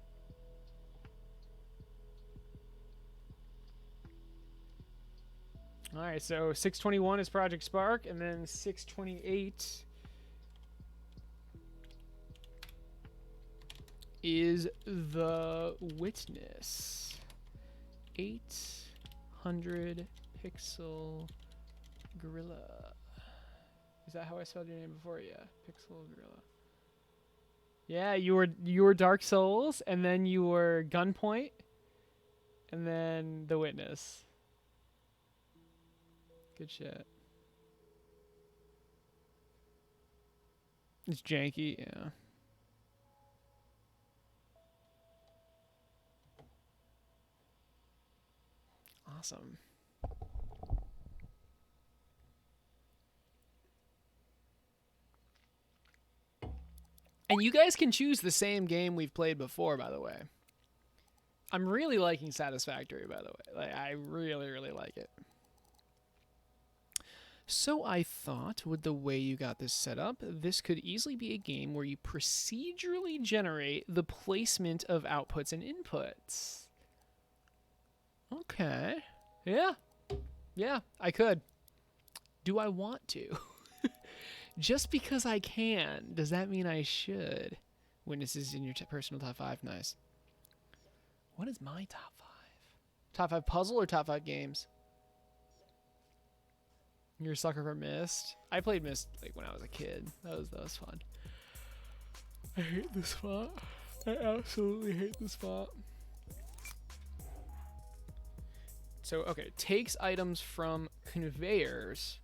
All right, so 621 is Project Spark, and then 628 is The Witness. 800 pixel gorilla. Is that how I spelled your name before? Yeah, pixel gorilla. Yeah, you were Dark Souls, and then you were Gunpoint, and then The Witness. Good shit. It's janky, yeah. Awesome. And you guys can choose the same game we've played before, by the way. I'm really liking Satisfactory, by the way. Like, I really like it. So I thought, with the way you got this set up, this could easily be a game where you procedurally generate the placement of outputs and inputs. Okay. Yeah. Yeah, I could. Do I want to? Just because I can, does that mean I should? Witnesses in your personal top 5. Nice. What is my top 5? Top 5 puzzle or top 5 games? You're a sucker for Myst? I played Myst like when I was a kid. That was fun. I hate this font. I absolutely hate this font. So, okay, takes items from conveyors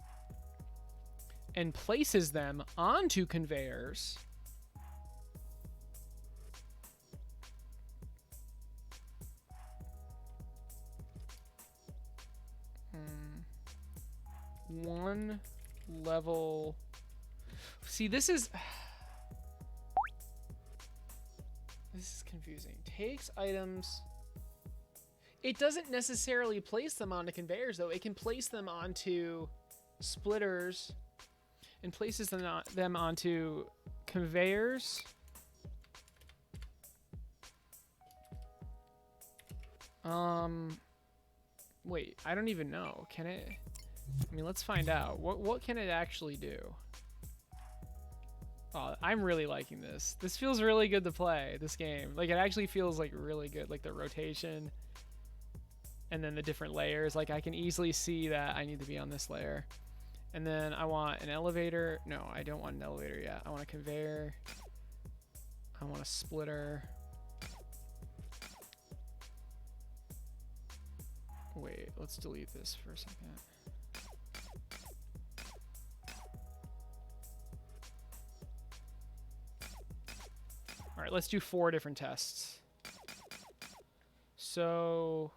and places them onto conveyors. One level. See, this is confusing. Takes items. It doesn't necessarily place them onto conveyors, though. It can place them onto splitters and places them onto conveyors. Wait, I don't even know. Can it? I mean, let's find out. What can it actually do? Oh, I'm really liking this. This feels really good to play, this game. Like, it actually feels, like, really good. Like, the rotation and then the different layers. Like, I can easily see that I need to be on this layer. And then I want an elevator. No, I don't want an elevator yet. I want a conveyor. I want a splitter. Wait, let's delete this for a second. All right, let's do 4 different tests. So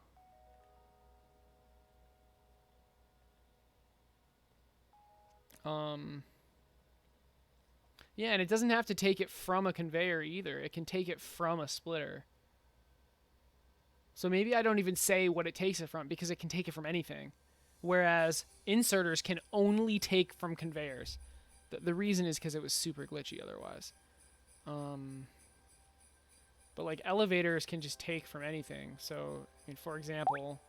yeah, and it doesn't have to take it from a conveyor either. It can take it from a splitter. So maybe I don't even say what it takes it from because it can take it from anything. Whereas inserters can only take from conveyors. The reason is because it was super glitchy otherwise. But like elevators can just take from anything. So, I mean, for example,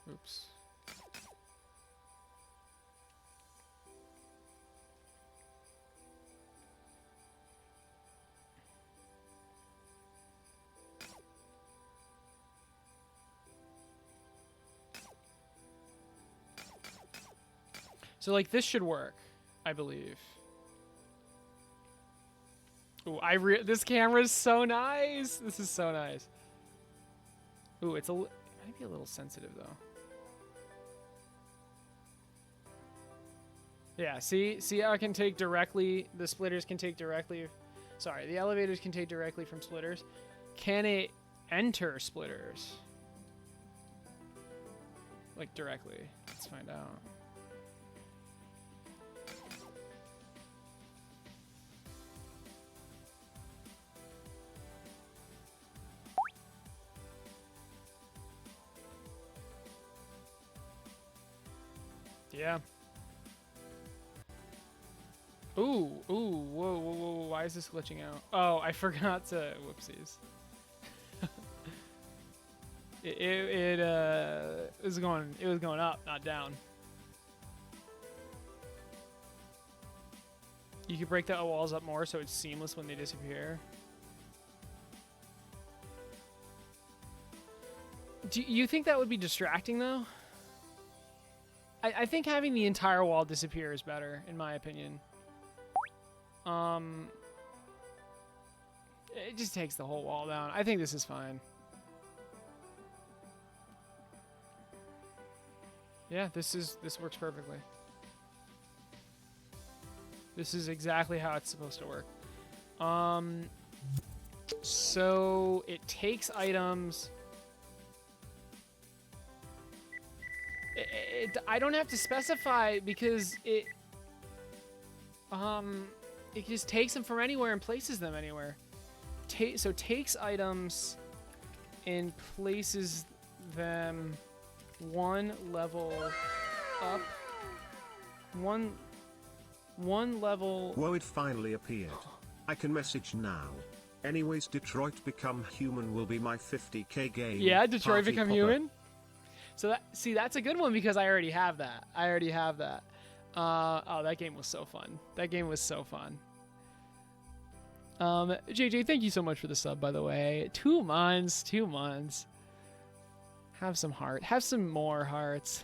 oops. So like this should work, I believe. Ooh, this camera is so nice. This is so nice. Ooh, it might be a little sensitive though. Yeah, see how I can take directly, the splitters can take directly, sorry, the elevators can take directly from splitters. Can it enter splitters? Like directly, let's find out. Yeah. Ooh, whoa, why is this glitching out? Oh, I forgot to, whoopsies. it was going up, not down. You could break the walls up more so it's seamless when they disappear. Do you think that would be distracting though? I think having the entire wall disappear is better, in my opinion. It just takes the whole wall down. I think this is fine. Yeah, this works perfectly. This is exactly how it's supposed to work. So it takes items. I don't have to specify because it just takes them from anywhere and places them anywhere. So takes items and places them one level up. One level. Whoa, it finally appeared. I can message now. Anyways, Detroit Become Human will be my 50k game. Yeah, Detroit Party Become popper. Human. So that's a good one because I already have that. Oh, that game was so fun. JJ, thank you so much for the sub, by the way. 2 months. Have some heart. Have some more hearts.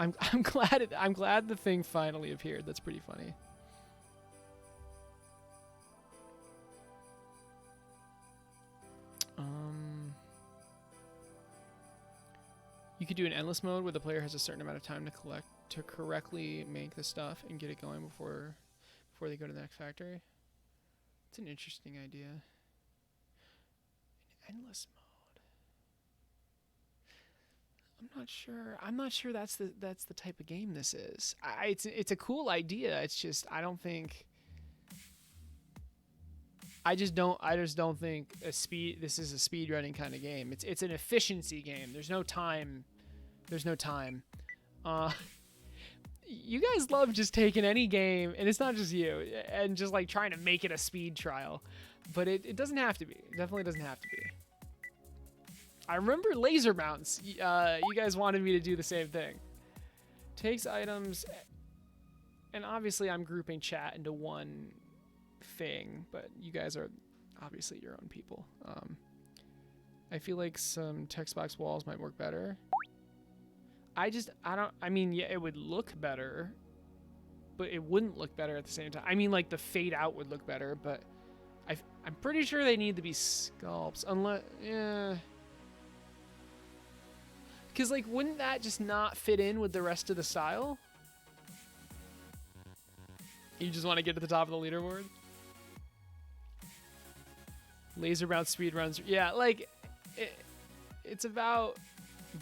I'm glad the thing finally appeared. That's pretty funny. You could do an endless mode where the player has a certain amount of time to correctly make the stuff and get it going before they go to the next factory. It's an interesting idea. An endless mode. I'm not sure that's the type of game this is. It's a cool idea. It's just I just don't think this is a speedrunning kind of game. It's an efficiency game. There's no time. You guys love just taking any game, and it's not just you, and just like trying to make it a speed trial. But it doesn't have to be. It definitely doesn't have to be. I remember laser mounts. You guys wanted me to do the same thing. Takes items and obviously I'm grouping chat into one thing, but you guys are obviously your own people. I feel like some text box walls might work better. I mean, yeah, it would look better, but it wouldn't look better at the same time. I mean, like, the fade out would look better, but I'm pretty sure they need to be sculpts, unless, yeah. Because, like, wouldn't that just not fit in with the rest of the style? You just want to get to the top of the leaderboard? Laser bounce speed runs. Yeah, like, it's about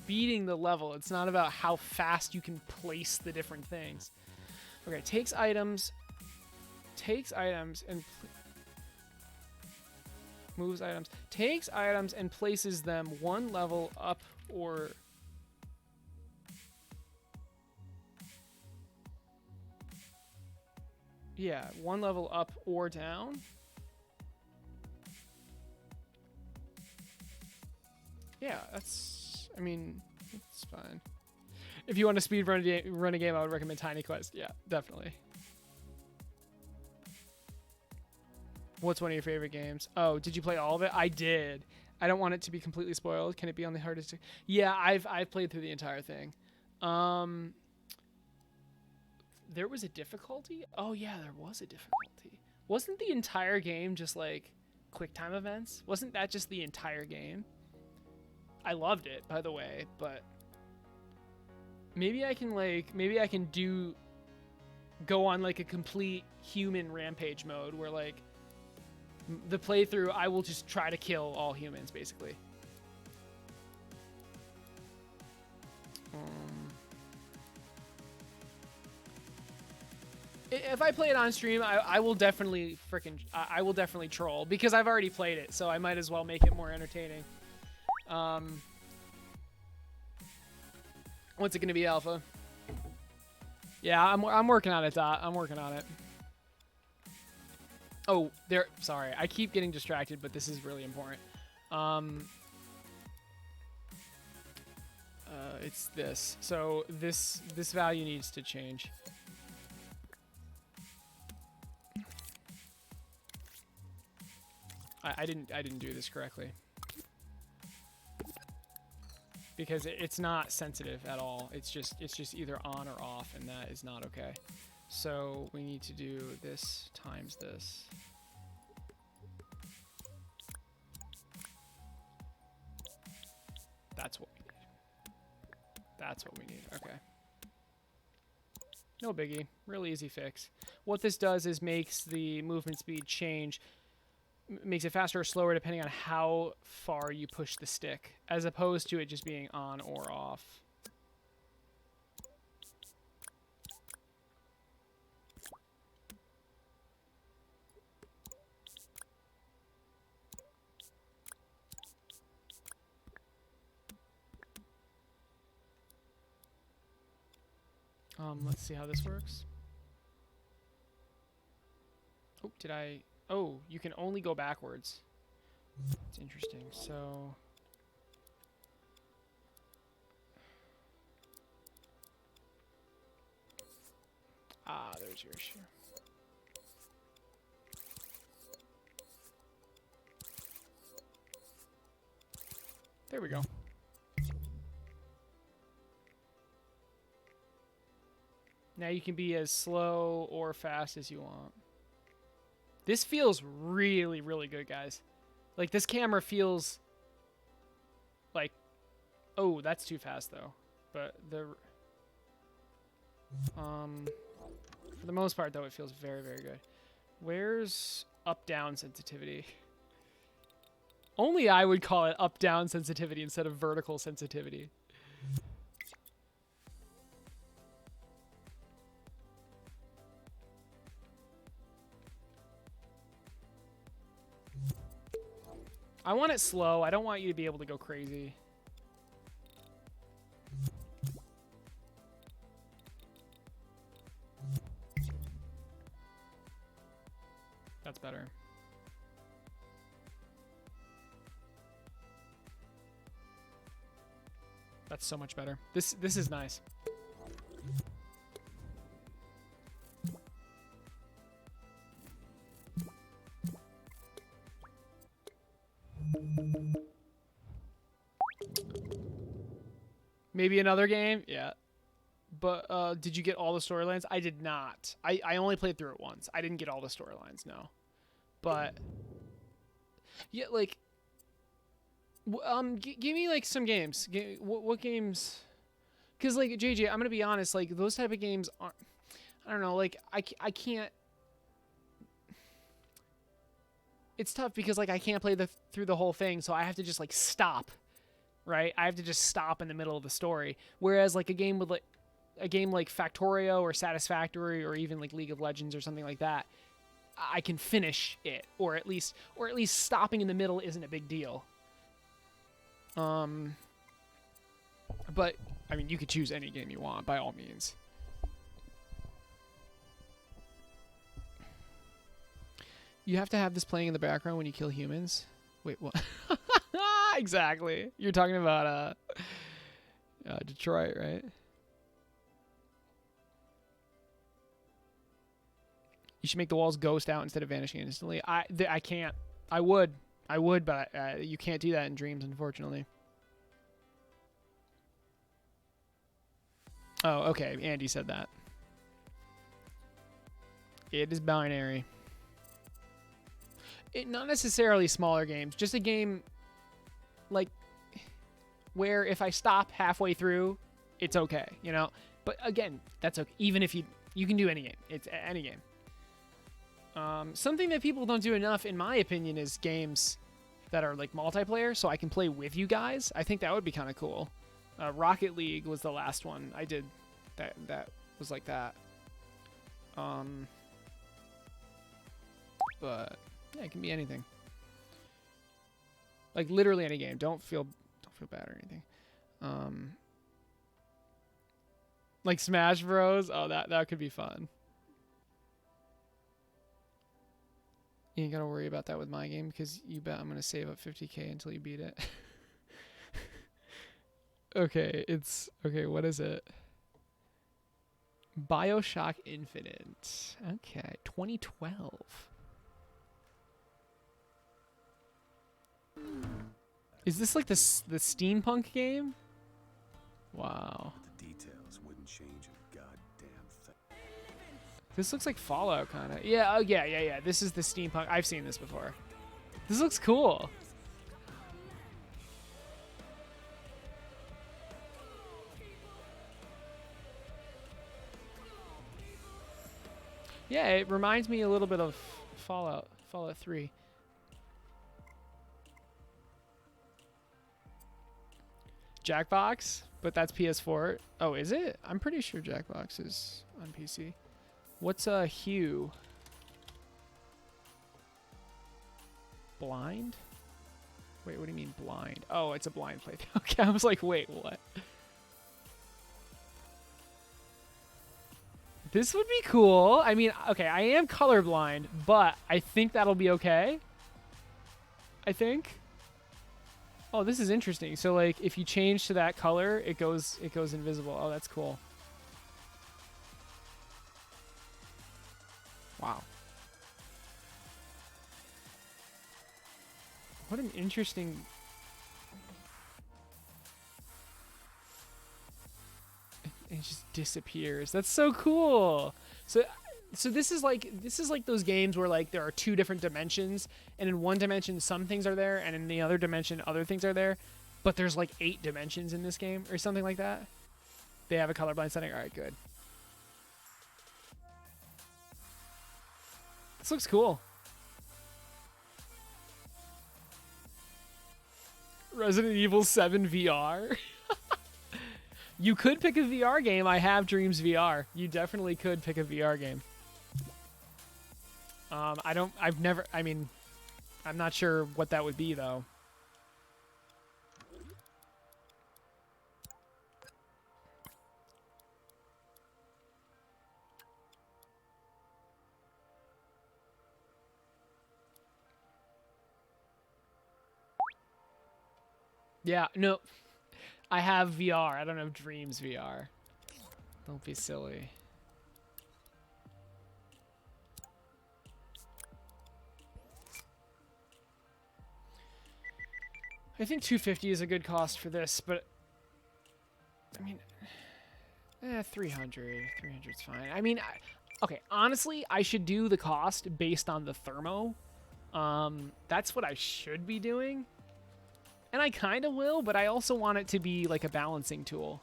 beating the level. It's not about how fast you can place the different things. Okay, takes items and moves items. Takes items and places them one level up or... Yeah, one level up or down. Yeah, that's... I mean, it's fine. If you want to speed run a game, I would recommend Tiny Quest. Yeah, definitely. What's one of your favorite games? Oh, did you play all of it? I did. I don't want it to be completely spoiled. Can it be on the hardest? Yeah, I've played through the entire thing. There was a difficulty? Oh yeah, there was a difficulty. Wasn't the entire game just like quick time events? Wasn't that just the entire game? I loved it, by the way, but maybe I can go on like a complete human rampage mode where like the playthrough I will just try to kill all humans basically. If I play it on stream, I will definitely I will definitely troll because I've already played it, so I might as well make it more entertaining. What's it gonna be, Alpha? Yeah, I'm working on it, Dot. I'm working on it. Oh, sorry, I keep getting distracted, but this is really important. It's this. So this value needs to change. I didn't do this correctly. Because it's not sensitive at all. It's just either on or off, and that is not okay. So we need to do this times this. That's what we need. That's what we need. Okay. No biggie. Really easy fix. What this does is makes the movement speed change. Makes it faster or slower depending on how far you push the stick, as opposed to it just being on or off. Let's see how this works. Oh, did I... Oh, you can only go backwards. It's interesting. So... Ah, there's your issue. There we go. Now you can be as slow or fast as you want. This feels really, really good, guys. Like, this camera feels like... Oh, that's too fast, though. But for the most part, though, it feels very, very good. Where's up-down sensitivity? Only I would call it up-down sensitivity instead of vertical sensitivity. I want it slow. I don't want you to be able to go crazy. That's better. That's so much better. This is nice. Maybe another game? Yeah. But did you get all the storylines? I did not. I only played through it once. I didn't get all the storylines, no. But yeah, like give me like some games. What games? Cuz like JJ, I'm going to be honest, like those type of games aren't, I don't know, like I can't, it's tough because like I can't play through the whole thing, so I have to just like stop, right? I have to just stop in the middle of the story. Whereas like a game like Factorio or Satisfactory or even like League of Legends or something like that, I can finish it, or at least stopping in the middle isn't a big deal. But I mean, you could choose any game you want by all means. You have to have this playing in the background when you kill humans. Wait, what? Exactly. You're talking about Detroit, right? You should make the walls ghost out instead of vanishing instantly. I can't. I would, but you can't do that in Dreams, unfortunately. Oh, okay. Andy said that. It is binary. Not necessarily smaller games, just a game like where if I stop halfway through, it's okay, you know? But again, that's okay. Even if you can do any game. It's any game. Something that people don't do enough, in my opinion, is games that are like multiplayer, so I can play with you guys. I think that would be kind of cool. Rocket League was the last one I did that was like that. But yeah, it can be anything. Like literally any game. Don't feel bad or anything. Like Smash Bros. Oh, that could be fun. You ain't gotta worry about that with my game because you bet I'm gonna save up 50k until you beat it. Okay, what is it? BioShock Infinite. Okay, 2012. Is this like the steampunk game? Wow. The details wouldn't change a goddamn thing. This looks like Fallout kind of. Yeah, oh yeah. This is the steampunk. I've seen this before. This looks cool. Yeah, it reminds me a little bit of Fallout 3. Jackbox, but that's PS4. Oh, is it? I'm pretty sure Jackbox is on PC. What's Hue? Blind? Wait, what do you mean blind? Oh, it's a blind playthrough. Okay, I was like, wait, what? This would be cool. I mean, okay, I am colorblind, but I think that'll be okay. I think. Oh, this is interesting. So, like, if you change to that color, it goes invisible. Oh, that's cool. Wow. What an interesting... It just disappears. That's so cool. So this is like those games where like there are two different dimensions, and in one dimension some things are there, and in the other dimension other things are there, but there's like 8 dimensions in this game or something like that. They have a colorblind setting. All right, good. This looks cool. Resident Evil 7 VR. You could pick a VR game. I have Dreams VR. You definitely could pick a VR game. I'm not sure what that would be though. Yeah, no. I have VR. I don't have Dreams VR. Don't be silly. I think 250 is a good cost for this, but I mean, 300. 300's fine. I mean, okay, honestly, I should do the cost based on the thermo. That's what I should be doing. And I kind of will, but I also want it to be like a balancing tool.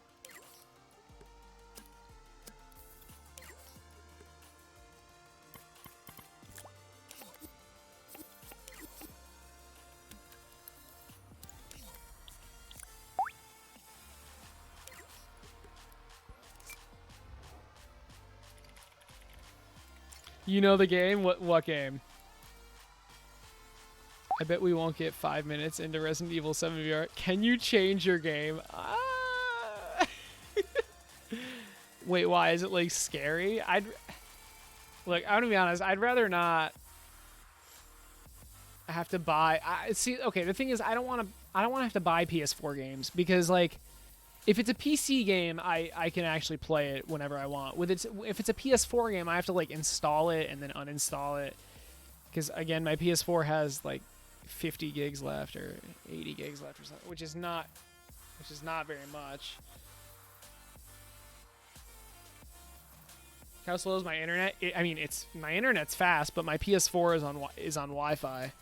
You know the game? What game? I bet we won't get 5 minutes into Resident Evil 7 VR. Can you change your game? Wait, why? Is it like scary? Look, I'm gonna be honest, I'd rather not have to buy see, okay, the thing is I don't wanna have to buy PS4 games because like if it's a PC game, I can actually play it whenever I want. If it's a PS4 game, I have to like install it and then uninstall it. Because again, my PS4 has like 50 gigs left or 80 gigs left or something, which is not very much. How slow is my internet? I mean, my internet's fast, but my PS4 is on Wi-Fi,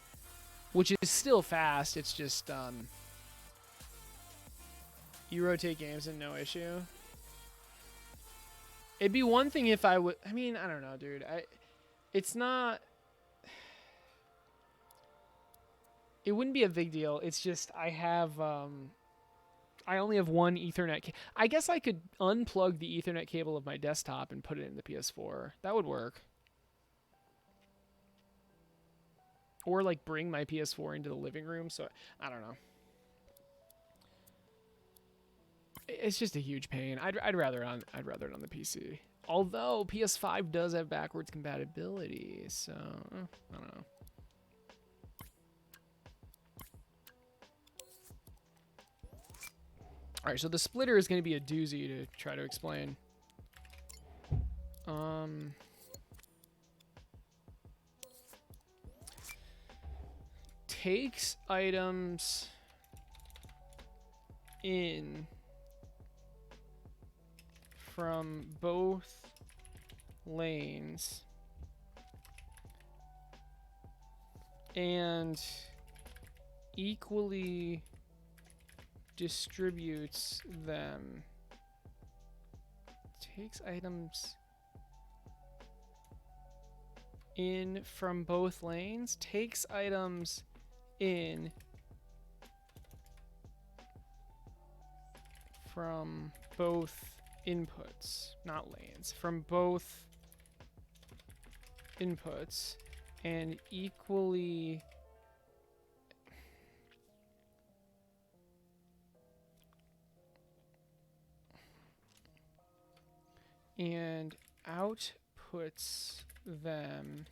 which is still fast. It's just you rotate games and no issue. It'd be one thing if I would. I mean, I don't know, dude. It's not. It wouldn't be a big deal. It's just I have. I only have one Ethernet. I guess I could unplug the Ethernet cable of my desktop and put it in the PS4. That would work. Or like bring my PS4 into the living room. So I don't know. It's just a huge pain. I'd rather it on the PC. Although PS5 does have backwards compatibility, so I don't know. All right, so the splitter is going to be a doozy to try to explain. Takes items in from both lanes and equally distributes them. Takes items in from both lanes. Takes items in from both inputs, not lanes, from both inputs and equally and outputs them.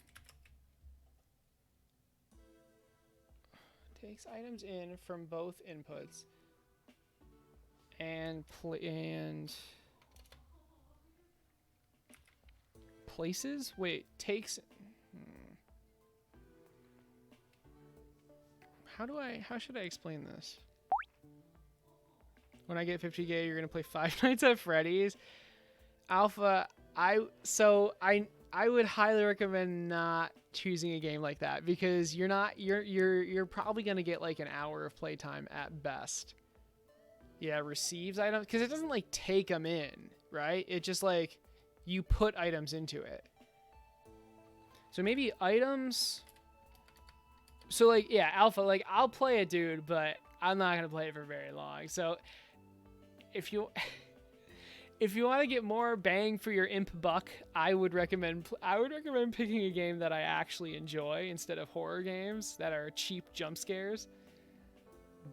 Takes items in from both inputs and places? Wait, takes how should I explain this? When I get 50K, you're gonna play Five Nights at Freddy's? Alpha, I would highly recommend not choosing a game like that because you're probably gonna get like an hour of playtime at best. Yeah, receives items because it doesn't like take them in, right? It just like you put items into it. So maybe items. So like yeah, Alpha, like I'll play it, dude, but I'm not gonna play it for very long. So if you want to get more bang for your imp buck, I would recommend picking a game that I actually enjoy instead of horror games that are cheap jump scares.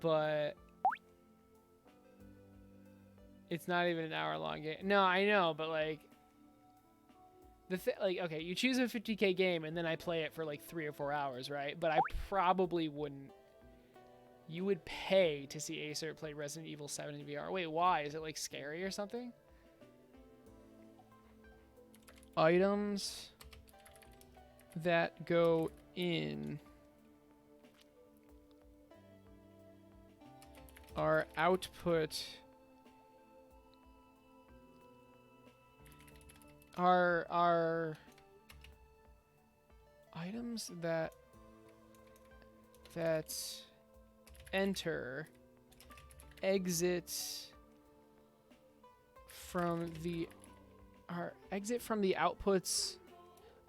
But it's not even an hour-long game. No, I know, but like okay, you choose a 50K game and then I play it for like 3 or 4 hours, right? But I probably wouldn't. You would pay to see Aecert play Resident Evil 7 in VR. Wait, why? Is it like scary or something? Items that go in are output are items that enter, exit from the outputs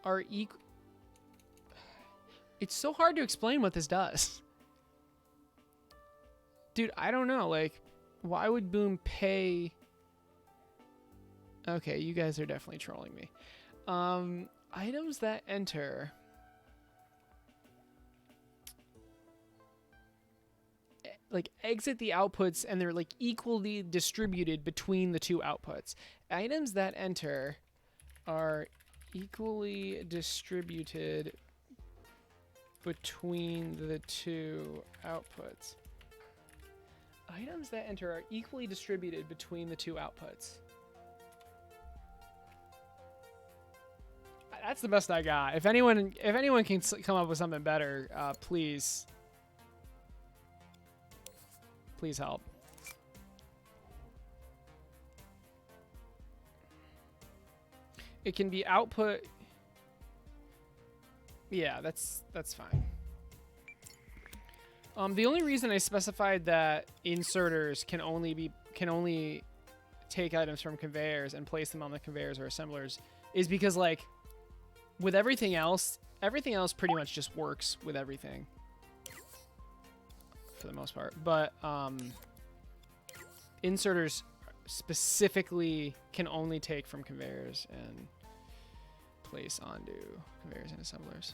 are equal. It's so hard to explain what this does. Dude, I don't know. Like, why would Boom pay? Okay, you guys are definitely trolling me. Items that enter. Like, exit the outputs, and they're, like, equally distributed between the two outputs. Items that enter are equally distributed between the two outputs. Items that enter are equally distributed between the two outputs. That's the best I got. If anyone can come up with something better, please help. It can be output. Yeah, that's fine. The only reason I specified that inserters can only take items from conveyors and place them on the conveyors or assemblers is because, like, with everything else pretty much just works with everything for the most part. But inserters specifically can only take from conveyors and place onto conveyors and assemblers.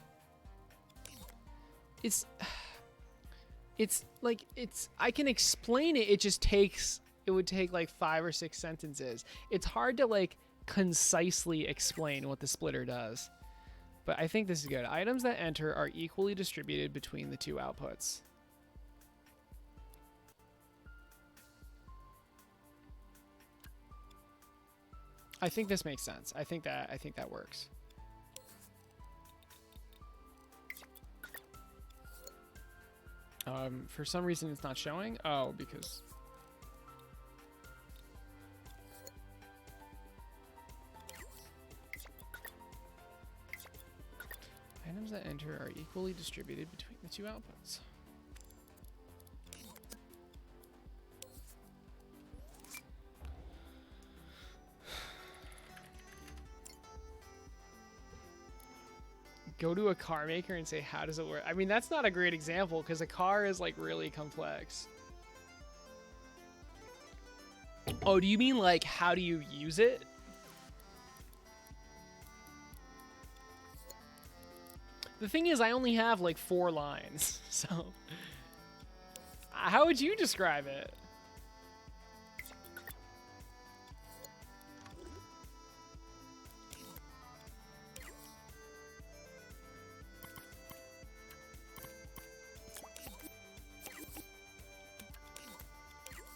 I can explain it. It would take like 5 or 6 sentences. It's hard to, like, concisely explain what the splitter does. But I think this is good. Items that enter are equally distributed between the two outputs. I think this makes sense. I think that works. For some reason it's not showing. Oh, because items that enter are equally distributed between the two outputs. Go to a car maker and say, how does it work? I mean, that's not a great example because a car is, like, really complex. Oh, do you mean, like, how do you use it? The thing is, I only have, like, 4 lines, so how would you describe it?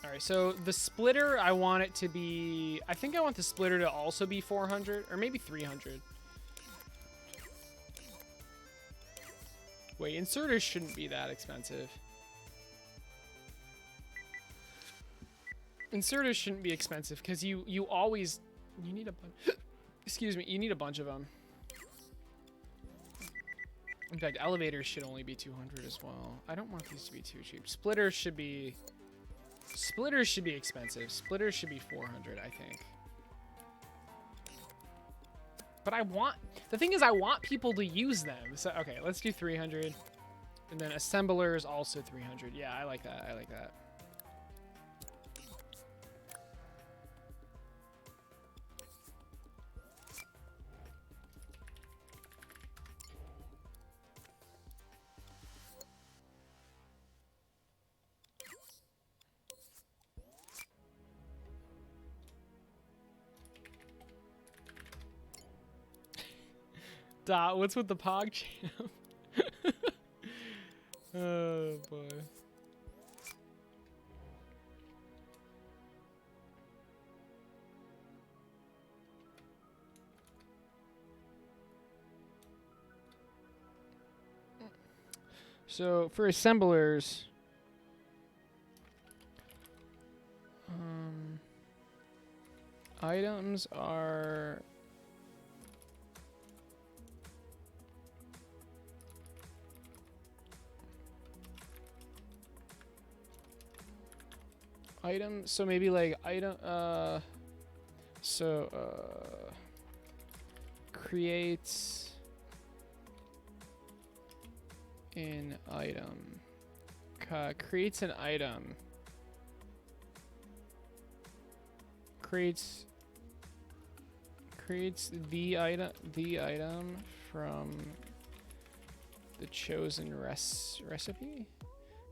Alright, so the splitter, I want it to be... I think I want the splitter to also be 400, or maybe 300. Wait, inserters shouldn't be that expensive. Inserters shouldn't be expensive, because you always... You need a bunch... Excuse me, you need a bunch of them. In fact, elevators should only be 200 as well. I don't want these to be too cheap. Splitters should be expensive. Splitters should be 400, I think. But the thing is, I want people to use them. So, okay, let's do 300. And then assemblers also 300. Yeah, I like that. I like that. Dot, what's with the pog champ? Oh boy. So for assemblers, items are Item, so maybe like item, creates an item. Creates an item. Creates the item from the chosen recipe.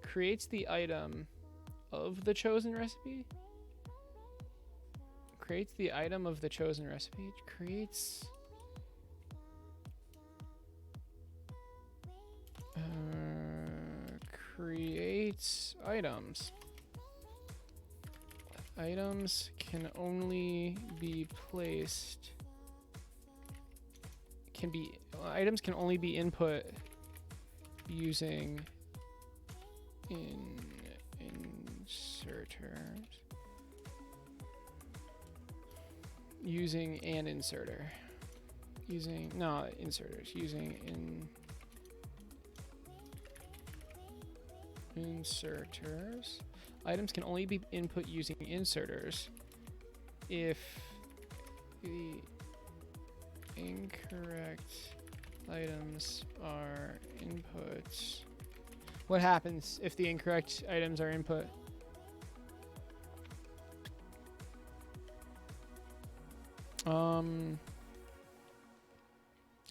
Creates the item of the chosen recipe. Creates the item of the chosen recipe. Creates creates items. Items can only be placed. Items can only be input using inserters. Using an inserter. Inserters. Using inserters. Items can only be input using inserters if the incorrect items are inputs. What happens if the incorrect items are input?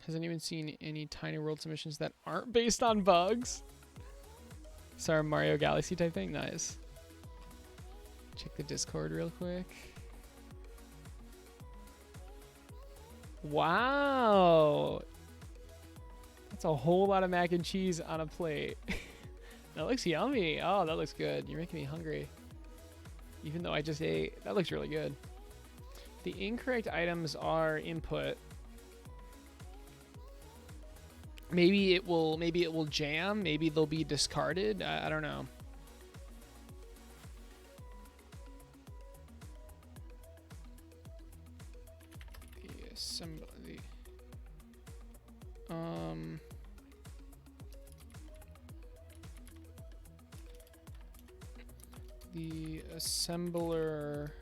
Has anyone seen any Tiny World submissions that aren't based on bugs? Sorry, Mario Galaxy type thing? Nice. Check the Discord real quick. Wow. That's a whole lot of mac and cheese on a plate. That looks yummy. Oh, that looks good. You're making me hungry. Even though I just ate. That looks really good. The incorrect items are input. Maybe it will jam. Maybe they'll be discarded. I don't know. The assembler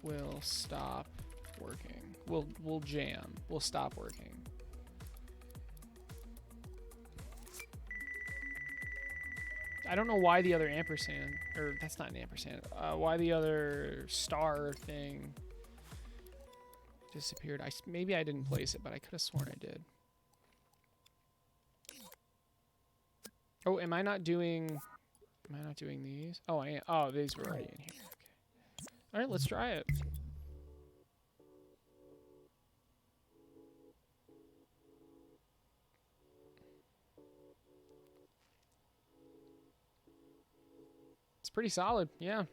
will stop working. Will jam. Will stop working. I don't know why the other ampersand, or that's not an ampersand, why the other star thing disappeared. Maybe I didn't place it, but I could have sworn I did. Oh, am I not doing these? Oh, I am. Oh, these were already in here. Okay. All right, let's try it. It's pretty solid, yeah.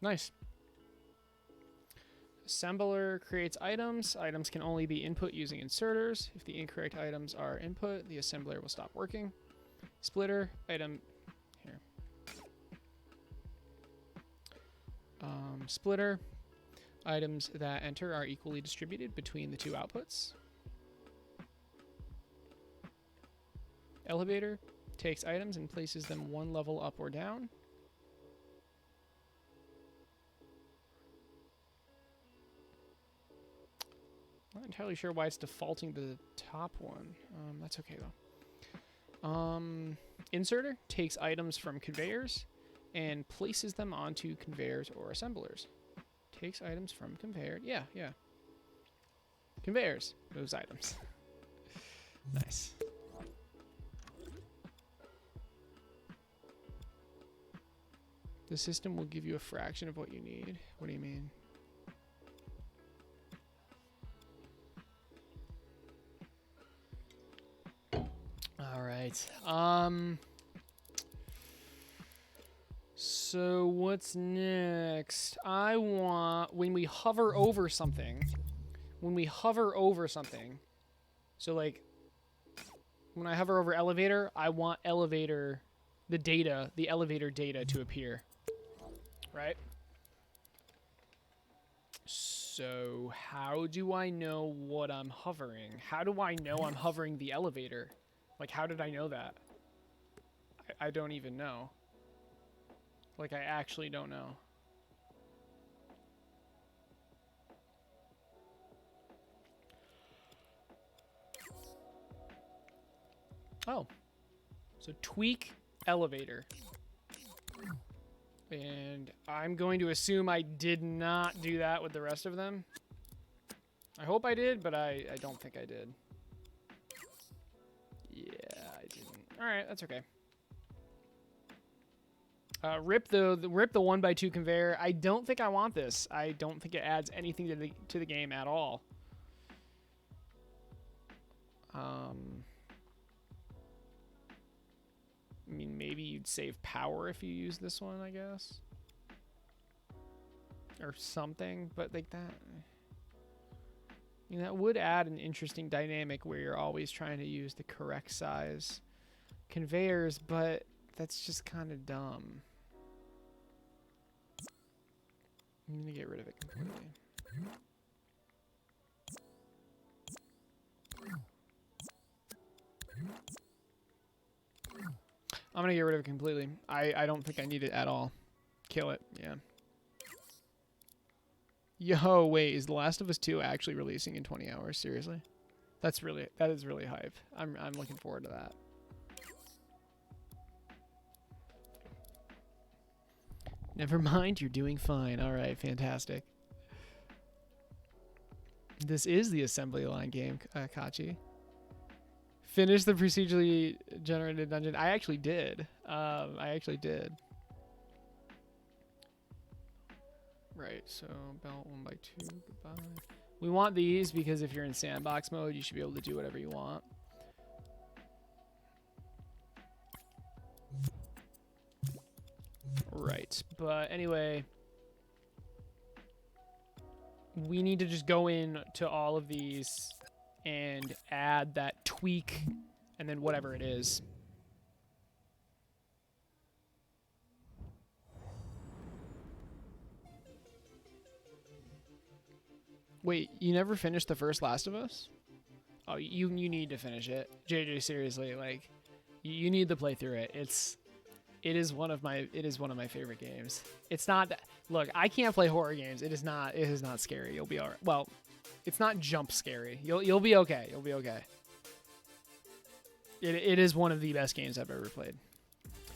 Nice. Assembler creates items. Items can only be input using inserters. If the incorrect items are input, the assembler will stop working. Splitter, item, here. Splitter, items that enter are equally distributed between the two outputs. Elevator takes items and places them one level up or down. Not entirely sure why it's defaulting to the top one. That's okay though. Inserter takes items from conveyors and places them onto conveyors or assemblers. Takes items from conveyor. Yeah. Conveyors moves items. Nice. The system will give you a fraction of what you need. What do you mean? All right. So what's next? I want when we hover over something. So like when I hover over elevator, I want the elevator data to appear. Right? So So how do I know what I'm hovering? How do I know I'm hovering the elevator? Like, how did I know that? I don't even know. Like, I actually don't know. Oh. So tweak elevator. And I'm going to assume I did not do that with the rest of them. I hope I did, but I don't think I did. Yeah, I didn't. All right, that's okay. Rip the 1x2 conveyor. I don't think I want this. I don't think it adds anything to the game at all. I mean, maybe you'd save power if you use this one, I guess. Or something, but like that. I mean, that would add an interesting dynamic where you're always trying to use the correct size conveyors, but that's just kind of dumb. I'm gonna get rid of it completely. I'm gonna get rid of it completely. I don't think I need it at all. Kill it, yeah. Yo, wait, is The Last of Us 2 actually releasing in 20 hours? Seriously? That is really hype. I'm looking forward to that. Never mind, you're doing fine. All right, fantastic. This is the assembly line game, Kachi. Finish the procedurally generated dungeon. I actually did. Right, so belt 1x2, goodbye. We want these because if you're in sandbox mode, you should be able to do whatever you want. Right, but anyway, we need to just go in to all of these and add that tweak and then whatever it is. Wait, you never finished the first Last of Us? Oh, you need to finish it. JJ, seriously, like you need to play through it. It is one of my favorite games. It's not, look, I can't play horror games. It is not scary. You'll be all right. Well, it's not jump scary. You'll be okay. You'll be okay. It is one of the best games I've ever played.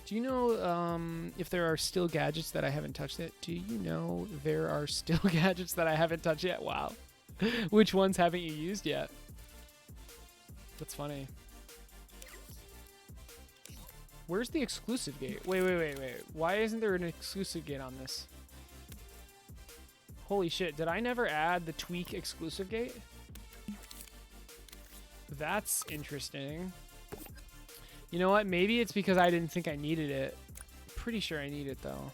Do you know if there are still gadgets that I haven't touched yet? Do you know there are still gadgets that I haven't touched yet? Wow. Which ones haven't you used yet? That's funny. Where's the exclusive gate? Wait. Why isn't there an exclusive gate on this? Holy shit, did I never add the tweak exclusive gate? That's interesting. You know what? Maybe it's because I didn't think I needed it. Pretty sure I need it though.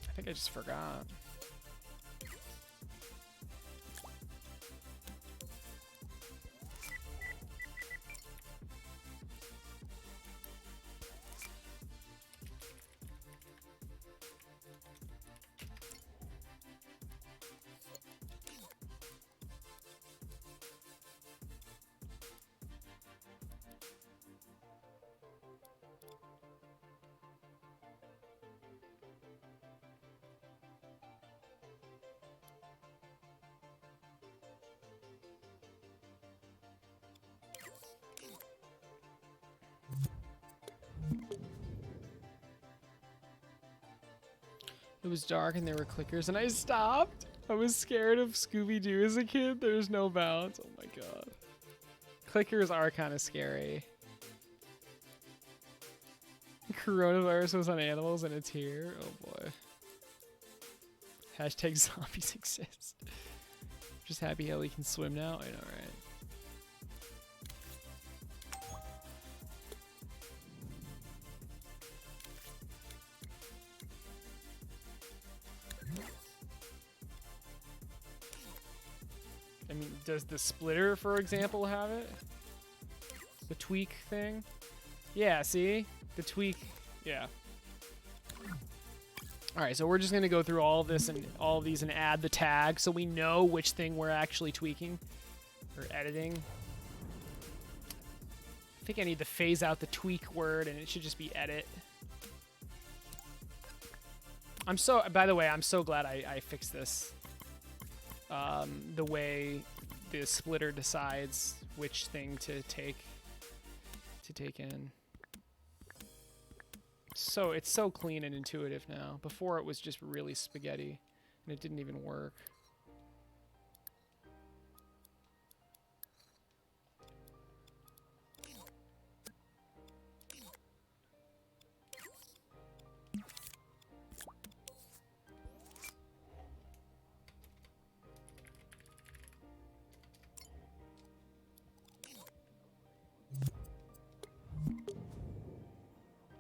I think I just forgot. It was dark and there were clickers and I stopped. I was scared of Scooby-Doo as a kid. There's no bounds. Oh my god. Clickers are kind of scary. Coronavirus was on animals and it's here. Oh boy. Hashtag zombies exist. Just happy Ellie can swim now. I know, right? I mean, does the splitter, for example, have it? The tweak thing? Yeah, see? The tweak, yeah. All right, so we're just gonna go through all this and all of these and add the tag so we know which thing we're actually tweaking or editing. I think I need to phase out the tweak word and it should just be edit. By the way, I'm so glad I fixed this. The way the splitter decides which thing to take in. So it's so clean and intuitive now. Before it was just really spaghetti and it didn't even work.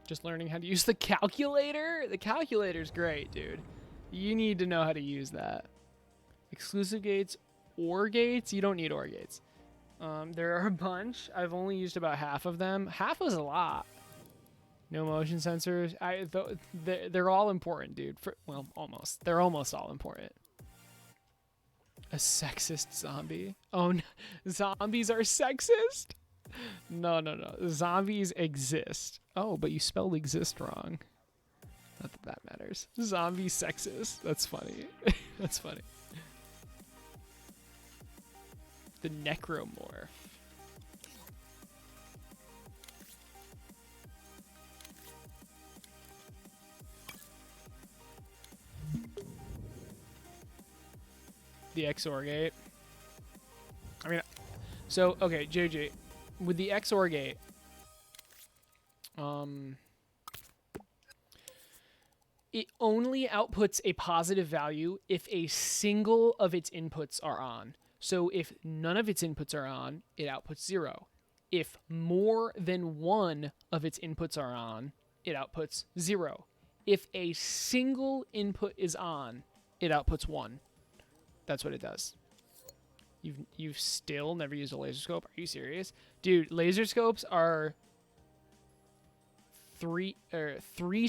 Just learning how to use the calculator? The calculator's great, dude. You need to know how to use that. Exclusive gates, OR gates? You don't need OR gates. There are a bunch. I've only used about half of them. Half was a lot. No motion sensors. They're all important, dude. Well, almost. They're almost all important. A sexist zombie? Oh, no. Zombies are sexist? No. Zombies exist. Oh, but you spelled exist wrong. Not that that matters. Zombie sexist. That's funny. That's funny. The necromorph. The XOR gate. I mean, so, okay, JJ. With the XOR gate, it only outputs a positive value if a single of its inputs are on. So if none of its inputs are on, it outputs 0. If more than one of its inputs are on, it outputs 0. If a single input is on, it outputs 1. That's what it does. You've still never used a laser scope? Are you serious? Dude, laser scopes are three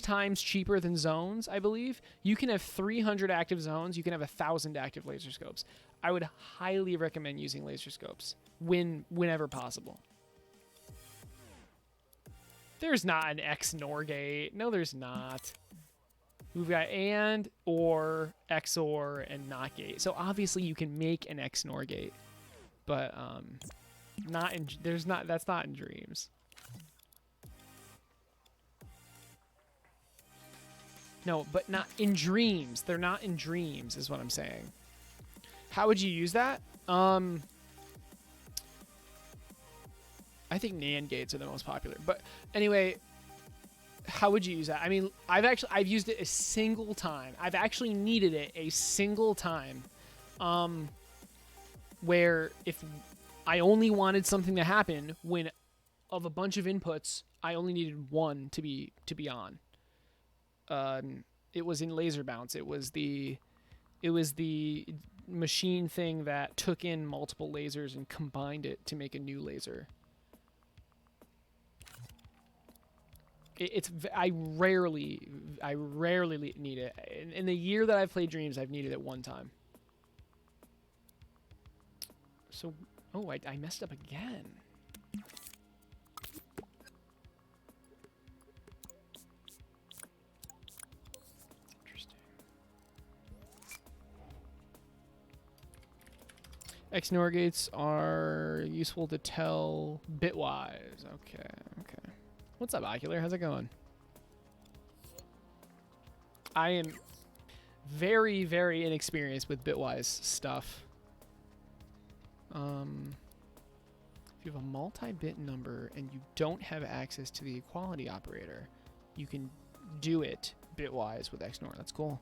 times cheaper than zones, I believe. You can have 300 active zones. You can have 1,000 active laser scopes. I would highly recommend using laser scopes whenever possible. There's not an XNOR gate. No, there's not. We've got AND, OR, XOR, and NOT gate. So obviously you can make an XNOR gate, but that's not in Dreams. No, but not in Dreams. They're not in Dreams, is what I'm saying. How would you use that? I think NAND gates are the most popular. But anyway, how would you use that? I mean, I've used it a single time. I've actually needed it a single time. Where if I only wanted something to happen when of a bunch of inputs, I only needed one to be on. It was in laser bounce. It was the machine thing that took in multiple lasers and combined it to make a new laser. I rarely need it. In the year that I've played Dreams, I've needed it one time. So, oh, I messed up again. Interesting. XNOR gates are useful to tell bitwise. Okay. What's up, Ocular? How's it going? I am very, very inexperienced with bitwise stuff. If you have a multi-bit number and you don't have access to the equality operator, you can do it bitwise with XNOR. That's cool.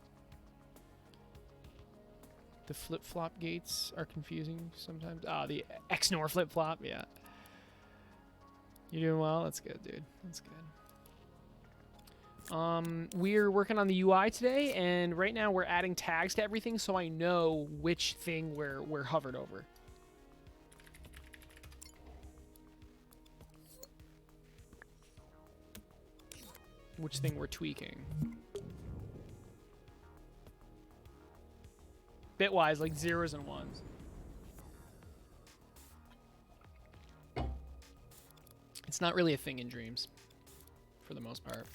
The flip-flop gates are confusing sometimes. Ah, the XNOR flip-flop, yeah. You doing well? That's good, dude. That's good. We're working on the UI today, and right now we're adding tags to everything so I know which thing we're hovered over. Which thing we're tweaking. bitwise, like zeros and ones. It's not really a thing in dreams, for the most part.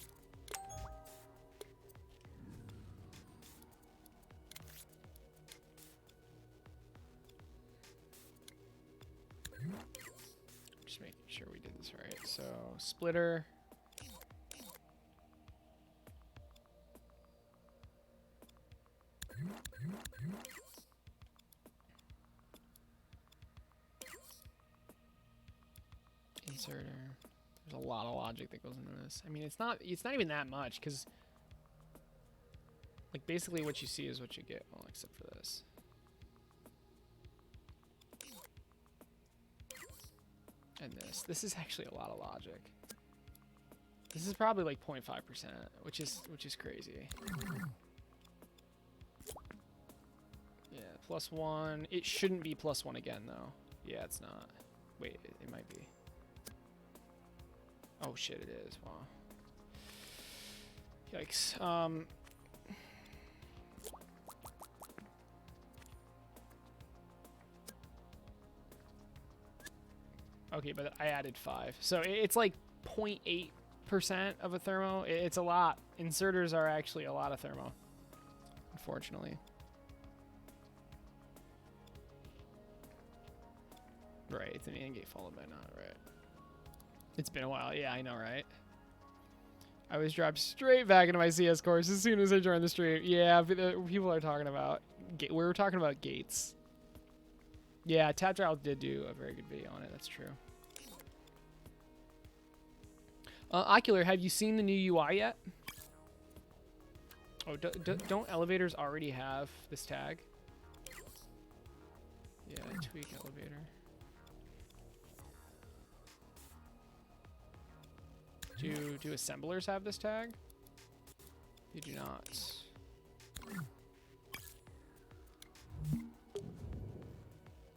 Just making sure we did this right. So, splitter. Inserter. There's a lot of logic that goes into this. I mean, it's not even that much, because like basically what you see is what you get, well, except for this. And this. This is actually a lot of logic. This is probably like 0.5%, which is crazy. Yeah, +1. It shouldn't be +1 again though. Yeah, it's not. Wait, it might be. Oh shit, it is. Wow. Yikes. Okay, but I added 5. So it's like 0.8% of a thermo. It's a lot. Inserters are actually a lot of thermo, unfortunately. Right, it's an AND gate followed by not, right? It's been a while. Yeah, I know, right? I was dropped straight back into my CS course as soon as I joined the stream. Yeah, people are talking about... We were talking about gates. Yeah, Tap Trial did do a very good video on it. That's true. Ocular, have you seen the new UI yet? Oh, don't elevators already have this tag? Yeah, tweak elevator. Do assemblers have this tag? They do not.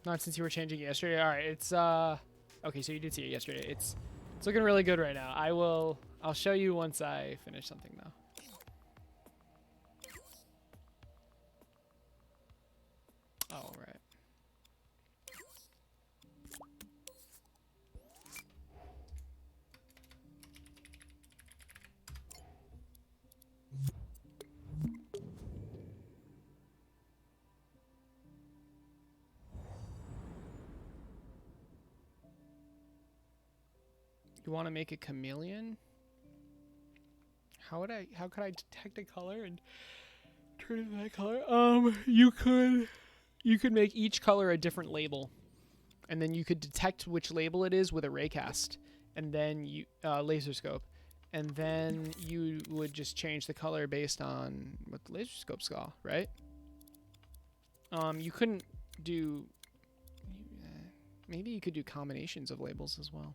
Not since you were changing it yesterday. All right, it's okay, so you did see it yesterday. It's looking really good right now. I'll show you once I finish something though. Oh, right. You want to make a chameleon? How could I detect a color and turn it to that color? You could make each color a different label, and then you could detect which label it is with a raycast, and then you laser scope, and then you would just change the color based on what the laser scope saw, right? You couldn't do. Maybe you could do combinations of labels as well.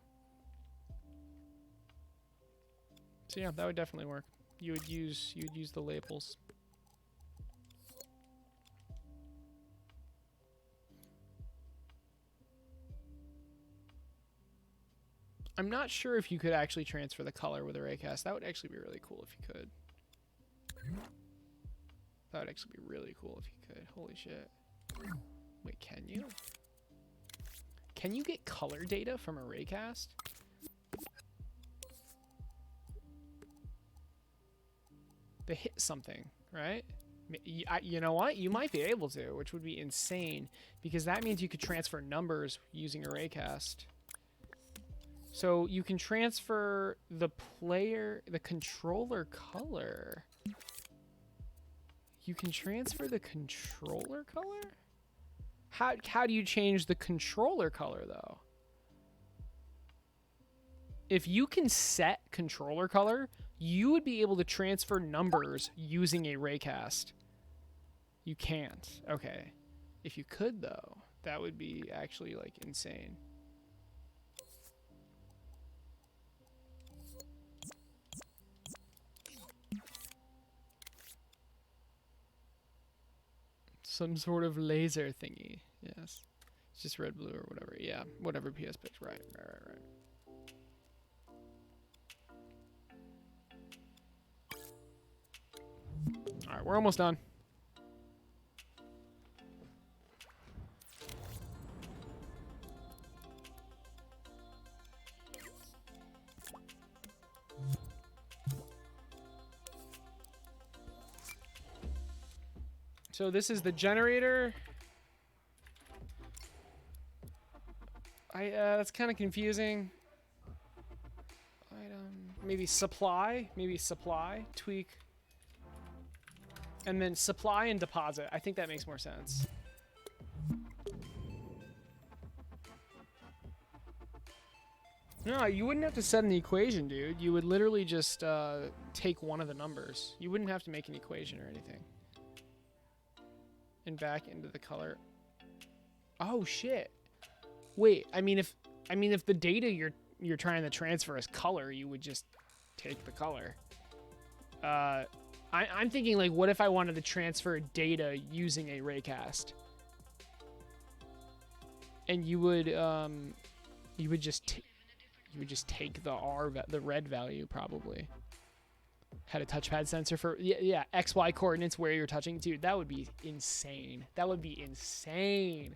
So yeah, that would definitely work. You'd use the labels. I'm not sure if you could actually transfer the color with a raycast. That would actually be really cool if you could. That would actually be really cool if you could. Holy shit. Wait, can you? Can you get color data from a raycast? They hit something, right? You know what? You might be able to, which would be insane, because that means you could transfer numbers using a raycast. So you can transfer the controller color. You can transfer the controller color? How do you change the controller color, though? If you can set controller color, you would be able to transfer numbers using a raycast. You can't. Okay. If you could, though, that would be actually, like, insane. Some sort of laser thingy. Yes. It's just red, blue, or whatever. Yeah, whatever PS picks. Right. All right, we're almost done. So this is the generator. That's kind of confusing. Item, maybe supply, tweak. And then supply and deposit. I think that makes more sense. No, you wouldn't have to set an equation, dude. You would literally just take one of the numbers. You wouldn't have to make an equation or anything. And back into the color. Oh shit. Wait, I mean if the data you're trying to transfer is color, you would just take the color. I'm thinking like, what if I wanted to transfer data using a raycast? And you would just take the red value probably. Had a touchpad sensor for yeah XY coordinates where you're touching, dude. That would be insane. That would be insane.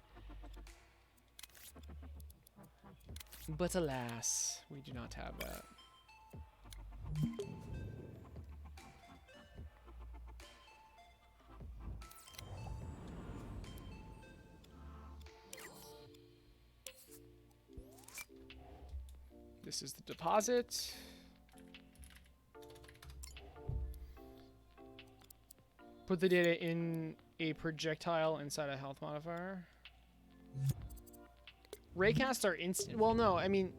But alas, we do not have that. This is the deposit. Put the data in a projectile inside a health modifier. Raycasts are instant. Well, no, I mean,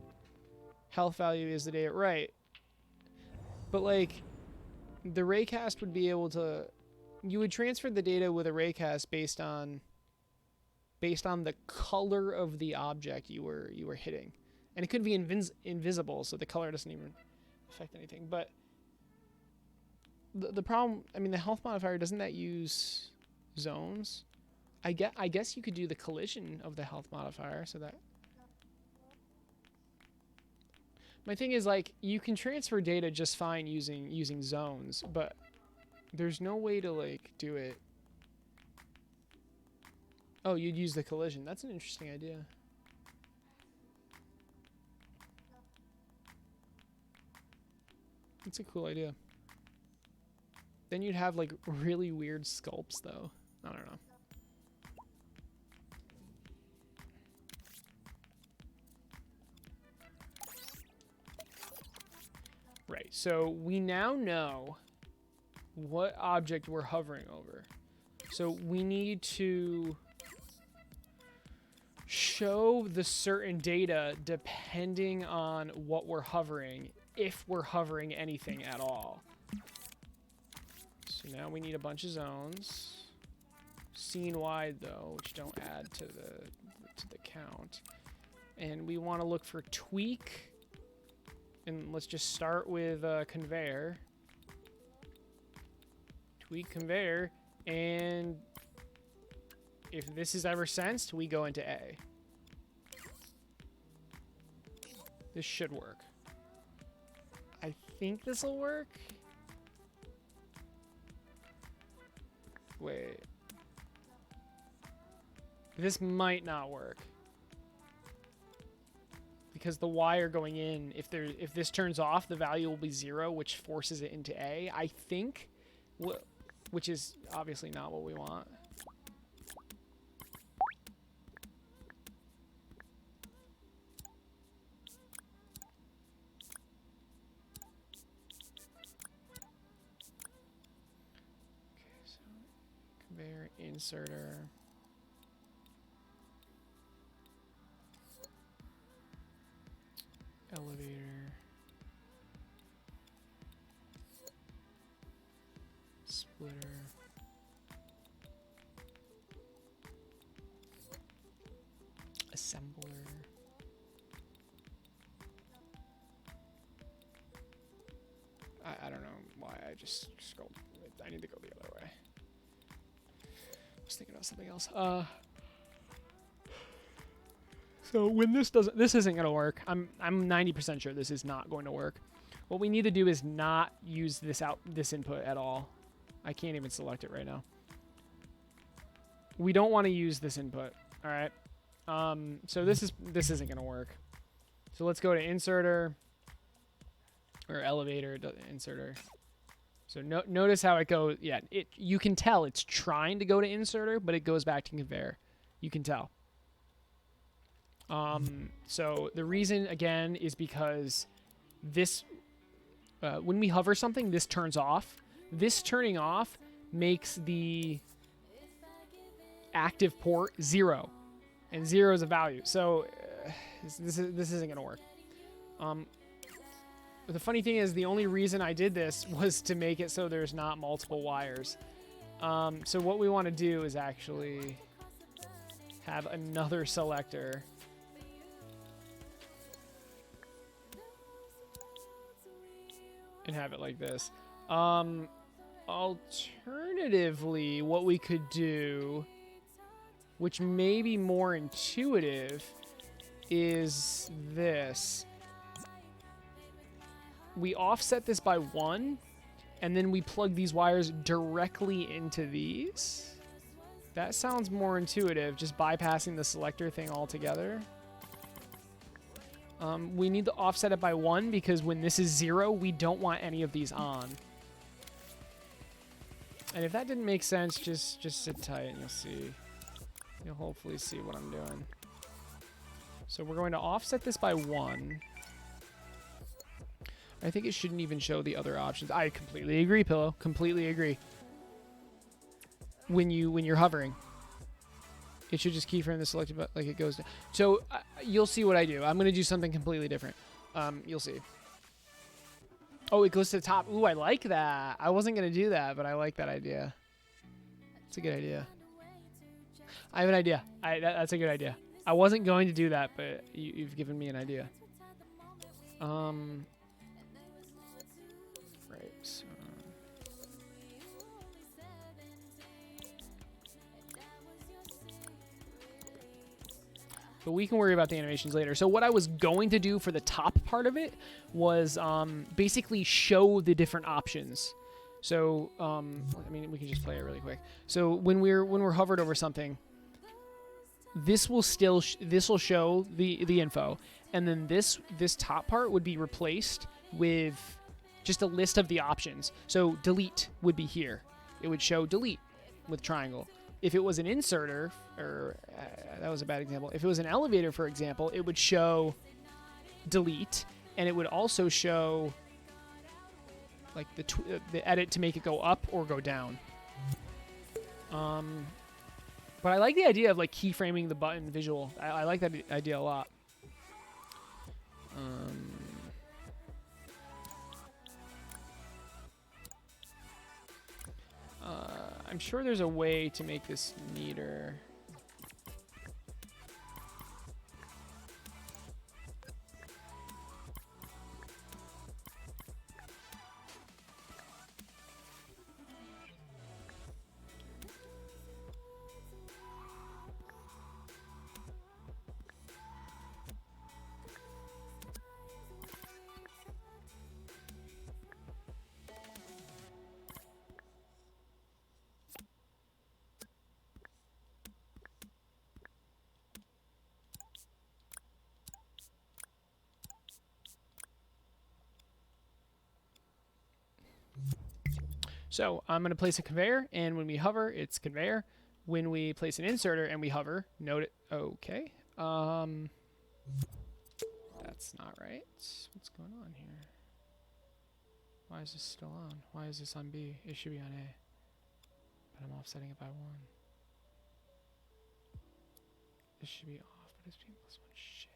health value is the data, right? But like, the raycast would be able to. You would transfer the data with a raycast based on the color of the object you were hitting. And it could be invisible, so the color doesn't even affect anything. But the problem, I mean, the health modifier, doesn't that use zones? I guess you could do the collision of the health modifier, so that... My thing is, like, you can transfer data just fine using zones, but there's no way to, like, do it. Oh, you'd use the collision. That's an interesting idea. It's a cool idea. Then you'd have like really weird sculpts though. I don't know. Right, so we now know what object we're hovering over. So we need to show the certain data depending on what we're hovering, if we're hovering anything at all. So now we need a bunch of zones. Scene wide though, which don't add to the count. And we want to look for tweak. And let's just start with conveyor. Tweak conveyor. And if this is ever sensed, we go into A. This should work. I think this will work. Wait. This might not work. Because the wire going in, if this turns off, the value will be 0, which forces it into A, I think. Which is obviously not what we want. Conveyor, inserter. Elevator. Splitter. Assembler. I don't know why I just scrolled. I need to go the other way. I was thinking about something else. So when this isn't gonna work. I'm 90% sure this is not going to work. What we need to do is not use this input at all. I can't even select it right now. We don't want to use this input. All right. So this isn't gonna work. So let's go to inserter or elevator inserter. So notice how it goes. Yeah, you can tell it's trying to go to inserter, but it goes back to conveyor. You can tell. So the reason, again, is because this, when we hover something, this turns off. This turning off makes the active port 0, and 0 is a value. So this isn't gonna work. But the funny thing is, the only reason I did this was to make it so there's not multiple wires. So what we want to do is actually have another selector. And have it like this. Alternatively, what we could do, which may be more intuitive, is this. We offset this by 1, and then we plug these wires directly into these. That sounds more intuitive, just bypassing the selector thing altogether. We need to offset it by 1 because when this is 0, we don't want any of these on. And if that didn't make sense, just sit tight and you'll see. You'll hopefully see what I'm doing. So we're going to offset this by 1. I think it shouldn't even show the other options. I completely agree, Pillow. Completely agree. When you're hovering, it should just keyframe the selected button like it goes down. So you'll see what I do. I'm going to do something completely different. You'll see. Oh, it goes to the top. Ooh, I like that. I wasn't going to do that, but I like that idea. It's a good idea. I have an idea. That's a good idea. I wasn't going to do that, but you've given me an idea. Right. So. But we can worry about the animations later. So what I was going to do for the top part of it was basically show the different options. So I mean, we can just play it really quick. So when we're hovered over something, this will still this will show the info, and then this top part would be replaced with just a list of the options. So delete would be here. It would show delete with triangle. If it was an inserter, or that was a bad example. If it was an elevator, for example, it would show delete, and it would also show like the edit to make it go up or go down. But I like the idea of like keyframing the button visual. I like that idea a lot. I'm sure there's a way to make this neater. So I'm going to place a conveyor, and when we hover, it's conveyor. When we place an inserter and we hover, note it. Okay. That's not right. What's going on here? Why is this still on? Why is this on B? It should be on A. But I'm offsetting it by 1. This should be off, but it's being plus 1. Shit.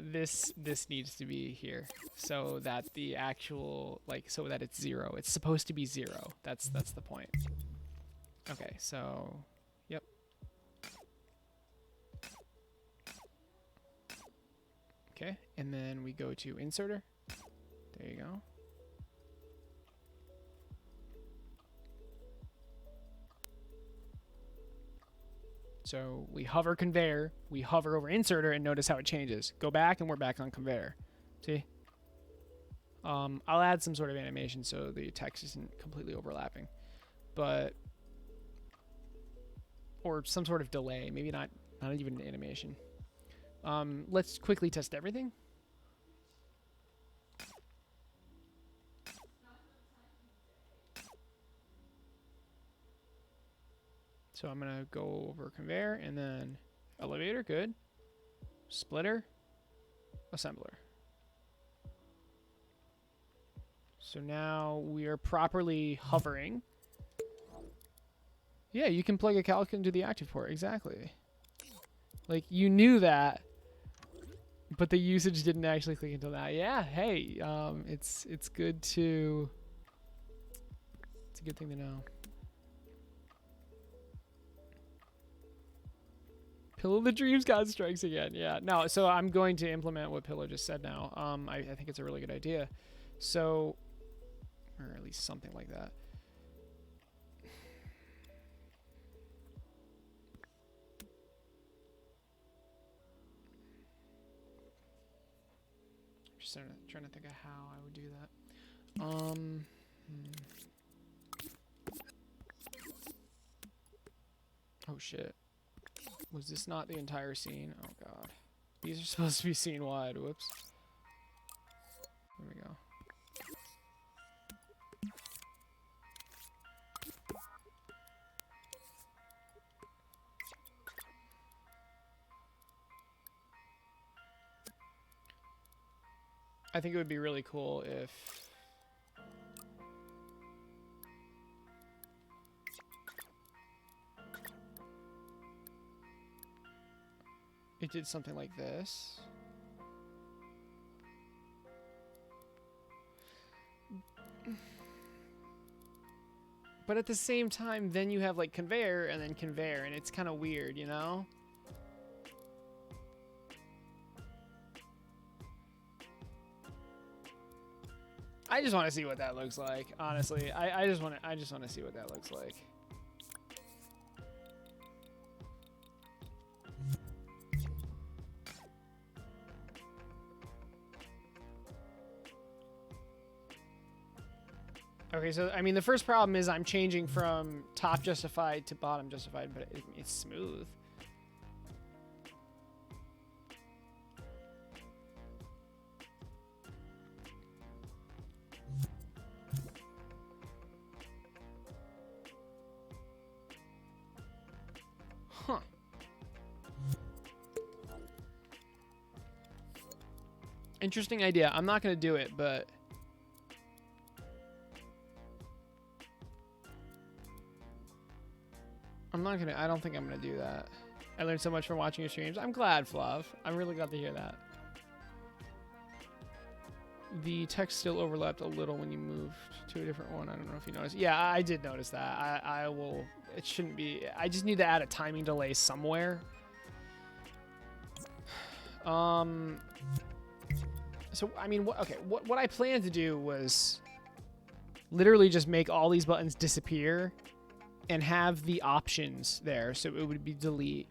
This needs to be here so that the actual, like, so that it's 0. It's supposed to be 0. That's the point. Okay, so yep. Okay, and then we go to inserter. There you go. So we hover conveyor, we hover over inserter, and notice how it changes. Go back, and we're back on conveyor. See? I'll add some sort of animation so the text isn't completely overlapping. But, or some sort of delay, maybe not even an animation. Let's quickly test everything. So I'm gonna go over conveyor and then elevator, good. Splitter, assembler. So now we are properly hovering. Yeah, you can plug a calc into the active port, exactly. Like, you knew that, but the usage didn't actually click until that. Yeah, hey, it's good to... It's a good thing to know. Pillow the Dreams God strikes again. Yeah, no, so I'm going to implement what Pillow just said now. I think it's a really good idea. So, or at least something like that. Just trying to think of how I would do that. Oh shit. Was this not the entire scene? Oh god. These are supposed to be scene wide. Whoops. There we go. I think it would be really cool if it did something like this. But at the same time, then you have like conveyor and then conveyor, and it's kind of weird, you know? I just want to see what that looks like. Honestly, I just want to see what that looks like. Okay, so I mean the first problem is I'm changing from top justified to bottom justified, but it's smooth. Huh. Interesting idea. I'm not going to do it, but I don't think I'm going to do that. I learned so much from watching your streams. I'm glad, Flav. I'm really glad to hear that. The text still overlapped a little when you moved to a different one. I don't know if you noticed. Yeah, I did notice that. I will... It shouldn't be... I just need to add a timing delay somewhere. So, I mean, what I planned to do was literally just make all these buttons disappear and have the options there. So it would be delete.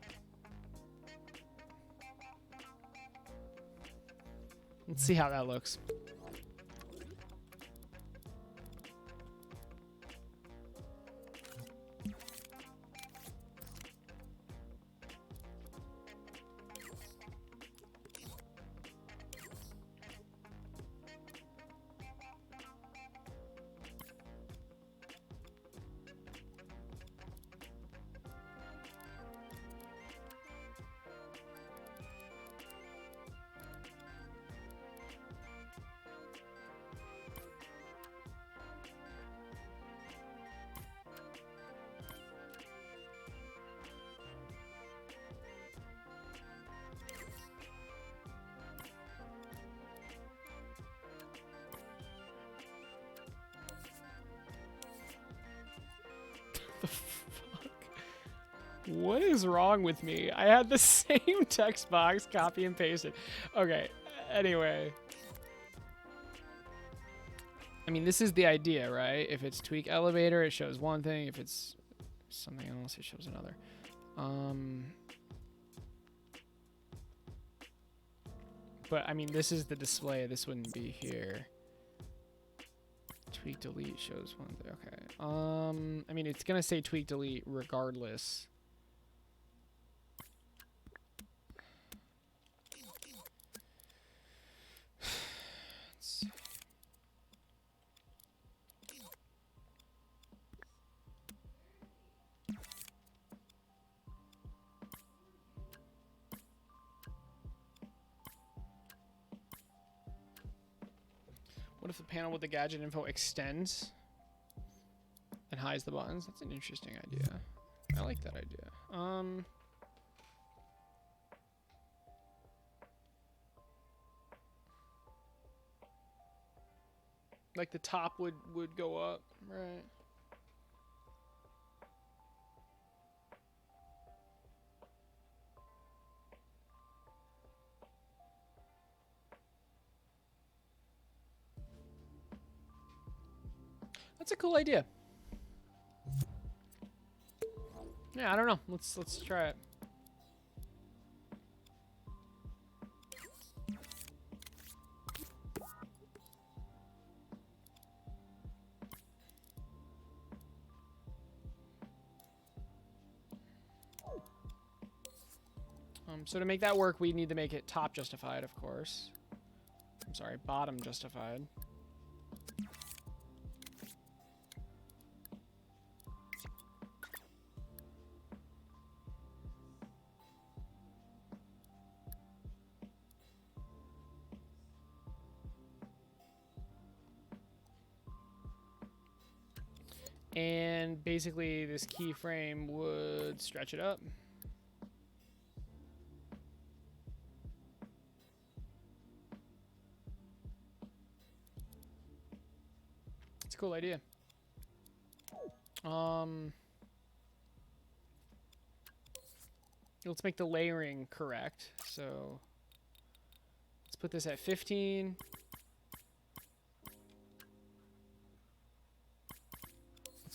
Let's see how that looks. What is wrong with me? I had the same text box, copy and pasted. Okay, anyway. I mean, this is the idea, right? If it's tweak elevator, it shows one thing. If it's something else, it shows another. But, I mean, this is the display. This wouldn't be here. Tweak delete shows one thing. Okay. I mean, it's going to say tweak delete regardless. What if the panel with the gadget info extends and hides the buttons? That's an interesting idea. I like that idea. Like the top would go up, right? That's a cool idea. Yeah, I don't know. Let's try it. So to make that work, we need to make it top justified, of course. I'm sorry, bottom justified. And basically this keyframe would stretch it up. It's a cool idea. Let's make the layering correct. So let's put this at 15.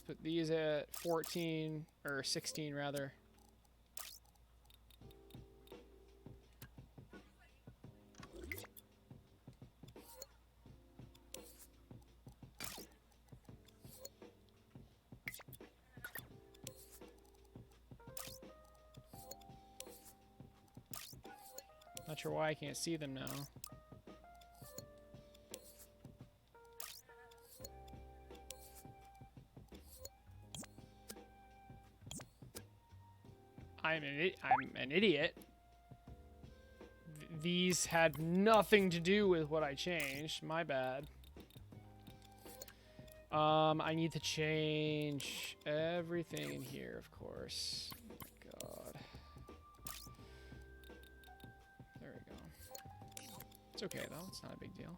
Put these at 14 or 16 rather. Not sure why I can't see them now. I'm an idiot. These had nothing to do with what I changed. My bad. I need to change everything in here, of course. Oh my God. There we go. It's okay though. It's not a big deal.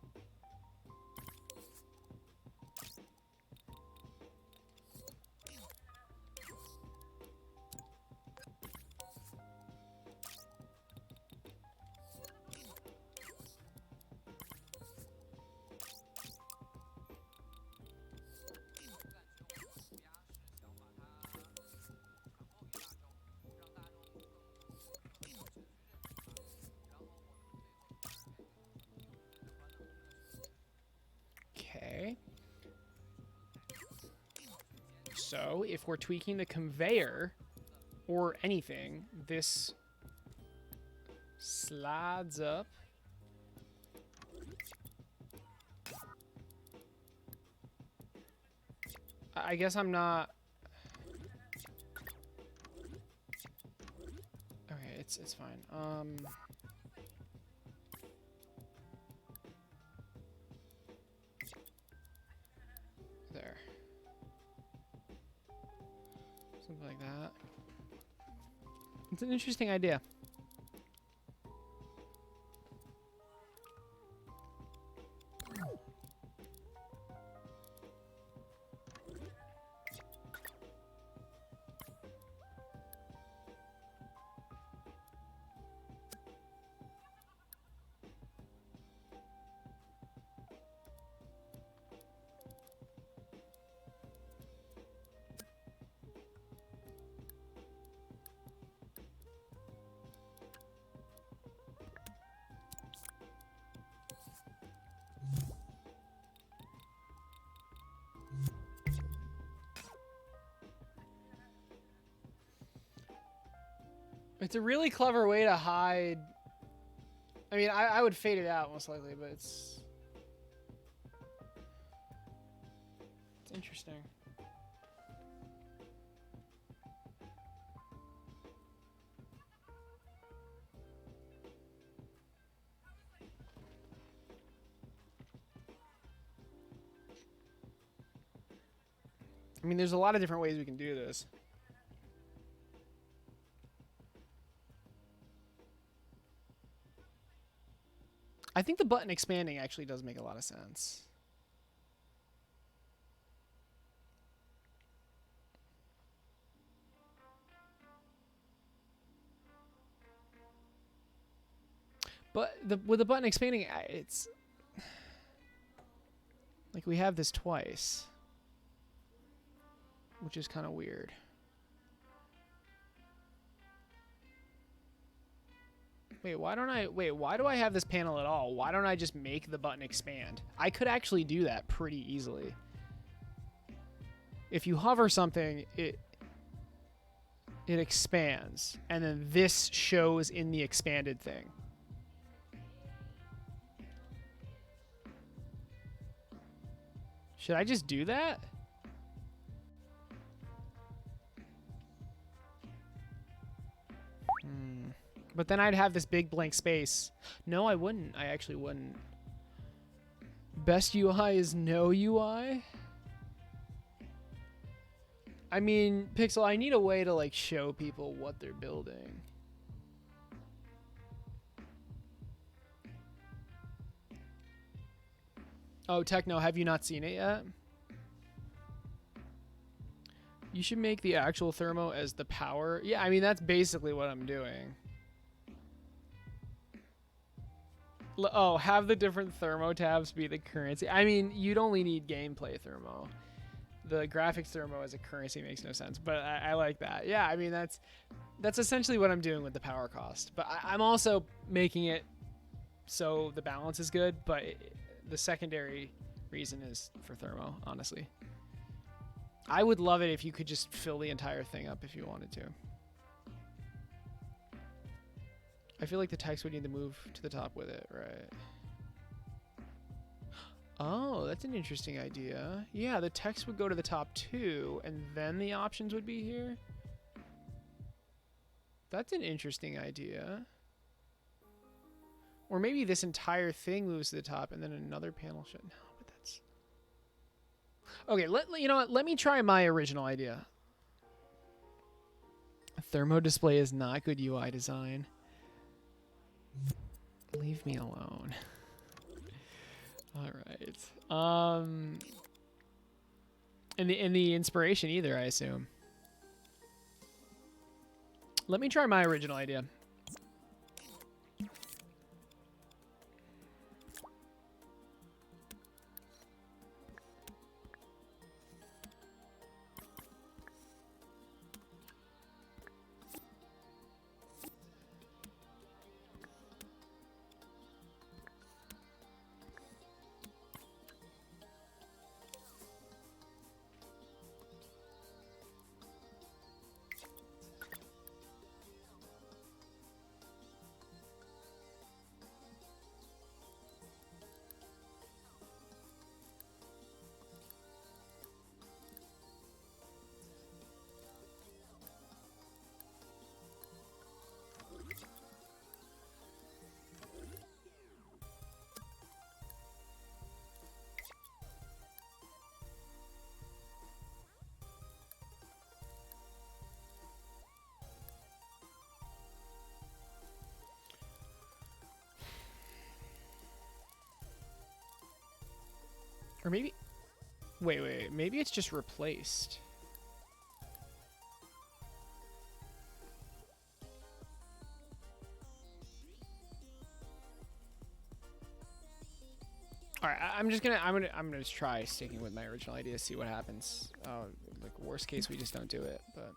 So if we're tweaking the conveyor or anything, this slides up. I guess I'm not. Okay, it's fine. There. Something like that. It's an interesting idea. It's a really clever way to hide. I mean, I would fade it out most likely, but it's interesting. I mean, there's a lot of different ways we can do this. I think the button expanding actually does make a lot of sense. But with the button expanding, it's like we have this twice, which is kind of weird. Wait, why do I have this panel at all? Why don't I just make the button expand? I could actually do that pretty easily. If you hover something, it expands, and then this shows in the expanded thing. Should I just do that? But then I'd have this big blank space. No, I wouldn't. I actually wouldn't. Best UI is no UI? I mean, Pixel, I need a way to like show people what they're building. Oh, Techno, have you not seen it yet? You should make the actual thermo as the power. Yeah, I mean, that's basically what I'm doing. Oh, have the different thermo tabs be the currency. I mean, you'd only need gameplay thermo. The graphics thermo as a currency makes no sense, but I like that. Yeah, I mean, that's essentially what I'm doing with the power cost. But I'm also making it so the balance is good, but the secondary reason is for thermo, honestly. I would love it if you could just fill the entire thing up if you wanted to. I feel like the text would need to move to the top with it, right? Oh, that's an interesting idea. Yeah, the text would go to the top too, and then the options would be here. That's an interesting idea. Or maybe this entire thing moves to the top, and then another panel should. No, but that's. Okay, you know what? Let me try my original idea. A thermo display is not good UI design. Leave me alone. All right. And the inspiration either, I assume. Let me try my original idea. Or maybe... Wait. Maybe it's just replaced. Alright, I'm gonna just try sticking with my original idea, see what happens. Like, worst case, we just don't do it, but...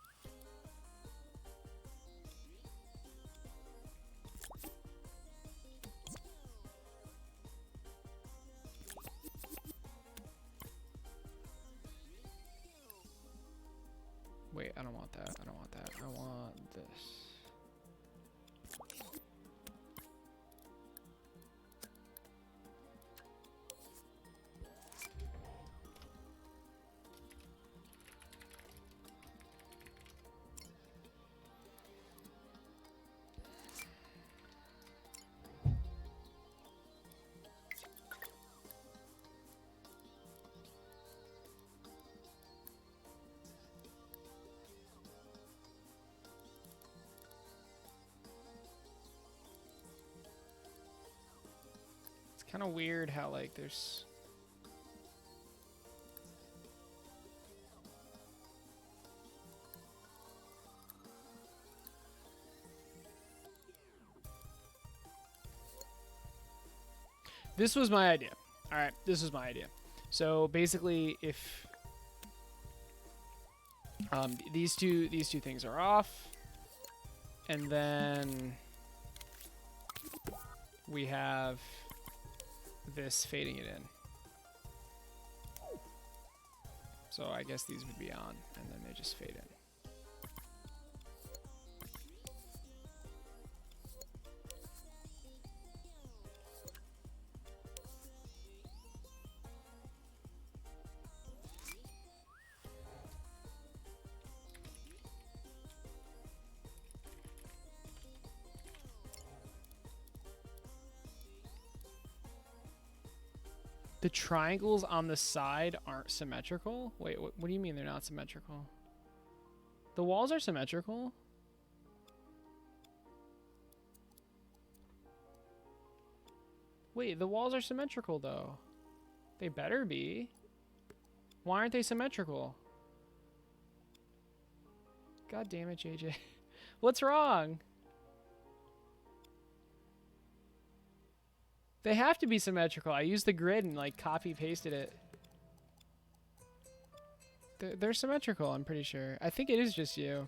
Wait, I don't want that. I don't want that. I want this. kind of weird how like there's. This was my idea. All right, this was my idea. So basically, if these two things are off, and then we have this fading it in. So I guess these would be on, and then they just fade in. The triangles on the side aren't symmetrical? Wait, what do you mean they're not symmetrical? The walls are symmetrical? Wait, the walls are symmetrical though. They better be. Why aren't they symmetrical? God damn it, JJ. What's wrong? They have to be symmetrical. I used the grid and like copy pasted it. They're symmetrical, I'm pretty sure. I think it is just you.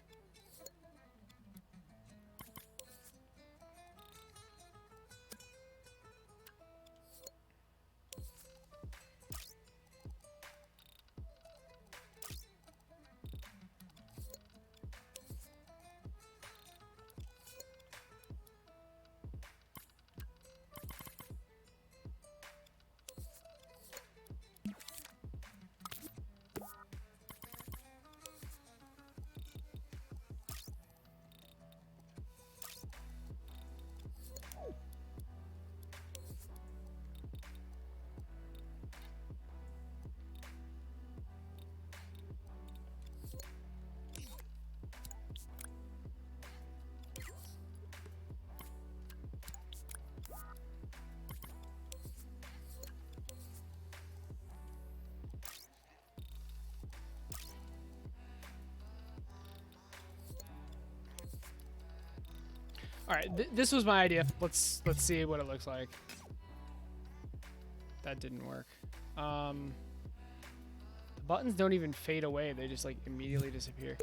All right, this was my idea. Let's see what it looks like. That didn't work. The buttons don't even fade away. They just like immediately disappear.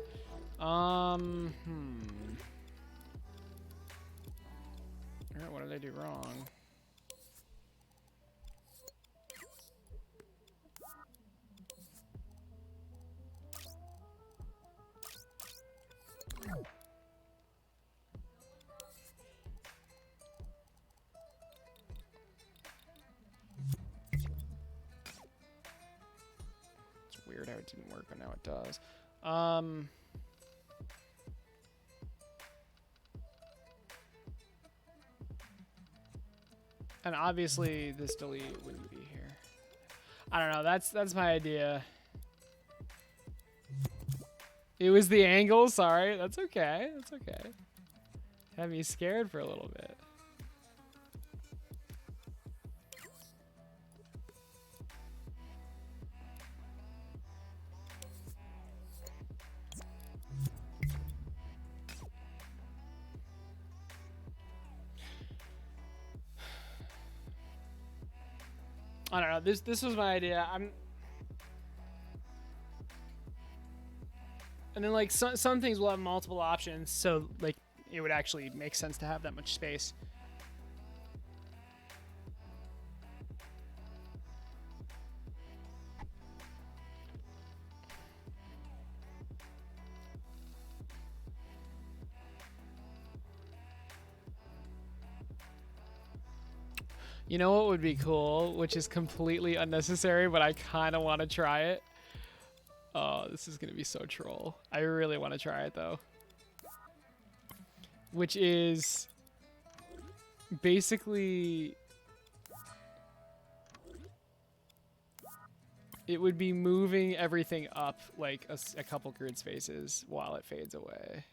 All right, what did I do wrong? Weird how it didn't work, but now it does. And obviously this delete wouldn't be here. I don't know. That's my idea. It was the angle. Sorry. That's okay. That's okay. Had me scared for a little bit. I don't know. This was my idea. And then like some things will have multiple options, so like it would actually make sense to have that much space. You know what would be cool, which is completely unnecessary, but I kind of want to try it. Oh, this is going to be so troll. I really want to try it, though. Which is basically... it would be moving everything up like a couple grid spaces while it fades away.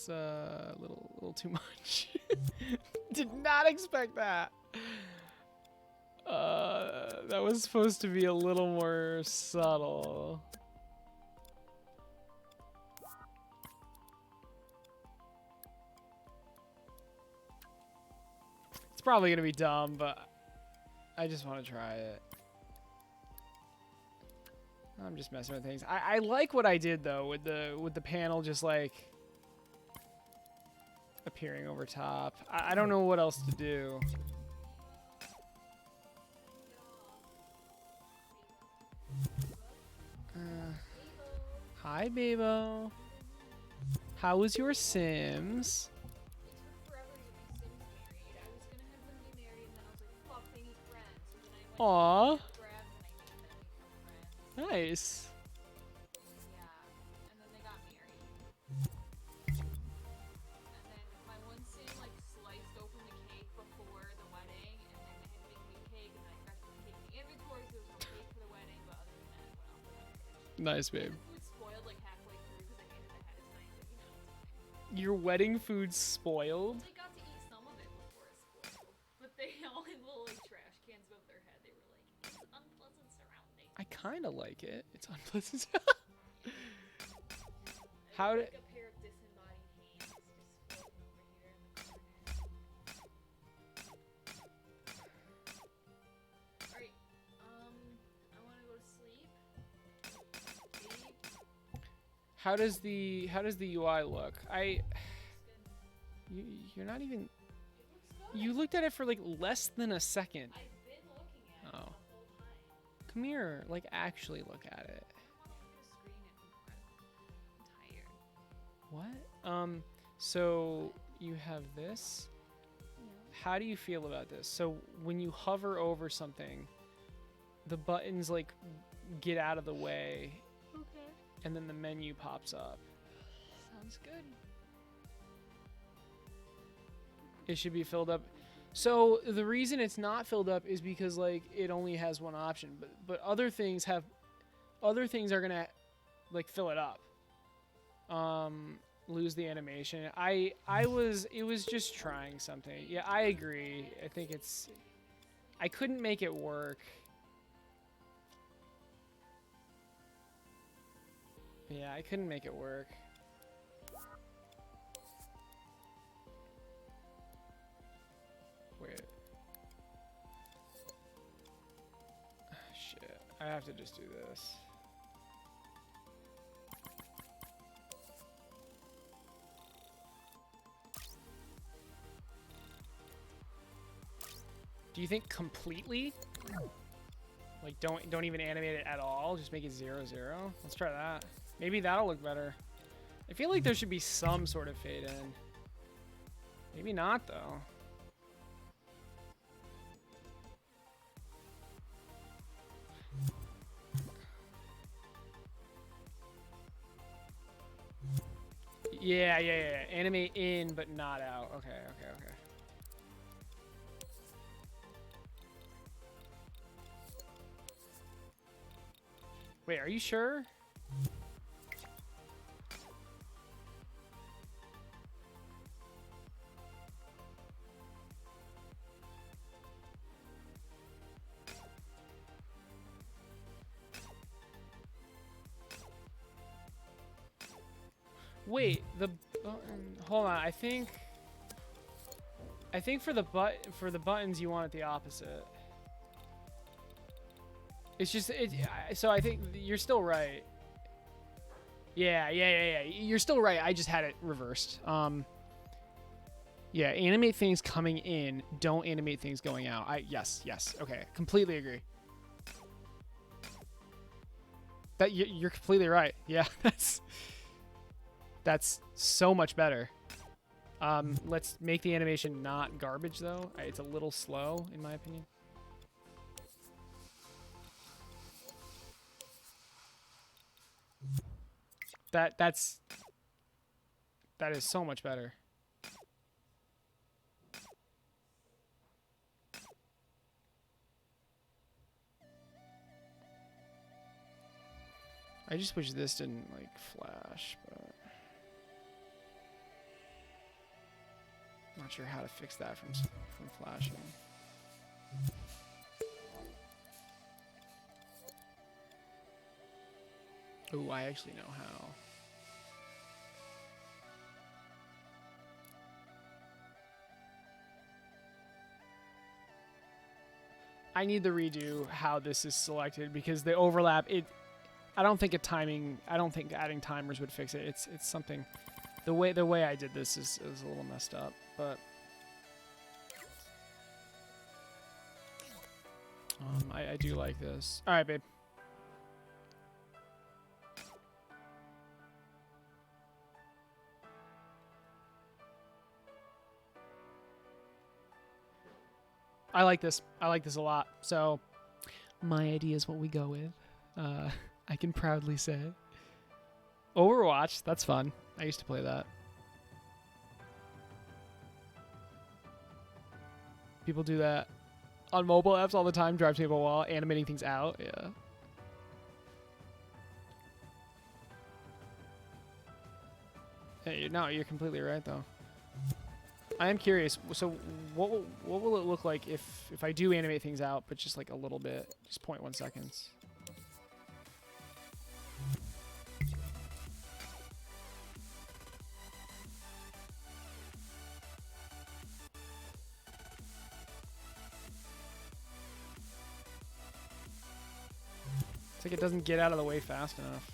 That's a little too much. Did not expect that. That was supposed to be a little more subtle. It's probably gonna be dumb, but I just want to try it. I'm just messing with things. I like what I did though with the panel just like appearing over top. I don't know what else to do. Hi, Babo. How was your Sims? It took forever to get my Sims married. I was gonna have them be married, and then I was like, fuck, they need friends. So then I went Aw, to grab and I made them become friends. nice. Yeah, and then they got married. And then my one Sim like sliced open the cake before the wedding, and then they had to make me a cake, and then I forgot to put the cake in the inventory, so there was no cake for the wedding. But other than that, it went off without a hitch. Nice, babe. The food spoiled like halfway through because I made it ahead of time, but you know, it's okay. Your wedding food spoiled? They got to eat some of it before it spoiled, but they all had little like trash cans above their head. They were like, "It's unpleasant surroundings." I kind of like it. It's unpleasant. And How like did- a pair of disembodied hands just floating over here in the corner. All right, I want to go to sleep. Sleep. How does the UI look? You're not even. It looks good. You looked at it for like less than a second. I've been looking at it Oh. the whole time. Come here, like actually look at it. I want to look at a screen and I'm tired. What? So you have this. How do you feel about this? So when you hover over something, the buttons like get out of the way, Okay. and then the menu pops up. Sounds good. It should be filled up. So the reason it's not filled up is because like it only has one option, but other things are gonna like fill it up. Lose the animation. It was just trying something. Yeah, I agree. I think I couldn't make it work. Yeah, I couldn't make it work. Wait. Shit. I have to just do this. Do you think completely? Like don't even animate it at all? Just make it 0, 0? Let's try that. Maybe that'll look better. I feel like there should be some sort of fade in. Maybe not though. Yeah. Animate in, but not out. Okay. Wait, are you sure? Wait, the button. Hold on. I think for the buttons you want it the opposite. It's just so I think you're still right. Yeah. You're still right. I just had it reversed. Yeah, animate things coming in, don't animate things going out. Yes. Okay, completely agree. That you're completely right. Yeah, that's so much better. Let's make the animation not garbage though. It's a little slow in my opinion. That is so much better. I just wish this didn't like flash, but Not sure how to fix that from flashing. Oh, I actually know how. I need to redo how this is selected because the overlap, I don't think adding timers would fix it. It's something, the way I did this is a little messed up, but I do like this. All right, babe. I like this. I like this a lot. So my idea is what we go with. I can proudly say. Overwatch, that's fun. I used to play that. People do that on mobile apps all the time, drive table wall, animating things out. Yeah. Hey, no, you're completely right though. I am curious. So, what will it look like if I do animate things out, but just like a little bit, just 0.1 seconds? It's like it doesn't get out of the way fast enough.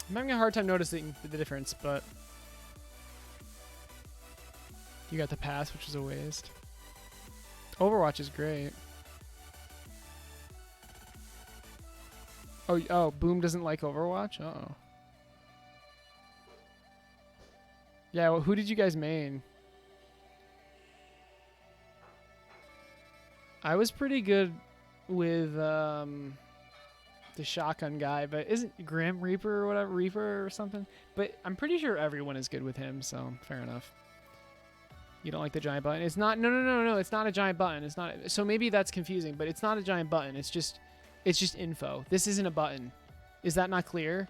I'm having a hard time noticing the difference, but you got the pass, which was a waste. Overwatch is great. Oh, Boom doesn't like Overwatch? Uh-oh. Yeah, well, who did you guys main? I was pretty good with the shotgun guy, but isn't Grim Reaper or whatever, Reaper or something? But I'm pretty sure everyone is good with him, so fair enough. You don't like the giant button? It's not, no, it's not a giant button. It's not, so maybe that's confusing, but it's not a giant button. It's just info. This isn't a button. Is that not clear?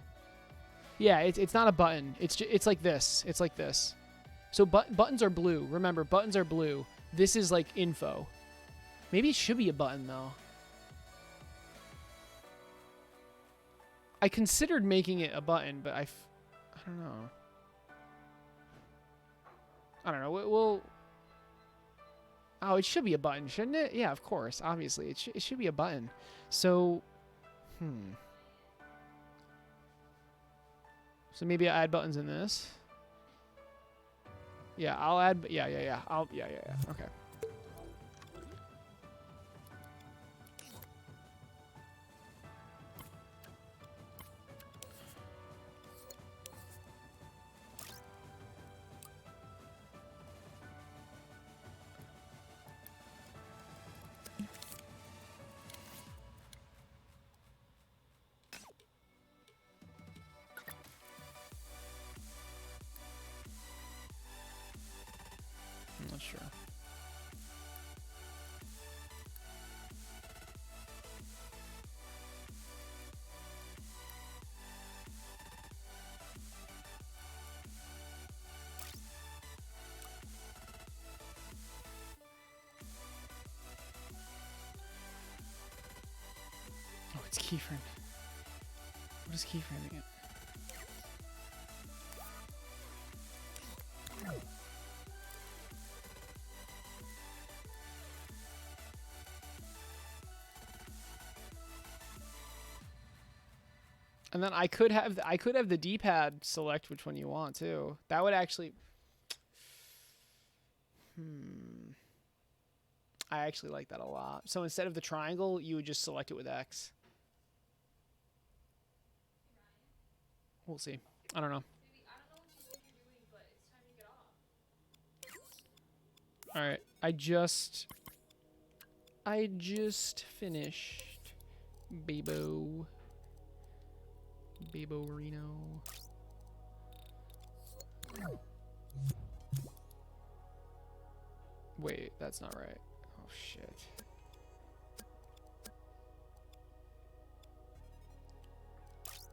Yeah, it's not a button. It's like this. It's like this. So buttons are blue. Remember, buttons are blue. This is like info. Maybe it should be a button though. I considered making it a button, but I don't know. I don't know. We'll. Oh, it should be a button, shouldn't it? Yeah, of course. Obviously, it should be a button. So, So maybe I add buttons in this. Yeah, I'll add. Yeah. Okay. I'm not sure. Oh, it's keyframe. What is keyframing it? And then I could have the D-pad select which one you want too. That would actually. I actually like that a lot. So instead of the triangle, you would just select it with X. We'll see. I don't know. Maybe, I don't know what you think you're doing, but it's time to get off. All right. I just finished Bebo Reno. Wait, that's not right. Oh shit.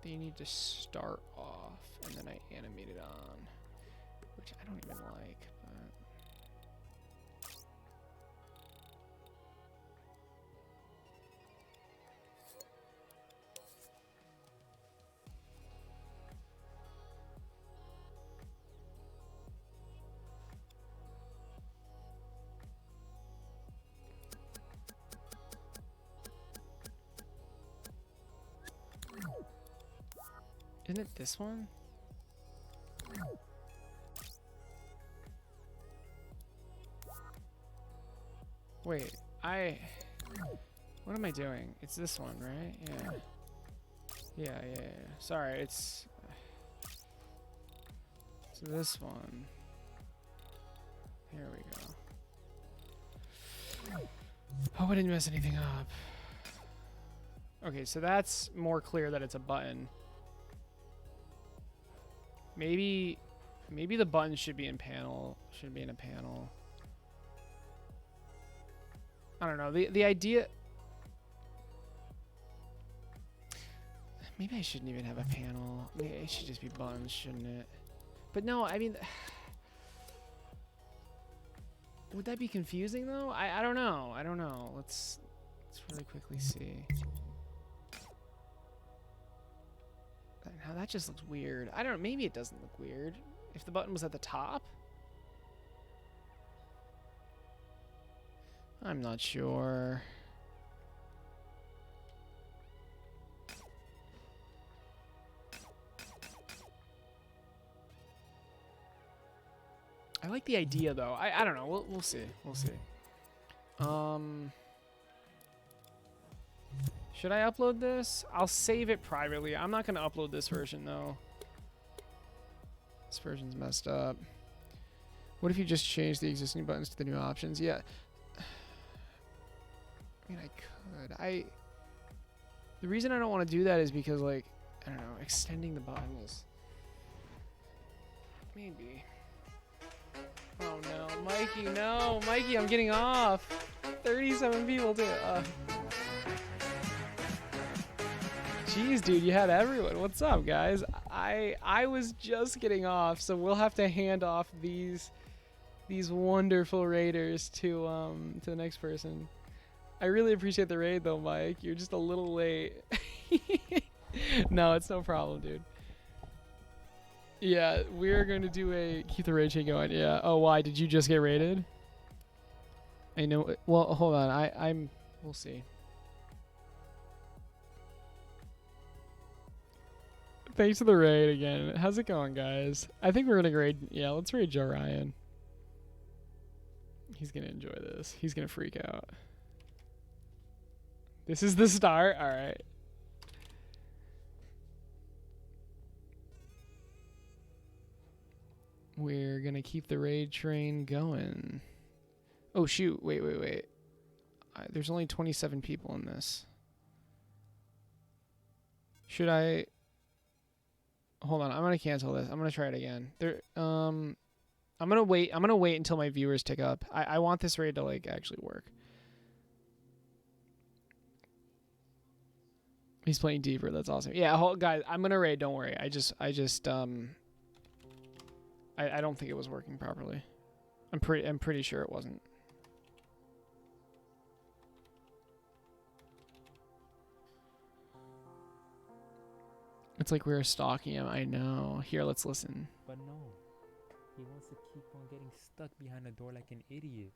they need to start off, and then I animate it on, which I don't even like, but... Isn't it this one? Wait, what am I doing? It's this one, right? Yeah. Yeah. Sorry, it's this one. Here we go. Hope I didn't mess anything up. Okay, so that's more clear that it's a button. Maybe the button should be in panel. Should be in a panel. I don't know. The idea. Maybe I shouldn't even have a panel. Maybe it should just be buttons, shouldn't it? But no, I mean, would that be confusing though? I don't know. I don't know. Let's really quickly see. Now that just looks weird. I don't know. Maybe it doesn't look weird. If the button was at the top? I'm not sure. I like the idea though. I don't know. We'll see. We'll see. Should I upload this? I'll save it privately. I'm not going to upload this version, though. This version's messed up. What if you just change the existing buttons to the new options? Yeah. I mean, I could. The reason I don't want to do that is because, like, I don't know, extending the button is... Maybe. Oh, no. Mikey, no. Mikey, I'm getting off. 37 people do it. Jeez, dude, you had everyone. What's up, guys? I was just getting off, so we'll have to hand off these wonderful raiders to the next person. I really appreciate the raid though, Mike. You're just a little late. No, it's no problem, dude. Yeah, we're going to do a keep the raid chain going. Yeah. Oh, why did you just get raided? I know. Well, hold on. We'll see. Thanks for the raid again. How's it going, guys? I think we're gonna raid. Yeah, let's raid Joe Ryan. He's gonna enjoy this. He's gonna freak out. This is the start. All right. We're gonna keep the raid train going. Oh shoot! Wait. There's only 27 people in this. Should I? Hold on, I'm gonna cancel this. I'm gonna try it again. I'm gonna wait until my viewers tick up. I want this raid to like actually work. He's playing deeper. That's awesome. Yeah, guys, I'm gonna raid. Don't worry. I don't think it was working properly. I'm pretty sure it wasn't. It's like we were stalking him. I know. Here, let's listen. But no, he wants to keep on getting stuck behind the door like an idiot.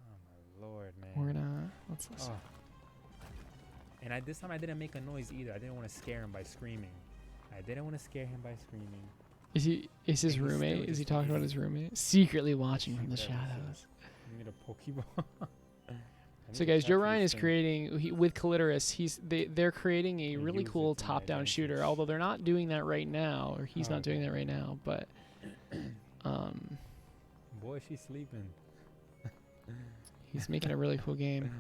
Oh my lord, man. We're gonna let's listen. Oh. And this time I didn't make a noise either. I didn't want to scare him by screaming. Is his roommate? Is he talking about his roommate? Secretly watching from the shadows. You need a Pokeball. So guys, Joe Ryan is creating with Clitoris. They're creating a really cool top-down shooter. Although they're not doing that right now, or he's not doing that right now. But boy, she's sleeping. He's making a really cool game.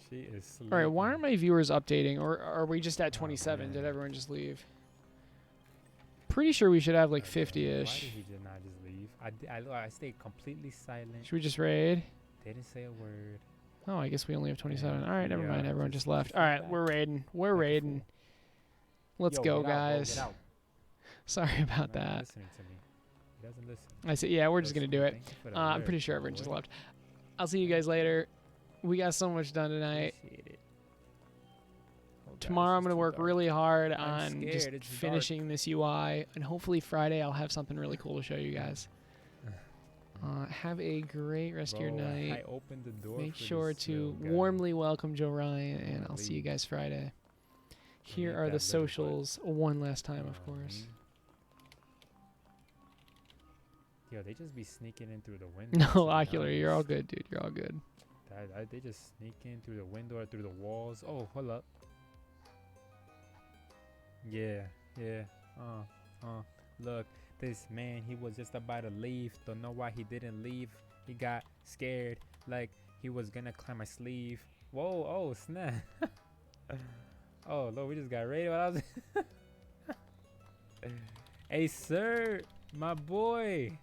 She is sleeping. All right, why aren't my viewers updating, or are we just at 27? Did everyone just leave? Pretty sure we should have like 50-ish. Why did he not just leave? I stayed completely silent. Should we just raid? Didn't say a word. Oh, I guess we only have 27. All right, never mind. Everyone just left. All right, we're raiding. We're raiding. Let's Yo, go, get out, bro, guys. get out. Sorry about Not that. listening to me. He doesn't listen. I said, yeah, we're just gonna do it. Thank you for the I'm pretty alert, sure my everyone just boy. left. I'll see you guys later. We got so much done tonight. Appreciate it. Oh, God, Tomorrow I'm this is gonna too work dark. really hard I'm on just scared, it's dark. finishing this UI, and hopefully Friday I'll have something really cool to show you guys. Have a great rest of your Bro, night. I opened the door Make for sure this to little guy. warmly welcome Joe Ryan, and I'll see you Leave. guys Friday. He Here ain't are that the little, but- socials one last time, of Oh, course. man. Yo, they just be sneaking in through the window. No, Ocular, you're all good, dude. You're all good. They just sneak in through the window or through the walls. Oh, hold up. Yeah, yeah. Look, this man, he was just about to leave. Don't know why he didn't leave. He got scared, like he was gonna climb my sleeve. Whoa, oh, snap. Oh, Lord, we just got raided while I was. Aecert, my boy.